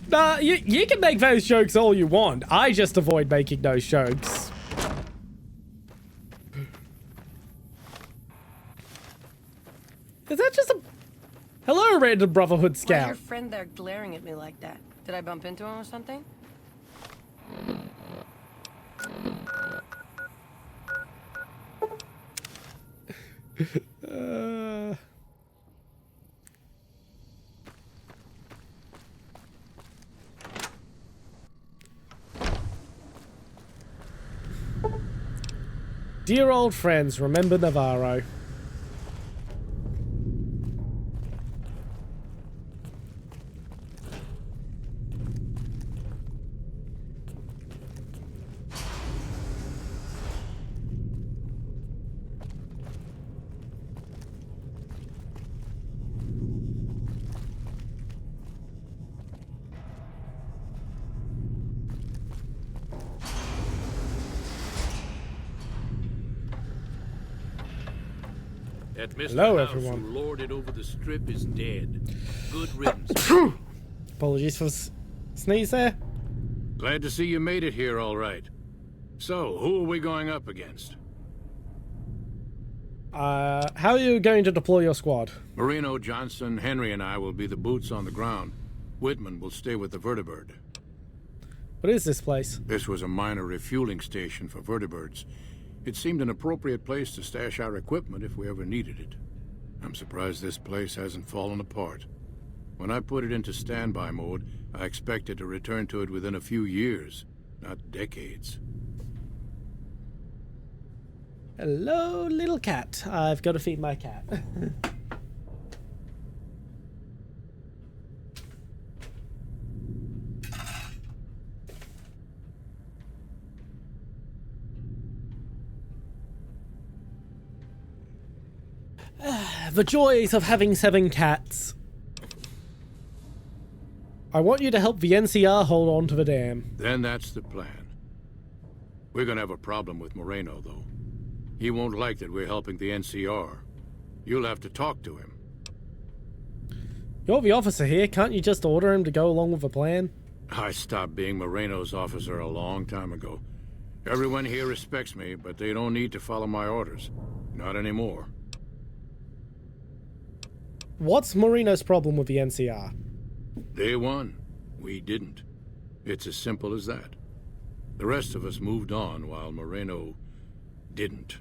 Nah, you can make those jokes all you want. I just avoid making those jokes. Is that just a... Hello, random Brotherhood Scout. Why is your friend there glaring at me like that? Did I bump into him or something? Dear old friends, remember Navarro. That Mr. Hello, House everyone. who lorded over the strip is dead. Good riddance. Apologies for sneeze there. Glad to see you made it here all right. So, who are we going up against? How are you going to deploy your squad? Marino, Johnson, Henry, and I will be the boots on the ground. Whitman will stay with the vertibird. What is this place? This was a minor refueling station for vertibirds. It seemed an appropriate place to stash our equipment if we ever needed it. I'm surprised this place hasn't fallen apart. When I put it into standby mode, I expected to return to it within a few years, not decades. Hello, little cat. I've got to feed my cat. The joys of having 7 cats. I want you to help the NCR hold on to the dam. Then that's the plan. We're gonna have a problem with Moreno, though. He won't like that we're helping the NCR. You'll have to talk to him. You're the officer here. Can't you just order him to go along with the plan? I stopped being Moreno's officer a long time ago. Everyone here respects me, but they don't need to follow my orders. Not anymore. What's Moreno's problem with the NCR? They won. We didn't. It's as simple as that. The rest of us moved on while Moreno didn't.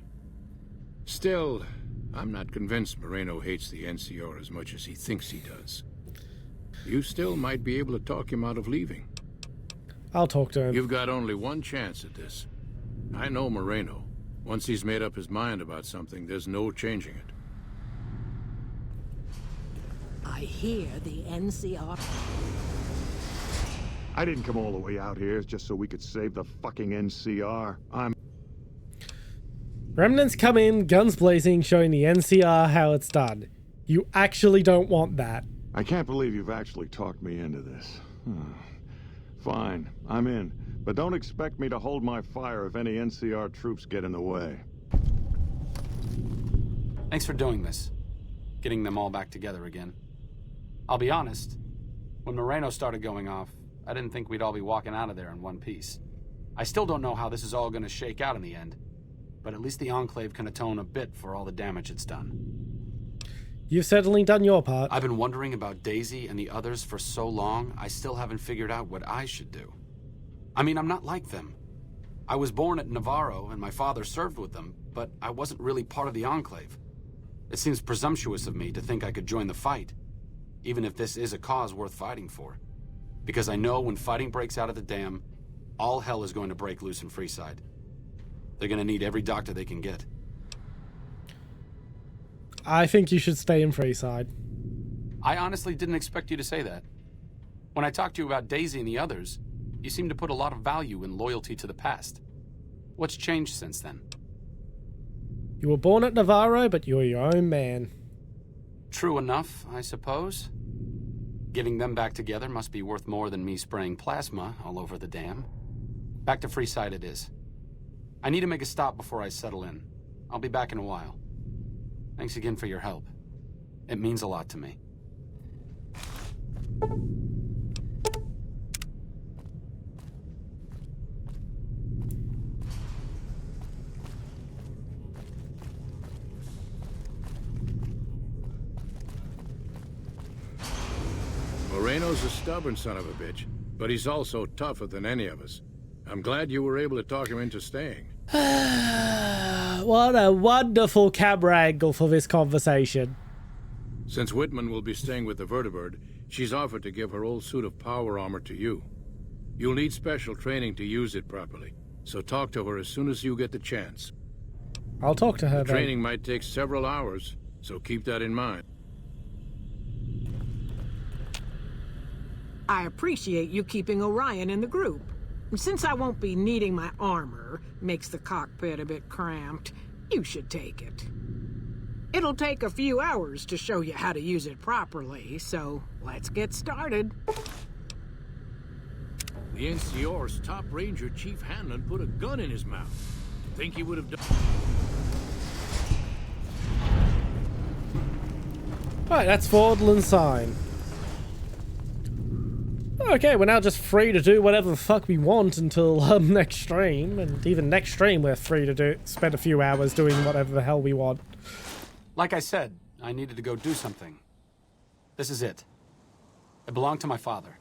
Still, I'm not convinced Moreno hates the NCR as much as he thinks he does. You still might be able to talk him out of leaving. I'll talk to him. You've got only one chance at this. I know Moreno. Once he's made up his mind about something, there's no changing it. I hear the NCR... I didn't come all the way out here just so we could save the fucking NCR. Remnants come in, guns blazing, showing the NCR how it's done. You actually don't want that. I can't believe you've actually talked me into this. Fine, I'm in. But don't expect me to hold my fire if any NCR troops get in the way. Thanks for doing this. Getting them all back together again. I'll be honest, when Moreno started going off, I didn't think we'd all be walking out of there in one piece. I still don't know how this is all going to shake out in the end, but at least the Enclave can atone a bit for all the damage it's done. You've certainly done your part. I've been wondering about Daisy and the others for so long, I still haven't figured out what I should do. I mean, I'm not like them. I was born at Navarro and my father served with them, but I wasn't really part of the Enclave. It seems presumptuous of me to think I could join the fight, even if this is a cause worth fighting for. Because I know when fighting breaks out at the dam, all hell is going to break loose in Freeside. They're going to need every doctor they can get. I think you should stay in Freeside. I honestly didn't expect you to say that. When I talked to you about Daisy and the others, you seem to put a lot of value in loyalty to the past. What's changed since then? You were born at Navarro, but you're your own man. True enough, I suppose. Getting them back together must be worth more than me spraying plasma all over the dam. Back to Freeside it is. I need to make a stop before I settle in. I'll be back in a while. Thanks again for your help. It means a lot to me. Moreno's a stubborn son of a bitch, but he's also tougher than any of us. I'm glad you were able to talk him into staying. What a wonderful camera angle for this conversation. Since Whitman will be staying with the vertibird, she's offered to give her old suit of power armor to you. You'll need special training to use it properly, so talk to her as soon as you get the chance. I'll talk to her The then. training might take several hours, so keep that in mind. I appreciate you keeping Orion in the group. Since I won't be needing my armor, makes the cockpit a bit cramped, you should take it. It'll take a few hours to show you how to use it properly, so let's get started. The NCR's top ranger, Chief Hanlon, put a gun in his mouth. Think he would have done... Right, that's Fordland's sign. Okay, we're now just free to do whatever the fuck we want until next stream, and even next stream we're free to spend a few hours doing whatever the hell we want. Like I said, I needed to go do something. This is it. It belonged to my father.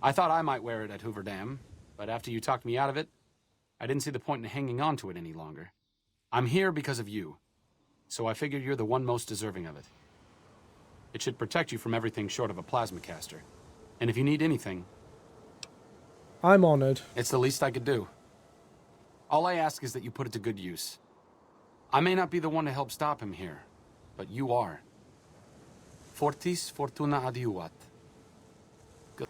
I thought I might wear it at Hoover Dam, but after you talked me out of it, I didn't see the point in hanging on to it any longer. I'm here because of you, so I figured you're the one most deserving of it. It should protect you from everything short of a plasma caster. And if you need anything... I'm honored. It's the least I could do. All I ask is that you put it to good use. I may not be the one to help stop him here, but you are. Fortis fortuna adiuvat. Good.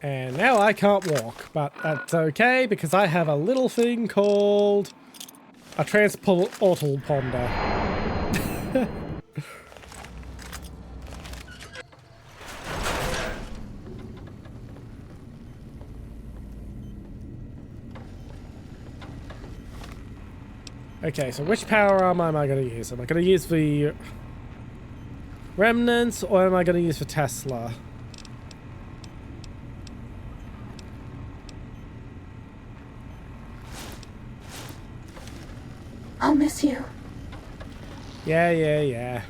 And now I can't walk, but that's okay because I have a little thing called a transportal ponder. Okay, so which power armor am I going to use? Am I going to use the Remnants or am I going to use the Tesla? I'll miss you. Yeah.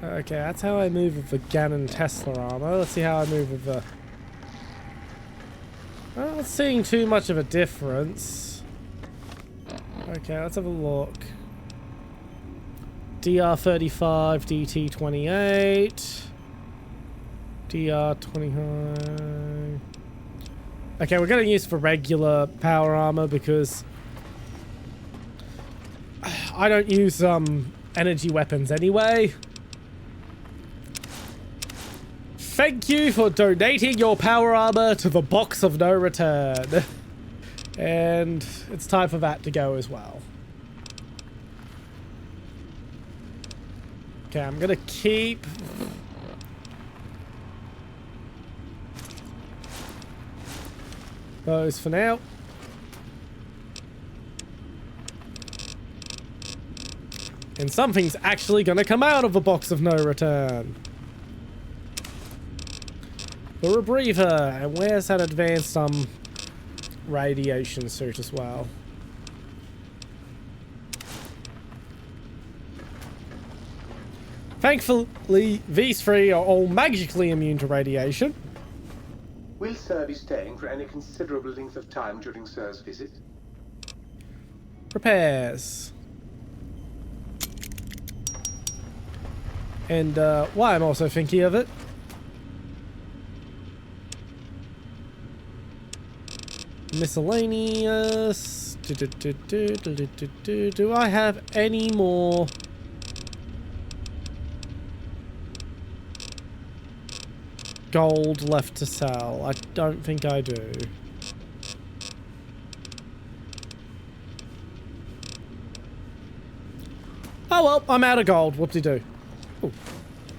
Okay, that's how I move with the Ganon Tesla armor. Let's see how I move with the... I'm not seeing too much of a difference. Okay, let's have a look. DR35, DT28, DR25. Okay, we're going to use for regular power armor because I don't use energy weapons anyway. Thank you for donating your power armor to the box of no return. And it's time for that to go as well. Okay, I'm gonna keep those for now. And something's actually gonna come out of the box of no return. The rebreather, and where's that advanced radiation suit as well? Thankfully, these three are all magically immune to radiation. Will Sir be staying for any considerable length of time during Sir's visit? Repairs. And why I'm also thinking of it. Miscellaneous. Do I have any more? Gold left to sell? I don't think I do. Oh well, I'm out of gold. Whoop-de-doo. Ooh.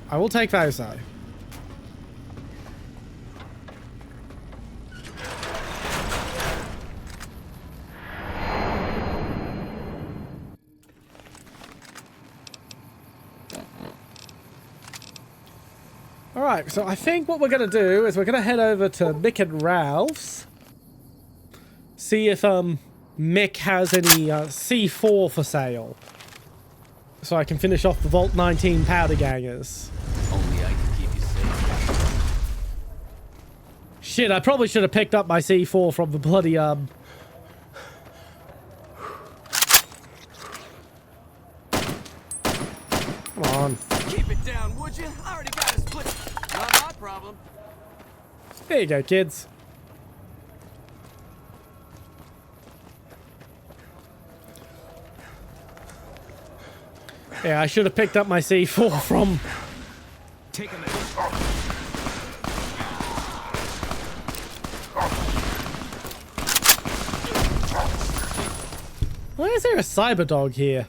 I will take those though. Alright, so I think what we're going to do is we're going to head over to Mick and Ralph's. See if Mick has any C4 for sale. So I can finish off the Vault 19 powder gangers. Only I can keep you safe. Shit, I probably should have picked up my C4 from the bloody Come on. Keep it down, would you? I already got a split. Not my problem. There you go, kids. Yeah, I should have picked up my C4 from... Take a minute. Why is there a cyber dog here?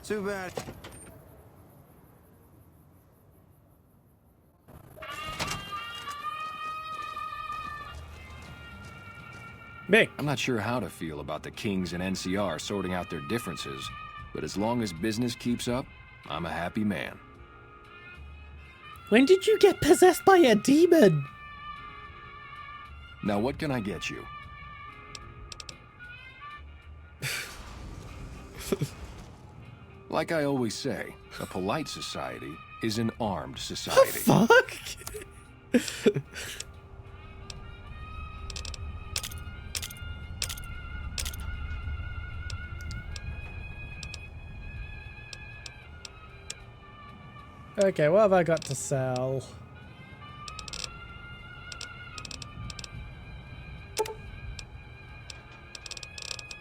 Too bad. Mick. I'm not sure how to feel about the Kings and NCR sorting out their differences, but as long as business keeps up, I'm a happy man. When did you get possessed by a demon? Now what can I get you? Like I always say, a polite society is an armed society. Fuck? Okay, what have I got to sell?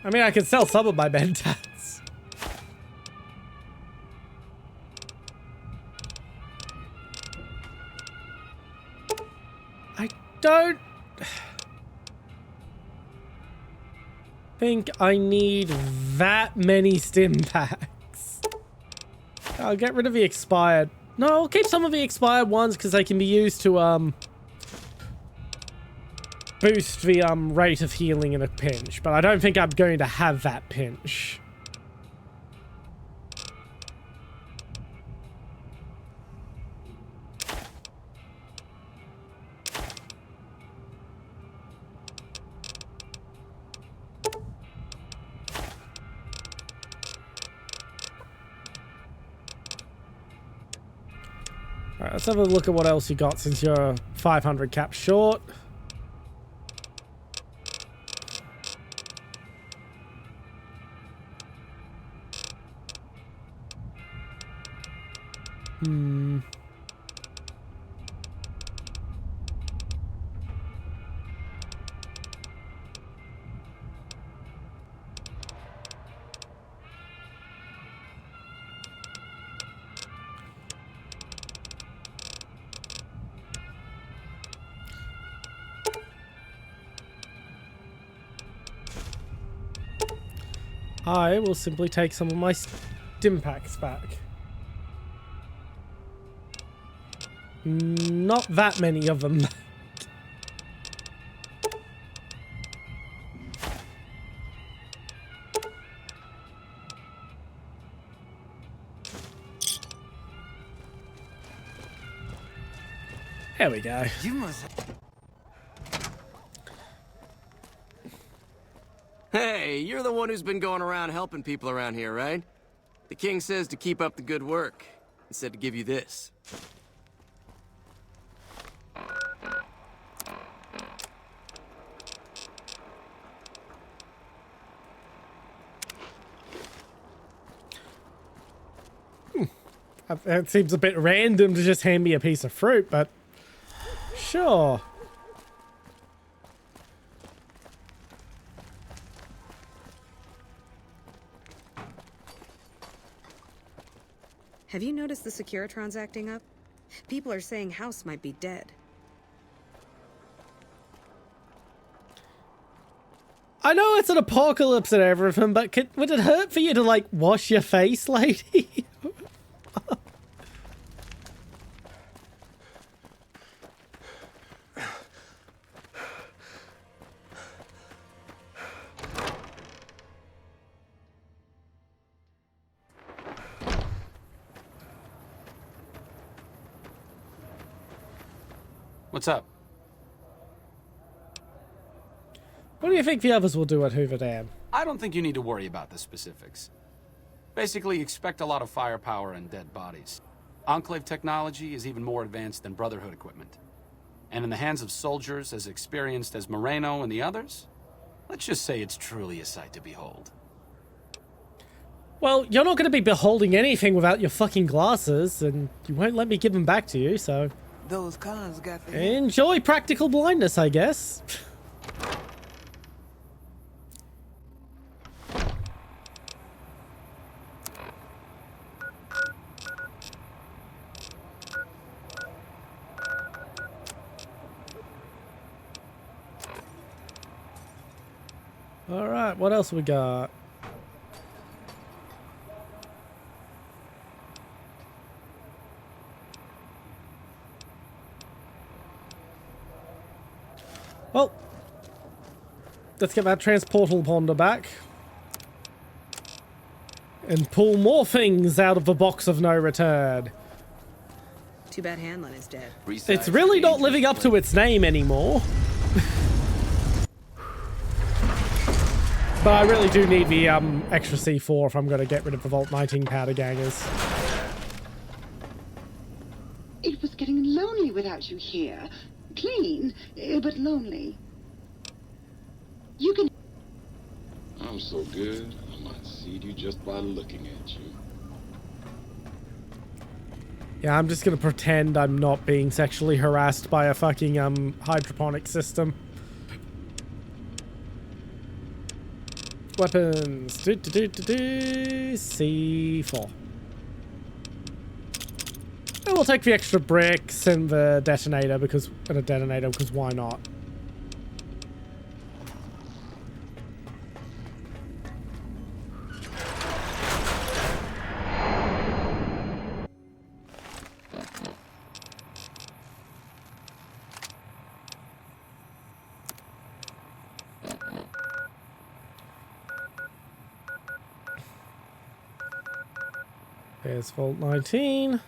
I mean, I can sell some of my mentats. I don't think I need that many stim packs. I'll get rid of the expired. No, I'll keep some of the expired ones because they can be used to boost the rate of healing in a pinch, but I don't think I'm going to have that pinch. Alright, let's have a look at what else you got since you're 500 caps short. I will simply take some of my stim packs back. Not that many of them. There we go. You must. Hey, you're the one who's been going around helping people around here, right? The king says to keep up the good work. He said to give you this. It seems a bit random to just hand me a piece of fruit, but sure. Have you noticed the Securitrons acting up? People are saying House might be dead. I know it's an apocalypse and everything, but would it hurt for you to, like, wash your face, lady? What's up? What do you think the others will do at Hoover Dam? I don't think you need to worry about the specifics. Basically, expect a lot of firepower and dead bodies. Enclave technology is even more advanced than Brotherhood equipment. And in the hands of soldiers as experienced as Moreno and the others, let's just say it's truly a sight to behold. Well, you're not going to be beholding anything without your fucking glasses, and you won't let me give them back to you, so... Those cons got the... Enjoy practical blindness, I guess. Alright, what else we got? Well, let's get that transportal ponder back. And pull more things out of the box of no return. Too bad Hanlon is dead. It's really not living up to its name anymore. But I really do need the extra C4 if I'm going to get rid of the Vault 19 powder gangers. It was getting lonely without you here. Clean, but lonely. You can... I'm so good, I might seed you just by looking at you. Yeah, I'm just going to pretend I'm not being sexually harassed by a fucking hydroponic system. Weapons. C4. And we'll take the extra bricks and the detonator because why not? There's Vault 19.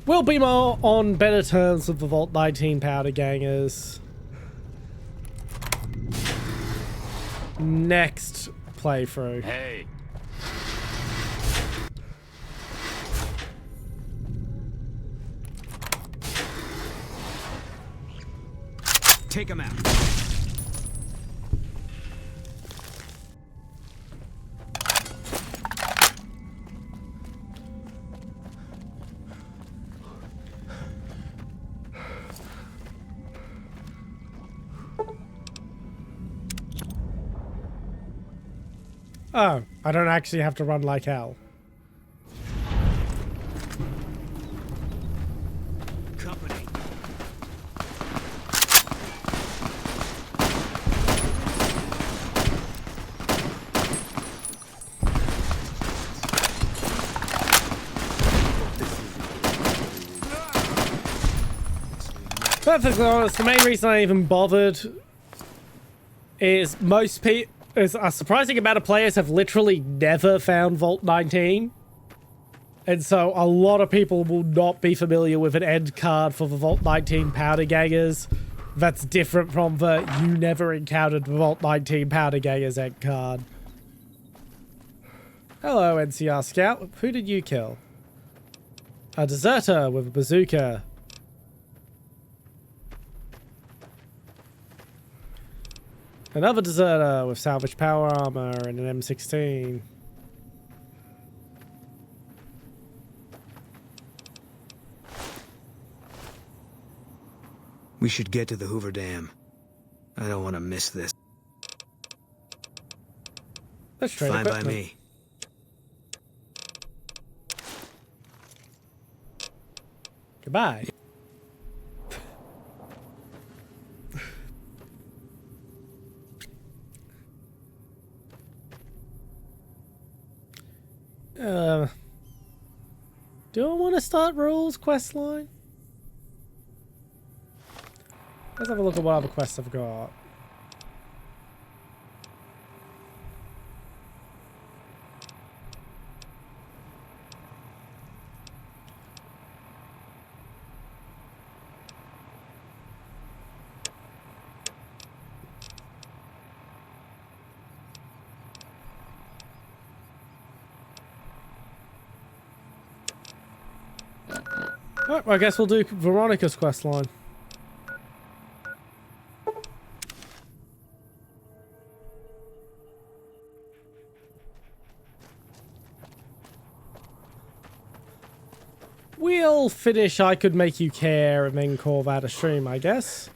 We'll be more on better terms with the Vault 19 powder gangers next playthrough. Hey. Take him out. Oh, I don't actually have to run like hell. Company. Perfectly honest, the main reason I even bothered is most people... is a surprising amount of players have literally never found Vault 19. And so a lot of people will not be familiar with an end card for the Vault 19 Powder Gangers. That's different from the you never encountered the Vault 19 Powder Gangers end card. Hello, NCR Scout. Who did you kill? A deserter with a bazooka. Another deserter with salvage power armor and an M16. We should get to the Hoover Dam. I don't want to miss this. Let's trade Fine by equipment. me. Goodbye. Do I want to start Rules quest line? Let's have a look at what other quests I've got. Alright, well, I guess we'll do Veronica's quest line. We'll finish I Could Make You Care and then call that a stream, I guess.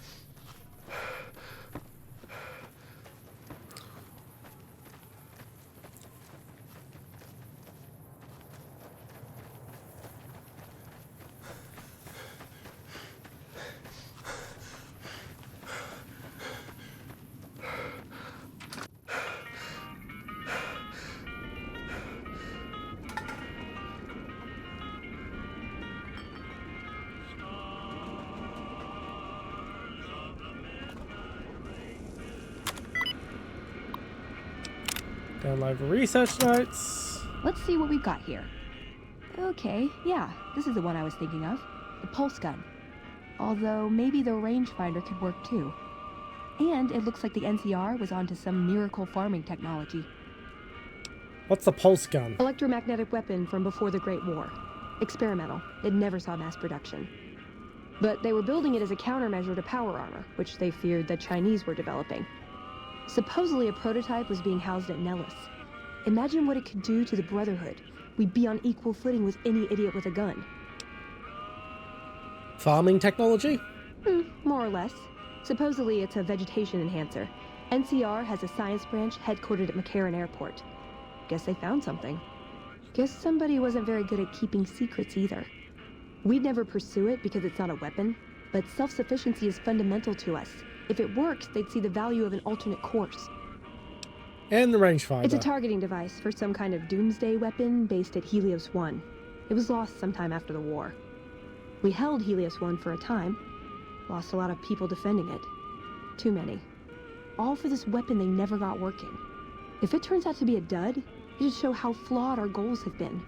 Download the research notes. Let's see what we've got here. Okay, yeah, this is the one I was thinking of. The pulse gun. Although maybe the rangefinder could work too. And it looks like the NCR was onto some miracle farming technology. What's the pulse gun? Electromagnetic weapon from before the Great War. Experimental. It never saw mass production. But they were building it as a countermeasure to power armor, which they feared the Chinese were developing. Supposedly a prototype was being housed at Nellis. Imagine what it could do to the Brotherhood. We'd be on equal footing with any idiot with a gun. Farming technology? More or less. Supposedly it's a vegetation enhancer. NCR has a science branch headquartered at McCarran Airport. Guess they found something. Guess somebody wasn't very good at keeping secrets either. We'd never pursue it because it's not a weapon, but self-sufficiency is fundamental to us. If it works, they'd see the value of an alternate course. And the rangefinder. It's a targeting device for some kind of doomsday weapon based at Helios 1. It was lost sometime after the war. We held Helios 1 for a time. Lost a lot of people defending it. Too many. All for this weapon they never got working. If it turns out to be a dud, it'd show how flawed our goals have been.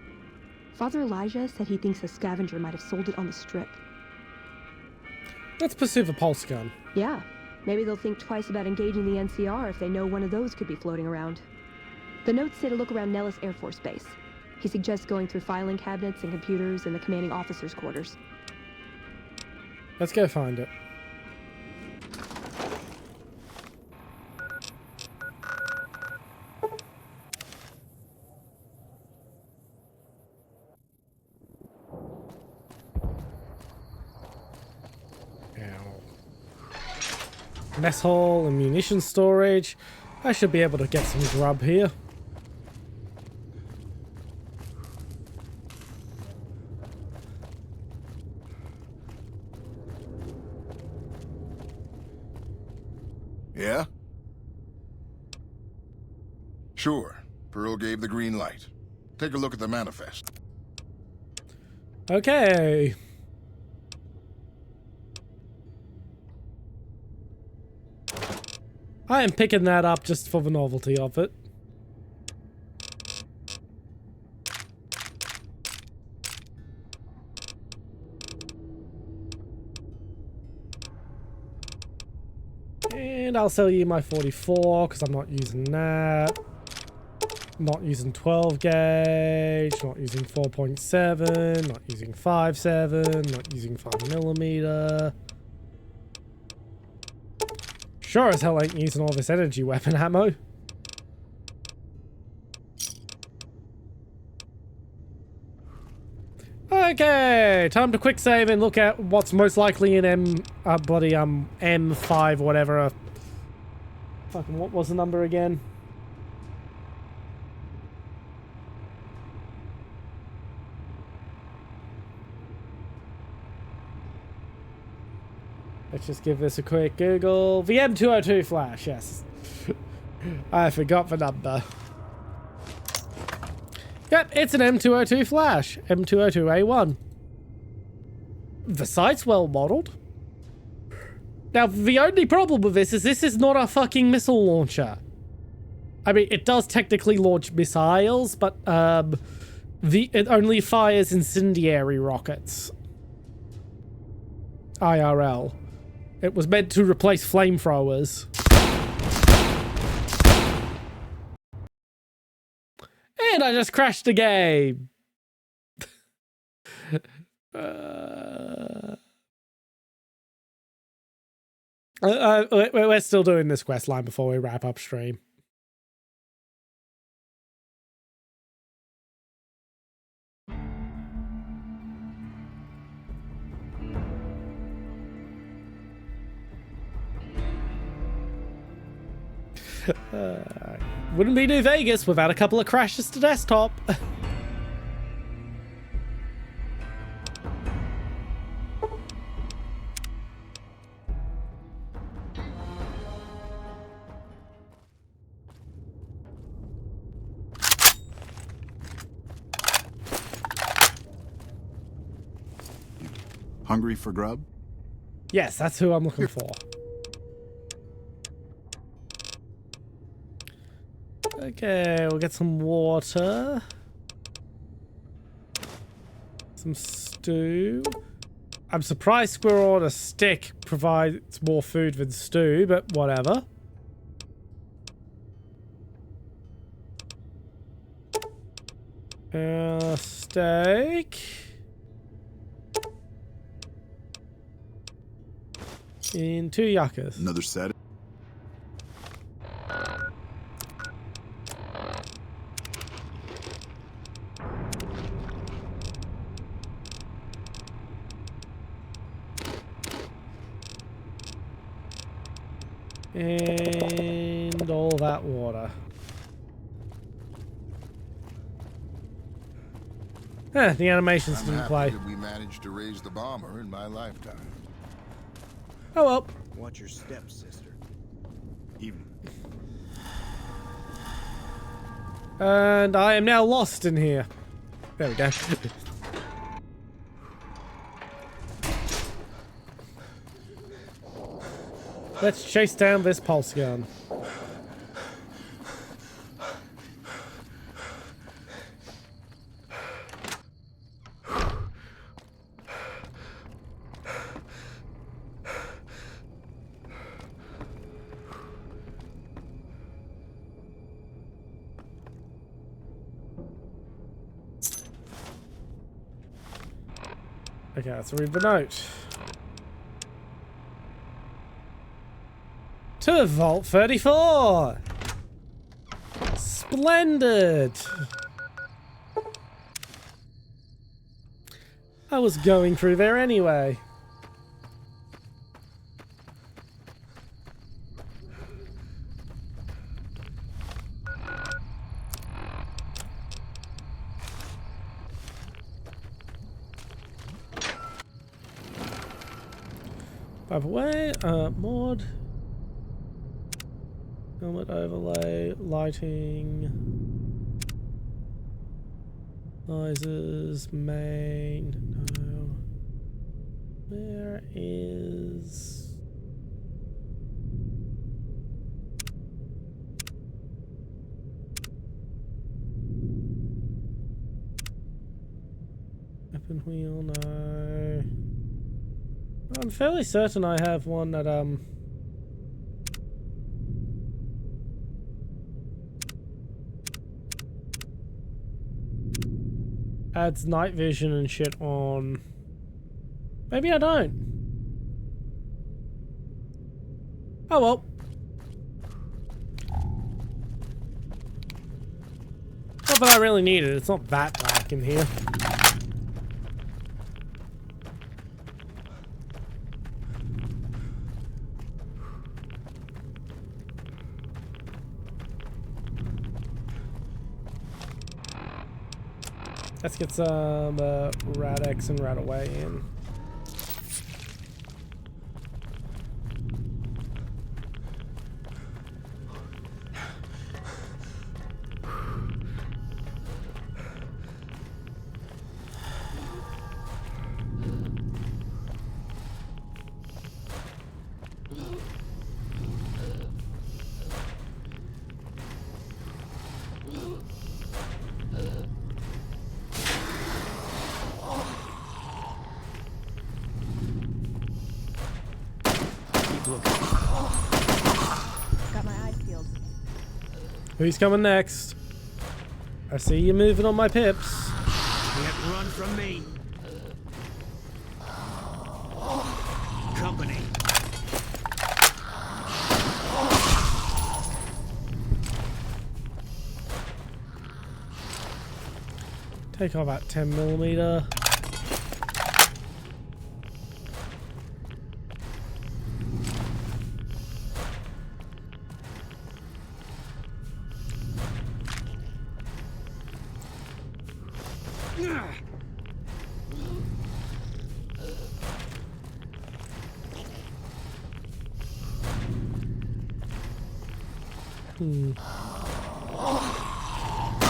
Father Elijah said he thinks a scavenger might have sold it on the strip. Let's pursue the pulse gun. Yeah. Maybe they'll think twice about engaging the NCR if they know one of those could be floating around. The notes say to look around Nellis Air Force Base. He suggests going through filing cabinets and computers in the commanding officer's quarters. Let's go find it. Mess hall and munition storage. I should be able to get some grub here. Yeah? Sure. Pearl gave the green light. Take a look at the manifest. Okay. I am picking that up just for the novelty of it. And I'll sell you my 44 because I'm not using that. Not using 12 gauge, not using 4.7, not using 5.7, not using 5mm. Sure as hell ain't using all this energy weapon ammo. Okay, time to quick save and look at what's most likely in M5 whatever. Fucking what was the number again? Let's just give this a quick Google. The M202 flash, yes. I forgot the number. Yep, it's an M202 flash. M202A1. The site's well modeled. Now, the only problem with this is not a fucking missile launcher. I mean, it does technically launch missiles, but it only fires incendiary rockets. IRL. It was meant to replace flamethrowers. And I just crashed the game. We're still doing this quest line before we wrap up stream. Wouldn't be New Vegas without a couple of crashes to desktop. Hungry for grub? Yes, that's who I'm looking for. Okay, we'll get some water. Some stew. I'm surprised squirrel on a stick provides more food than stew, but whatever. Steak. In 2 yuccas. Another set. And all that water. The animations didn't play. That we managed to raise the bomber in my lifetime. Oh well. Watch your steps, sister. And I am now lost in here. There we go. Let's chase down this pulse gun. Okay, let's read the note. To Vault 34! Splendid! I was going through there anyway. By the way, mod, helmet overlay, lighting, noises, main, no. Where is... Weapon wheel, no. I'm fairly certain I have one that, adds night vision and shit on. Maybe I don't. Oh well. Not that I really need it. It's not that dark in here. Let's get some Rad-X and Rad-Away in. Got my eyes peeled. Who's coming next? I see you moving on my pips. Can't run from me. Company. Take off that 10mm.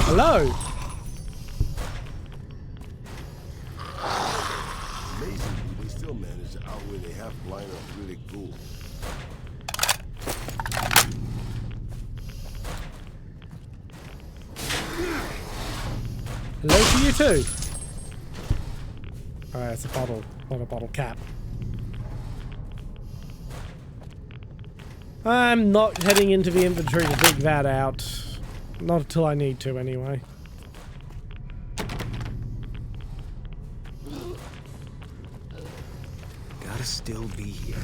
Hello. Amazing, they still manage to outwit a half-blind arthritic ghoul. Hello to you too. Alright, it's a bottle, not a bottle cap. I'm not heading into the inventory to dig that out. Not until I need to, anyway. Gotta still be here.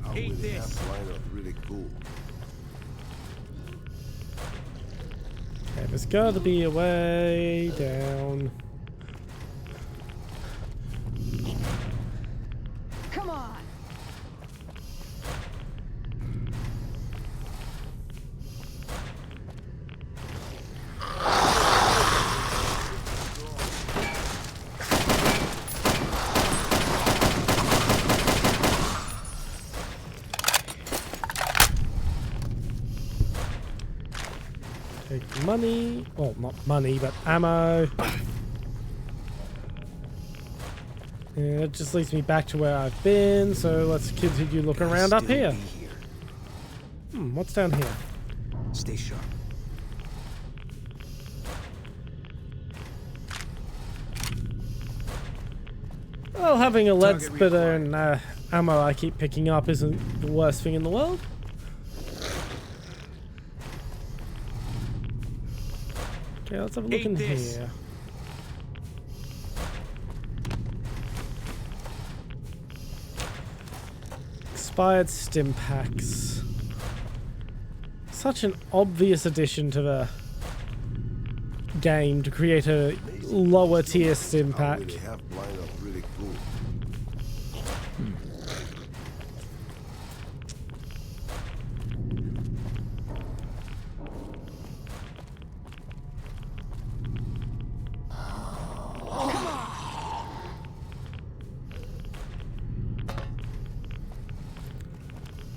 Outwit a half-blind arthritic ghoul. Okay, there's gotta be a way down. Come on. Take money. Well, not money, but ammo. And it just leads me back to where I've been, so let's continue looking around up here. What's down here? Stay sharp. Well, having a lead spitter and ammo I keep picking up isn't the worst thing in the world. Okay, let's have a look in here. Expired stim packs. Such an obvious addition to the game to create a lower tier stim pack.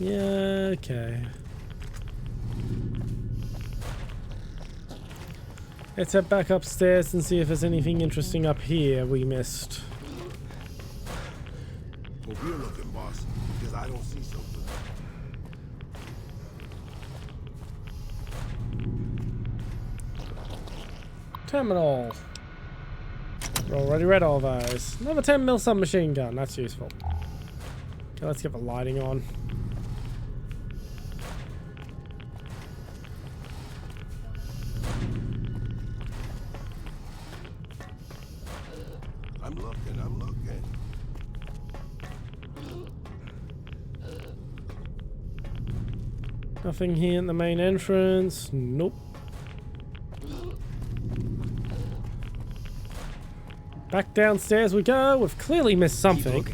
Yeah, okay. Let's head back upstairs and see if there's anything interesting up here we missed. Hope you're looking, boss, because I don't see something. Terminal. We already read all those. Another 10mm submachine gun. That's useful. Okay, let's get the lighting on. I'm looking, I'm looking. Nothing here in the main entrance. Nope. Back downstairs we go. We've clearly missed something.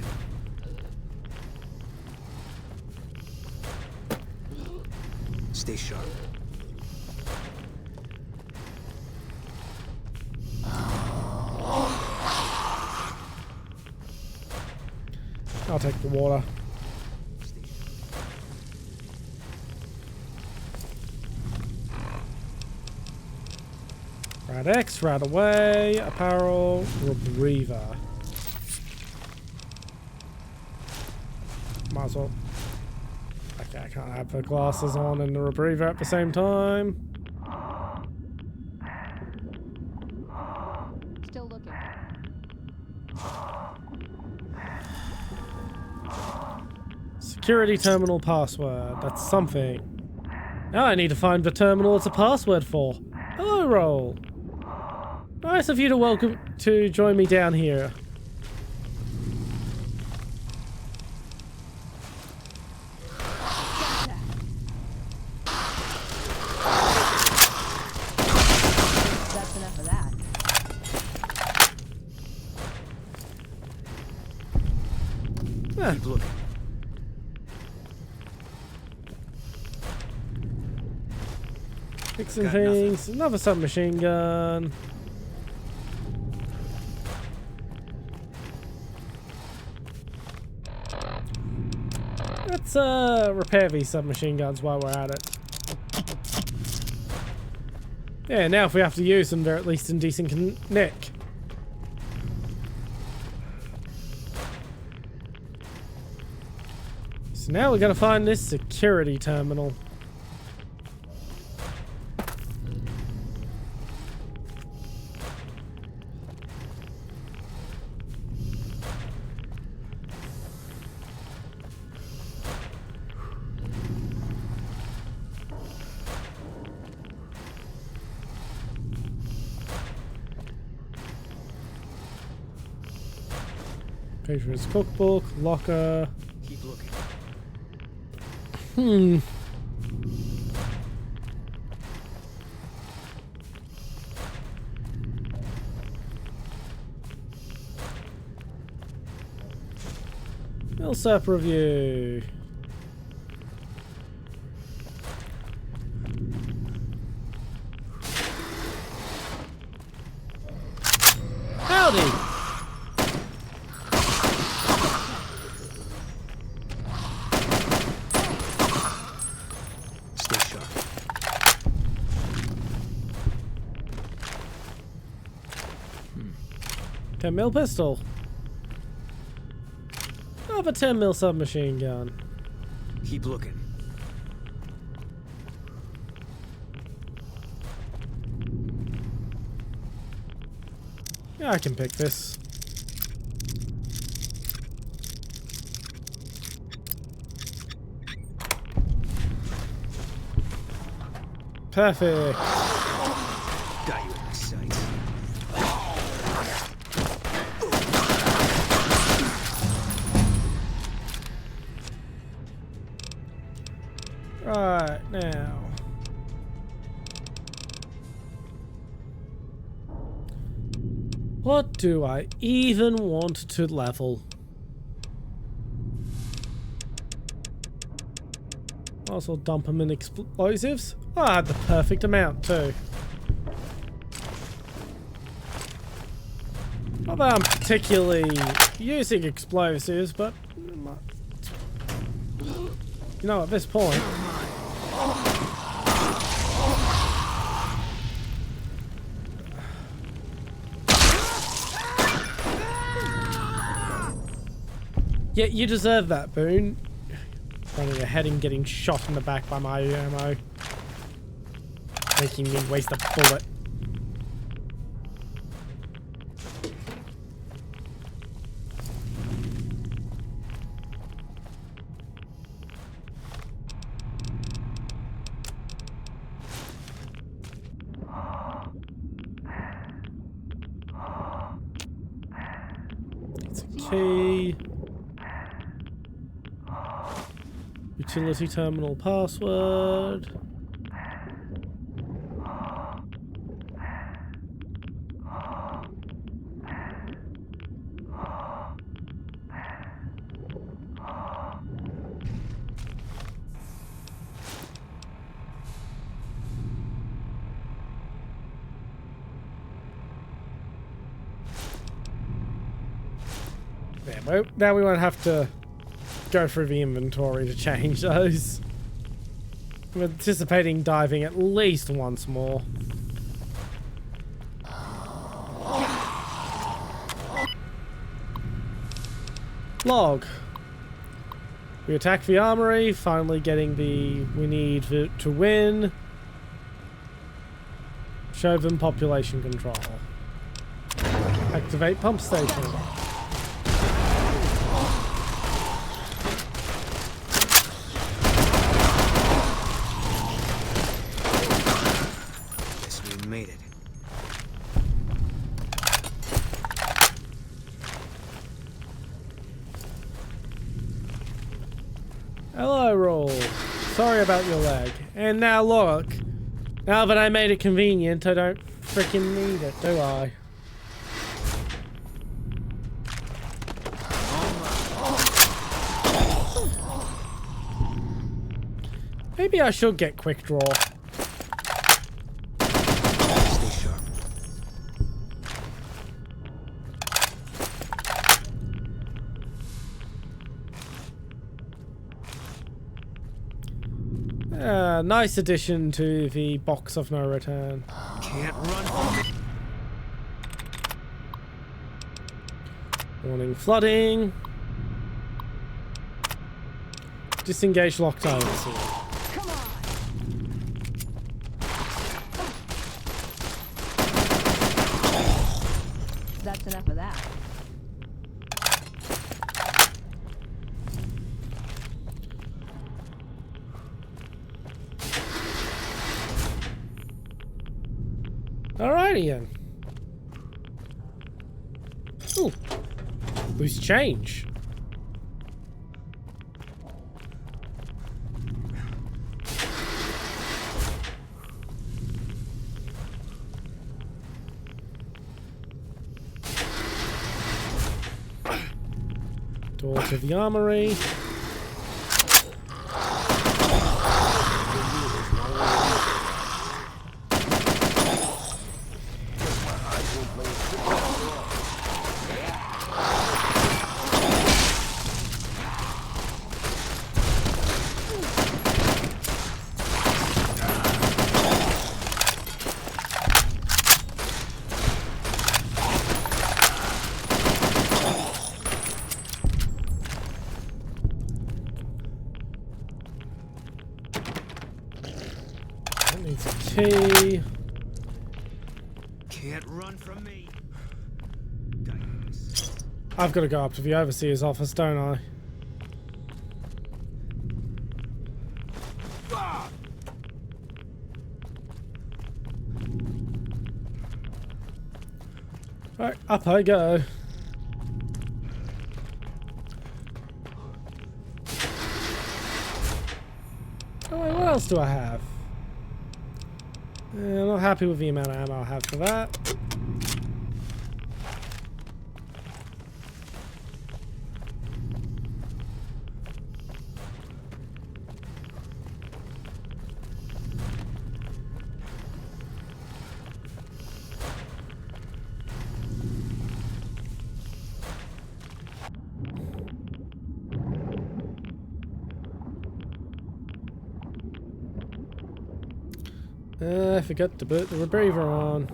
Stay sharp. I'll take the water. Rad X, Rad Away, Apparel, Rebriever. Might as well. Okay, I can't have the glasses on and the Rebriever at the same time. Still looking. Security terminal password. That's something. Now I need to find the terminal it's a password for. Hello, Roll. Nice of you to join me down here. That's enough of that. Keep looking. Fixing things. Another submachine gun. Let's repair these submachine guns while we're at it. Yeah, now if we have to use them, they're at least in decent nick. So now we're gonna find this security terminal. Patriots cookbook, locker. Keep looking. LSAP review. Howdy! Stay sharp. Hmm. 10mm pistol. Another 10mm submachine gun. Keep looking. Yeah, I can pick this. Perfect. Got you in my sights. Right now. What do I even want to level? Also dump them in explosives. Oh, I had the perfect amount too. Not that I'm particularly using explosives, but you know, at this point. Yeah, you deserve that, Boone. Running ahead and getting shot in the back by my ammo. Making me waste a bullet. key. Utility terminal password. Yeah, well, now we won't have to go through the inventory to change those. I'm anticipating diving at least once more. Log. We attack the armory, finally getting the we need to win. Show them population control. Activate pump station. Made it. Hello, Roll. Sorry about your leg. And now look, now that I made it convenient, I don't freaking need it, do I? Maybe I should get quick draw. Nice addition to the box of no return. Can't run from me. Warning flooding. Disengage locked items. That's enough of that. Alrighty then. Ooh. Loose change. Door to the armory. Key. Can't run from me. I've got to go up to the overseer's office, don't I? Right, up I go. Oh wait, what else do I have? I'm not happy with the amount of ammo I have for that. I forgot to put the rebreather on.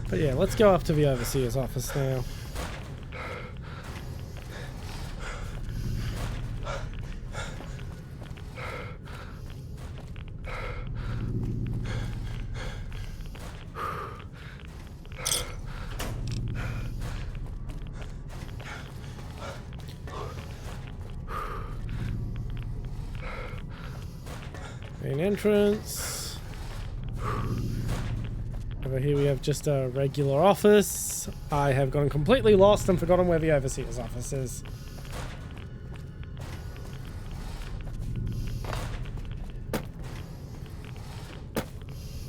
But yeah, let's go up to the overseer's office now. Main entrance. Over here we have just a regular office. I have gotten completely lost and forgotten where the overseer's office is.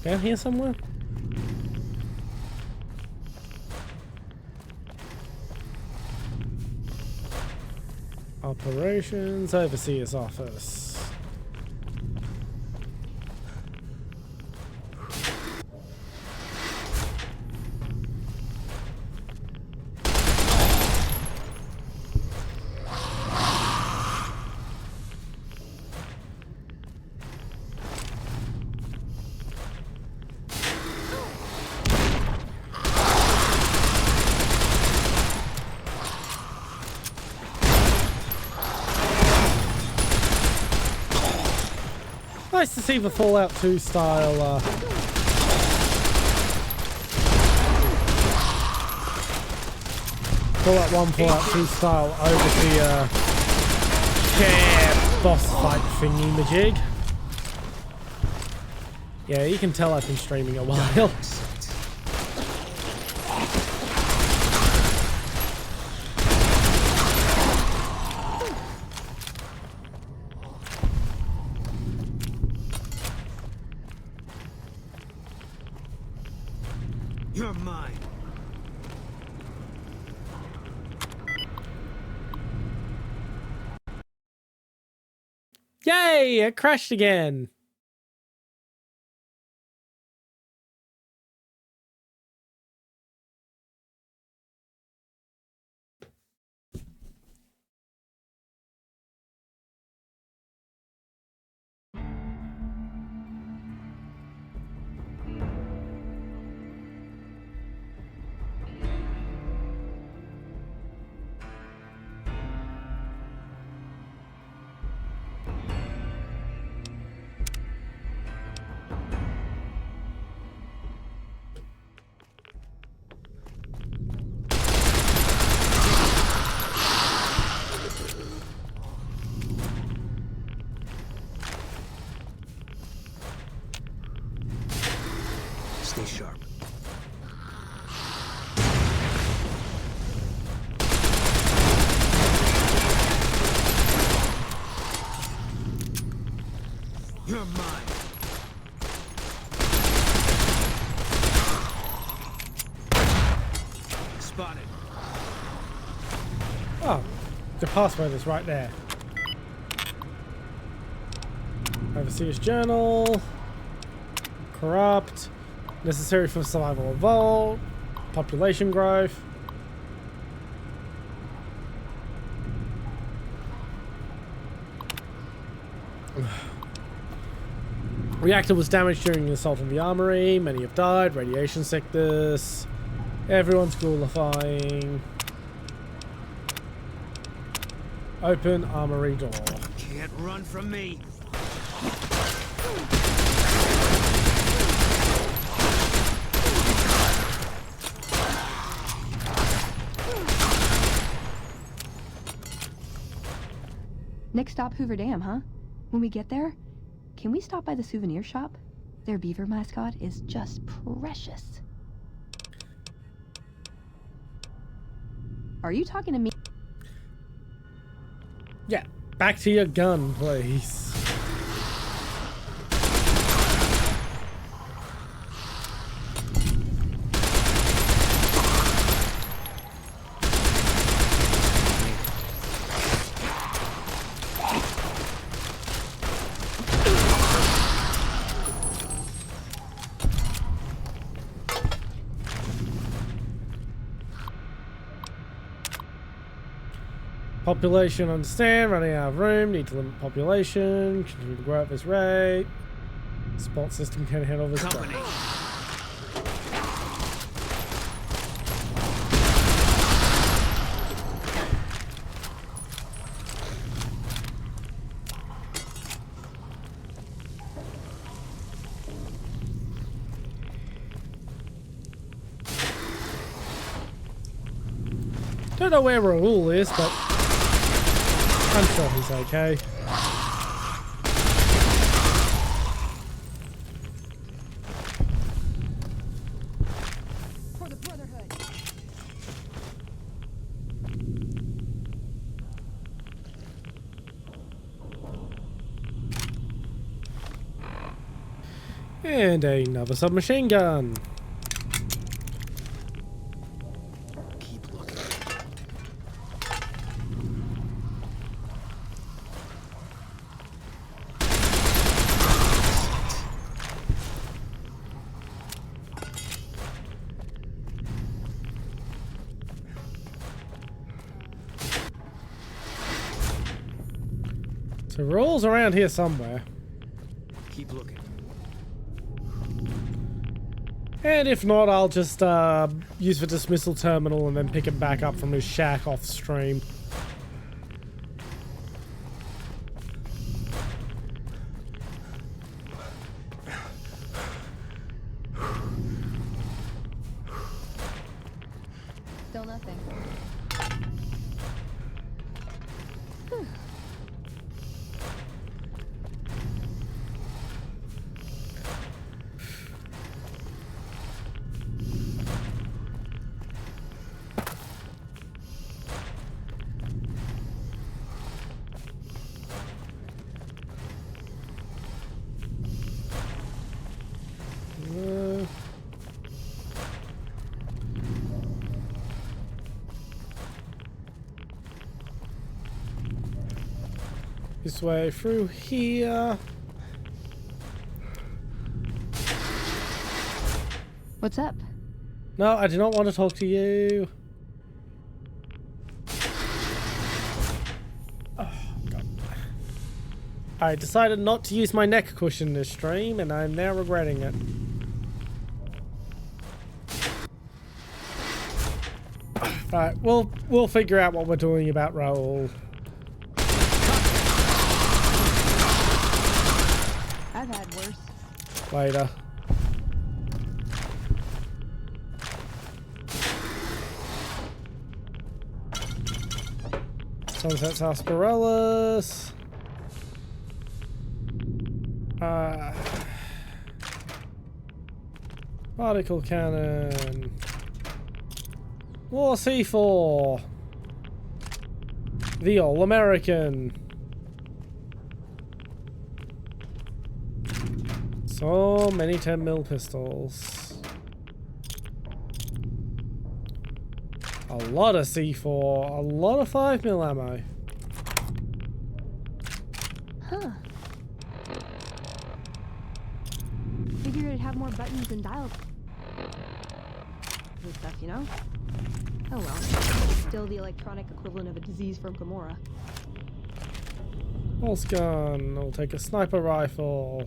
Down here somewhere? Operations Overseer's office. Nice to see the Fallout 2 style Fallout 1, Fallout 2 style overseer chair boss fight thingy majig. Yeah, you can tell I've been streaming a while. You're mine. Yay! It crashed again. Stay sharp. You're mine. Spotted. Oh, the password is right there. Overseer's journal. Corrupt. Necessary for survival of vault. Population growth. Reactor was damaged during the assault on the armory. Many have died. Radiation sickness. Everyone's qualifying. Open armory door. Can't run from me. Next stop, Hoover Dam, huh? When we get there, can we stop by the souvenir shop? Their beaver mascot is just precious. Are you talking to me? Yeah, back to your gun, please. Population, understand, running out of room, need to limit population, continue to grow at this rate. Spot system can handle this. Company. Don't know where Raoul is, but I'm sure he's okay. And another submachine gun. Keep looking. So rules around here somewhere. Keep looking. And if not, I'll just use the dismissal terminal and then pick him back up from his shack off stream. Still nothing. This way through here. What's up? No, I do not want to talk to you. Oh, God. I decided not to use my neck cushion this stream, and I'm now regretting it. Alright, we'll figure out what we're doing about Raoul. I've had worse. Later. Sunset sarsaparillus. Particle cannon. More C4. The All-American. So many 10mm pistols. A lot of C4. A lot of 5mm ammo. Huh. Figured it'd have more buttons and dials. And stuff, you know? Oh well. Still the electronic equivalent of a disease from Gamora. Pulse gun. I'll take a sniper rifle.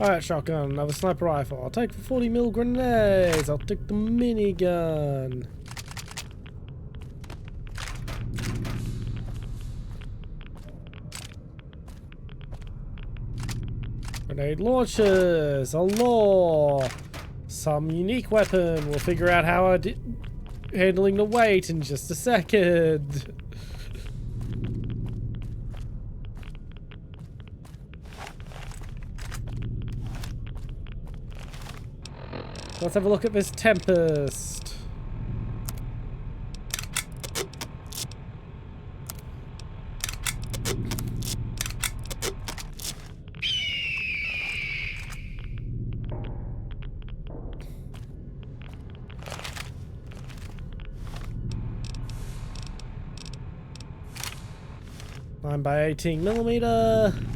Alright, shotgun, another sniper rifle. I'll take the 40mm grenades. I'll take the minigun. Grenade launchers, a law. Some unique weapon. We'll figure out how I'm handling the weight in just a second. Let's have a look at this Tempest. Nine by 18mm.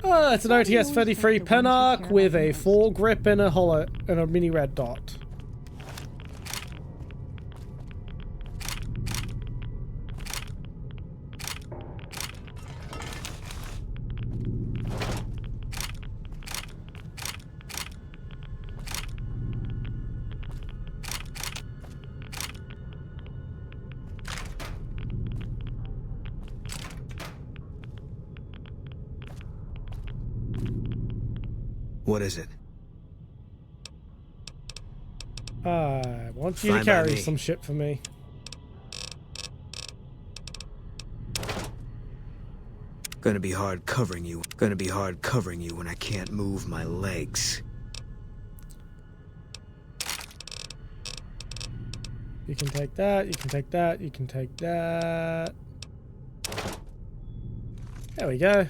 Oh, it's an OTS 33 Penarch with a foregrip and a hollow and a mini red dot. What is it? I want you Fine to by carry me. some shit for me. Gonna be hard covering you. Gonna be hard covering you when I can't move my legs. You can take that, you can take that, you can take that. There we go.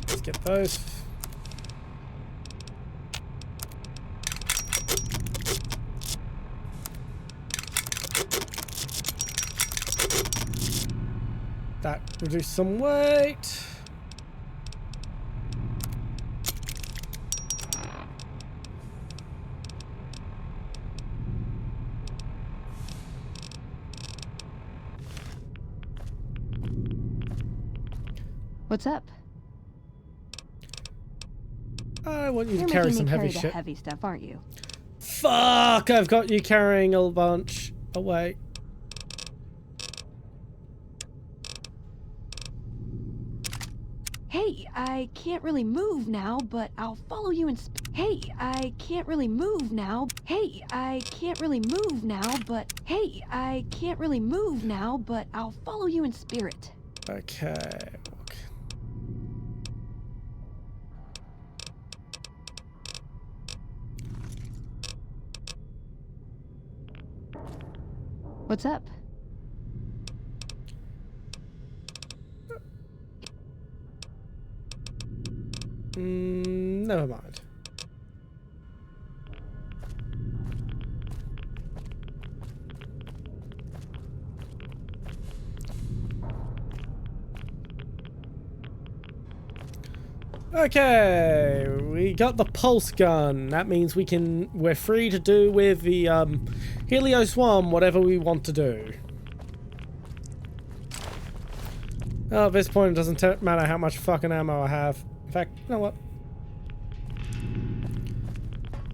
Let's get those. That reduced some weight. What's up? I want you You're to carry making some me heavy carry the shit. heavy stuff, aren't you? Fuck! I've got you carrying a bunch. Oh, wait. Hey, I can't really move now, but I'll follow you in Hey, I can't really move now. Hey, I can't really move now, but hey, I can't really move now, but I'll follow you in spirit. Okay. What's up? Never mind. Okay, we got the pulse gun. That means we're free to do with the Helios 1 whatever we want to do. Oh, at this point it doesn't matter how much fucking ammo I have. In fact, you know what?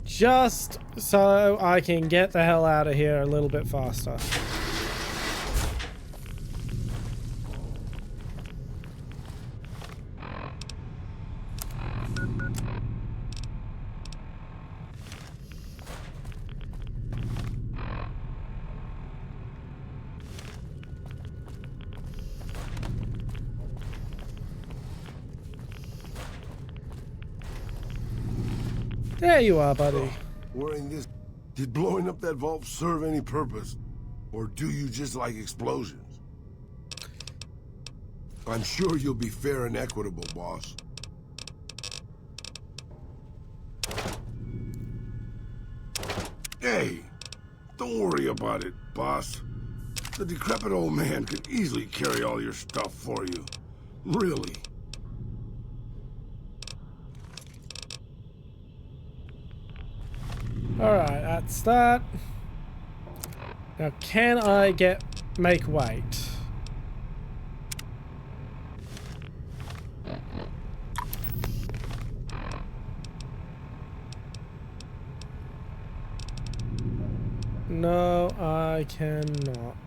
Just so I can get the hell out of here a little bit faster. There you are, buddy. Wearing this, did blowing up that vault serve any purpose? Or do you just like explosions? I'm sure you'll be fair and equitable, boss. Hey, don't worry about it, boss. The decrepit old man could easily carry all your stuff for you. Really. Alright, that's that. Now, can I make weight? No, I cannot.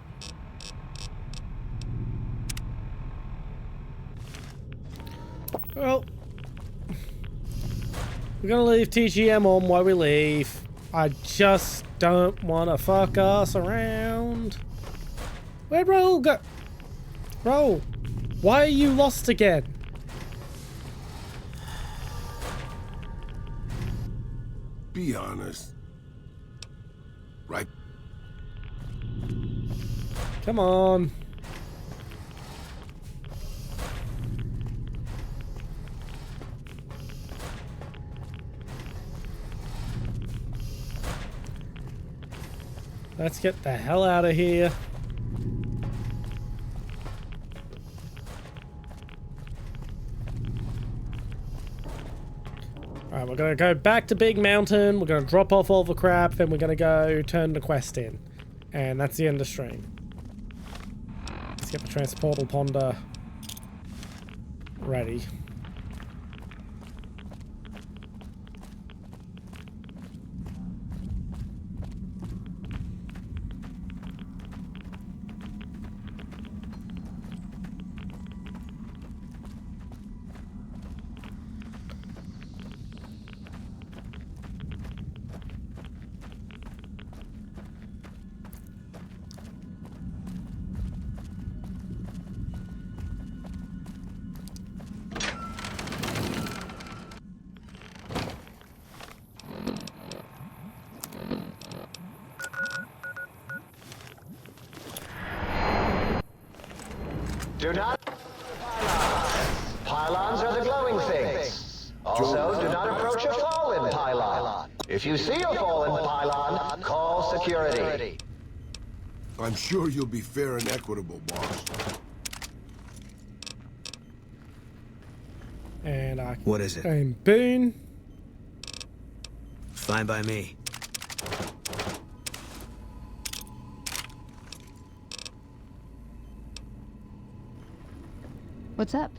Well, we're gonna leave TGM on while we leave. I just don't want to fuck us around. Where'd Raoul go? Raoul, why are you lost again? Be honest. Right. Come on. Let's get the hell out of here. Alright, we're gonna go back to Big Mountain, we're gonna drop off all the crap, then we're gonna go turn the quest in. And that's the end of stream. Let's get the transportal ponder ready. Do not... Pylons are the glowing things. Also, do not approach a fallen pylon. If you see a fallen pylon, call security. I'm sure you'll be fair and equitable, boss. And I What is it? And Boone. Fine by me. What's up?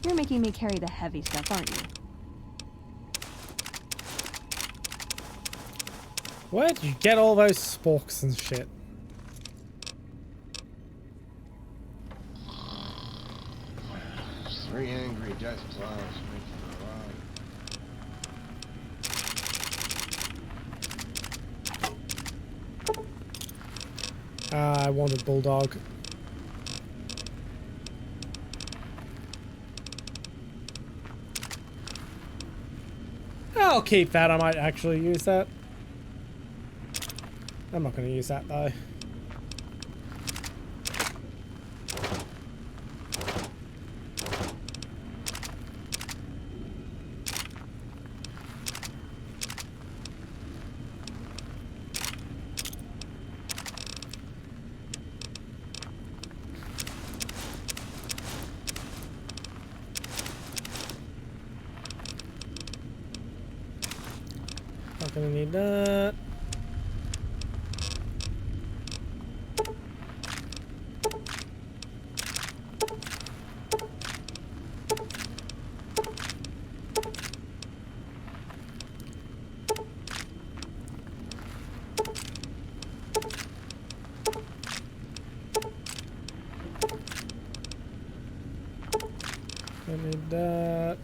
You're making me carry the heavy stuff, aren't you? Where'd you get all those sporks and shit? Three angry death clouds making a ride. I wanted Bulldog. I'll keep that. I might actually use that. I'm not going to use that though. Not going to need that. I need that.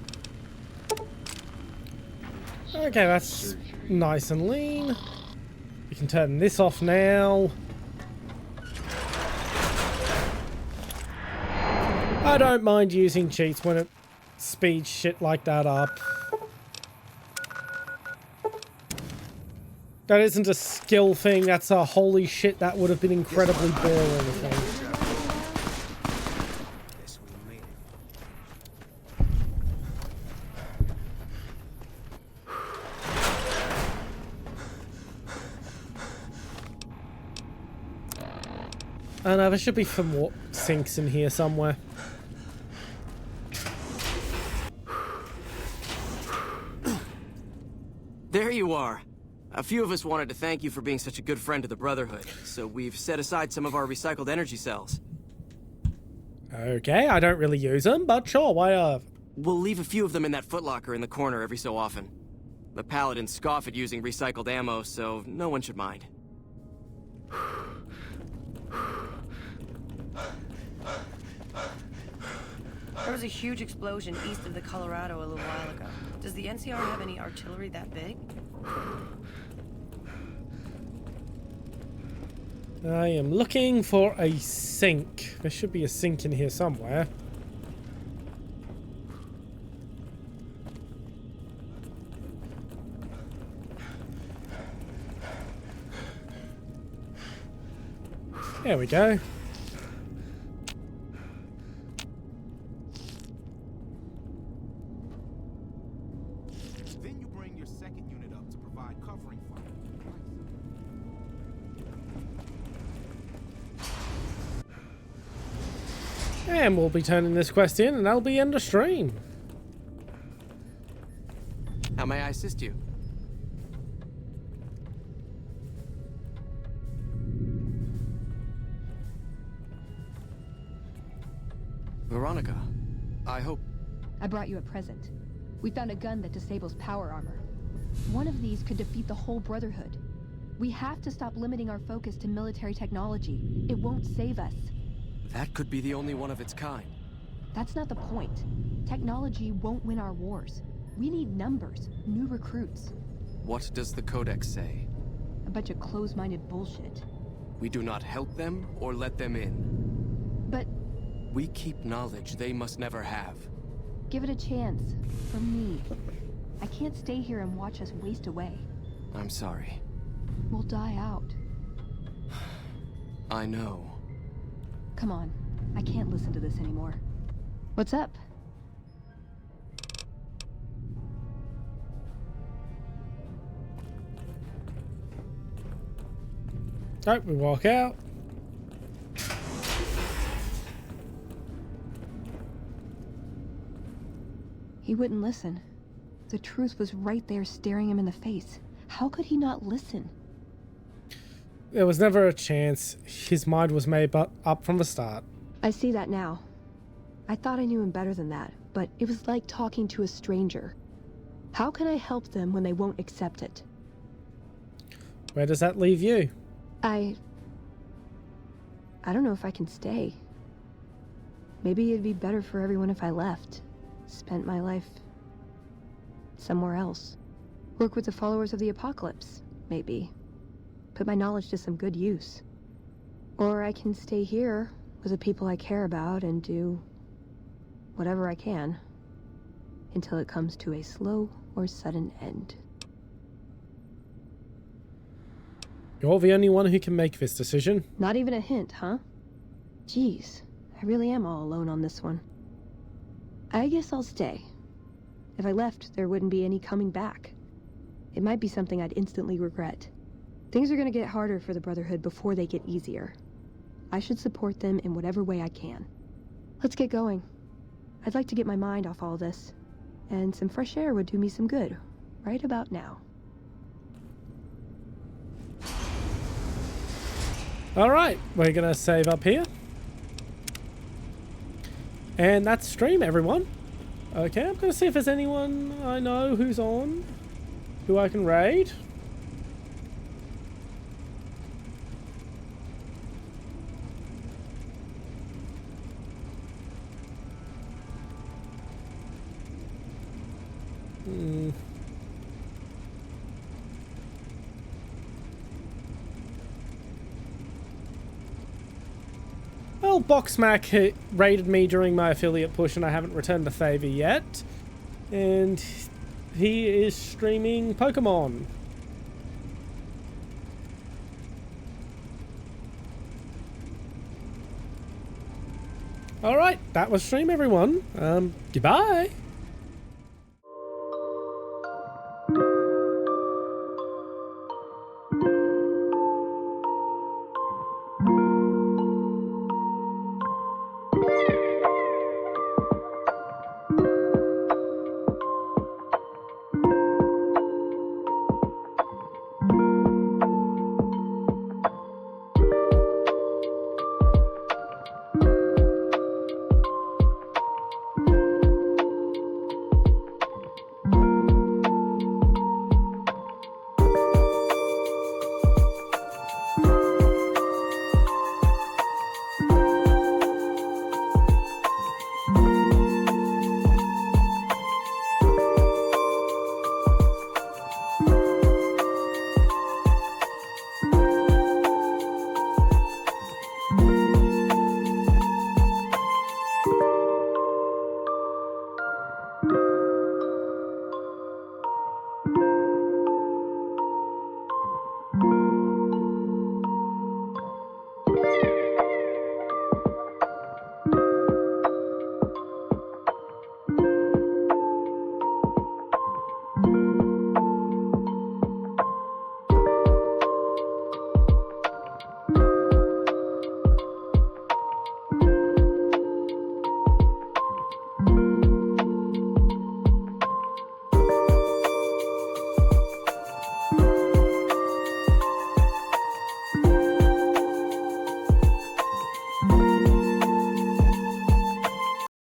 Okay, that's nice and lean. We can turn this off now. I don't mind using cheats when it speeds shit like that up. That isn't a skill thing, that's a holy shit, that would have been incredibly boring thing. I know, there should be some more sinks in here somewhere. There you are. A few of us wanted to thank you for being such a good friend to the Brotherhood, so we've set aside some of our recycled energy cells. Okay, I don't really use them, but sure, why not? We'll leave a few of them in that footlocker in the corner every so often. The Paladins scoff at using recycled ammo, so no one should mind. There was a huge explosion east of the Colorado a little while ago. Does the NCR have any artillery that big? I am looking for a sink. There should be a sink in here somewhere. There we go. Then you bring your second unit up to provide covering fire. And we'll be turning this quest in, and that'll be end of stream. How may I assist you? Veronica, I hope... I brought you a present. We found a gun that disables power armor. One of these could defeat the whole Brotherhood. We have to stop limiting our focus to military technology. It won't save us. That could be the only one of its kind. That's not the point. Technology won't win our wars. We need numbers, new recruits. What does the Codex say? A bunch of closed-minded bullshit. We do not help them or let them in. But... we keep knowledge they must never have. give it a chance. For me. I can't stay here and watch us waste away. I'm sorry. We'll die out. I know. Come on. I can't listen to this anymore. What's up? Alright, we walk out. He wouldn't listen. The truth was right there staring him in the face. How could he not listen? There was never a chance. His mind was made up from the start. I see that now. I thought I knew him better than that, but it was like talking to a stranger. How can I help them when they won't accept it? Where does that leave you? I don't know if I can stay. Maybe it'd be better for everyone if I left. Spent my life somewhere else. Work with the followers of the apocalypse, maybe. Put my knowledge to some good use. Or I can stay here with the people I care about and do whatever I can until it comes to a slow or sudden end. You're the only one who can make this decision. Not even a hint, huh? Jeez, I really am all alone on this one. I guess I'll stay. If I left, there wouldn't be any coming back. It might be something I'd instantly regret. Things are gonna get harder for the Brotherhood before they get easier. I should support them in whatever way I can. Let's get going. I'd like to get my mind off all this. And some fresh air would do me some good, right about now. Alright, we're gonna save up here. And that's stream, everyone. Okay, I'm gonna see if there's anyone I know who's on, who I can raid. Well, Boxmac raided me during my affiliate push and I haven't returned the favor yet. And he is streaming Pokemon. Alright, that was stream, everyone. Goodbye.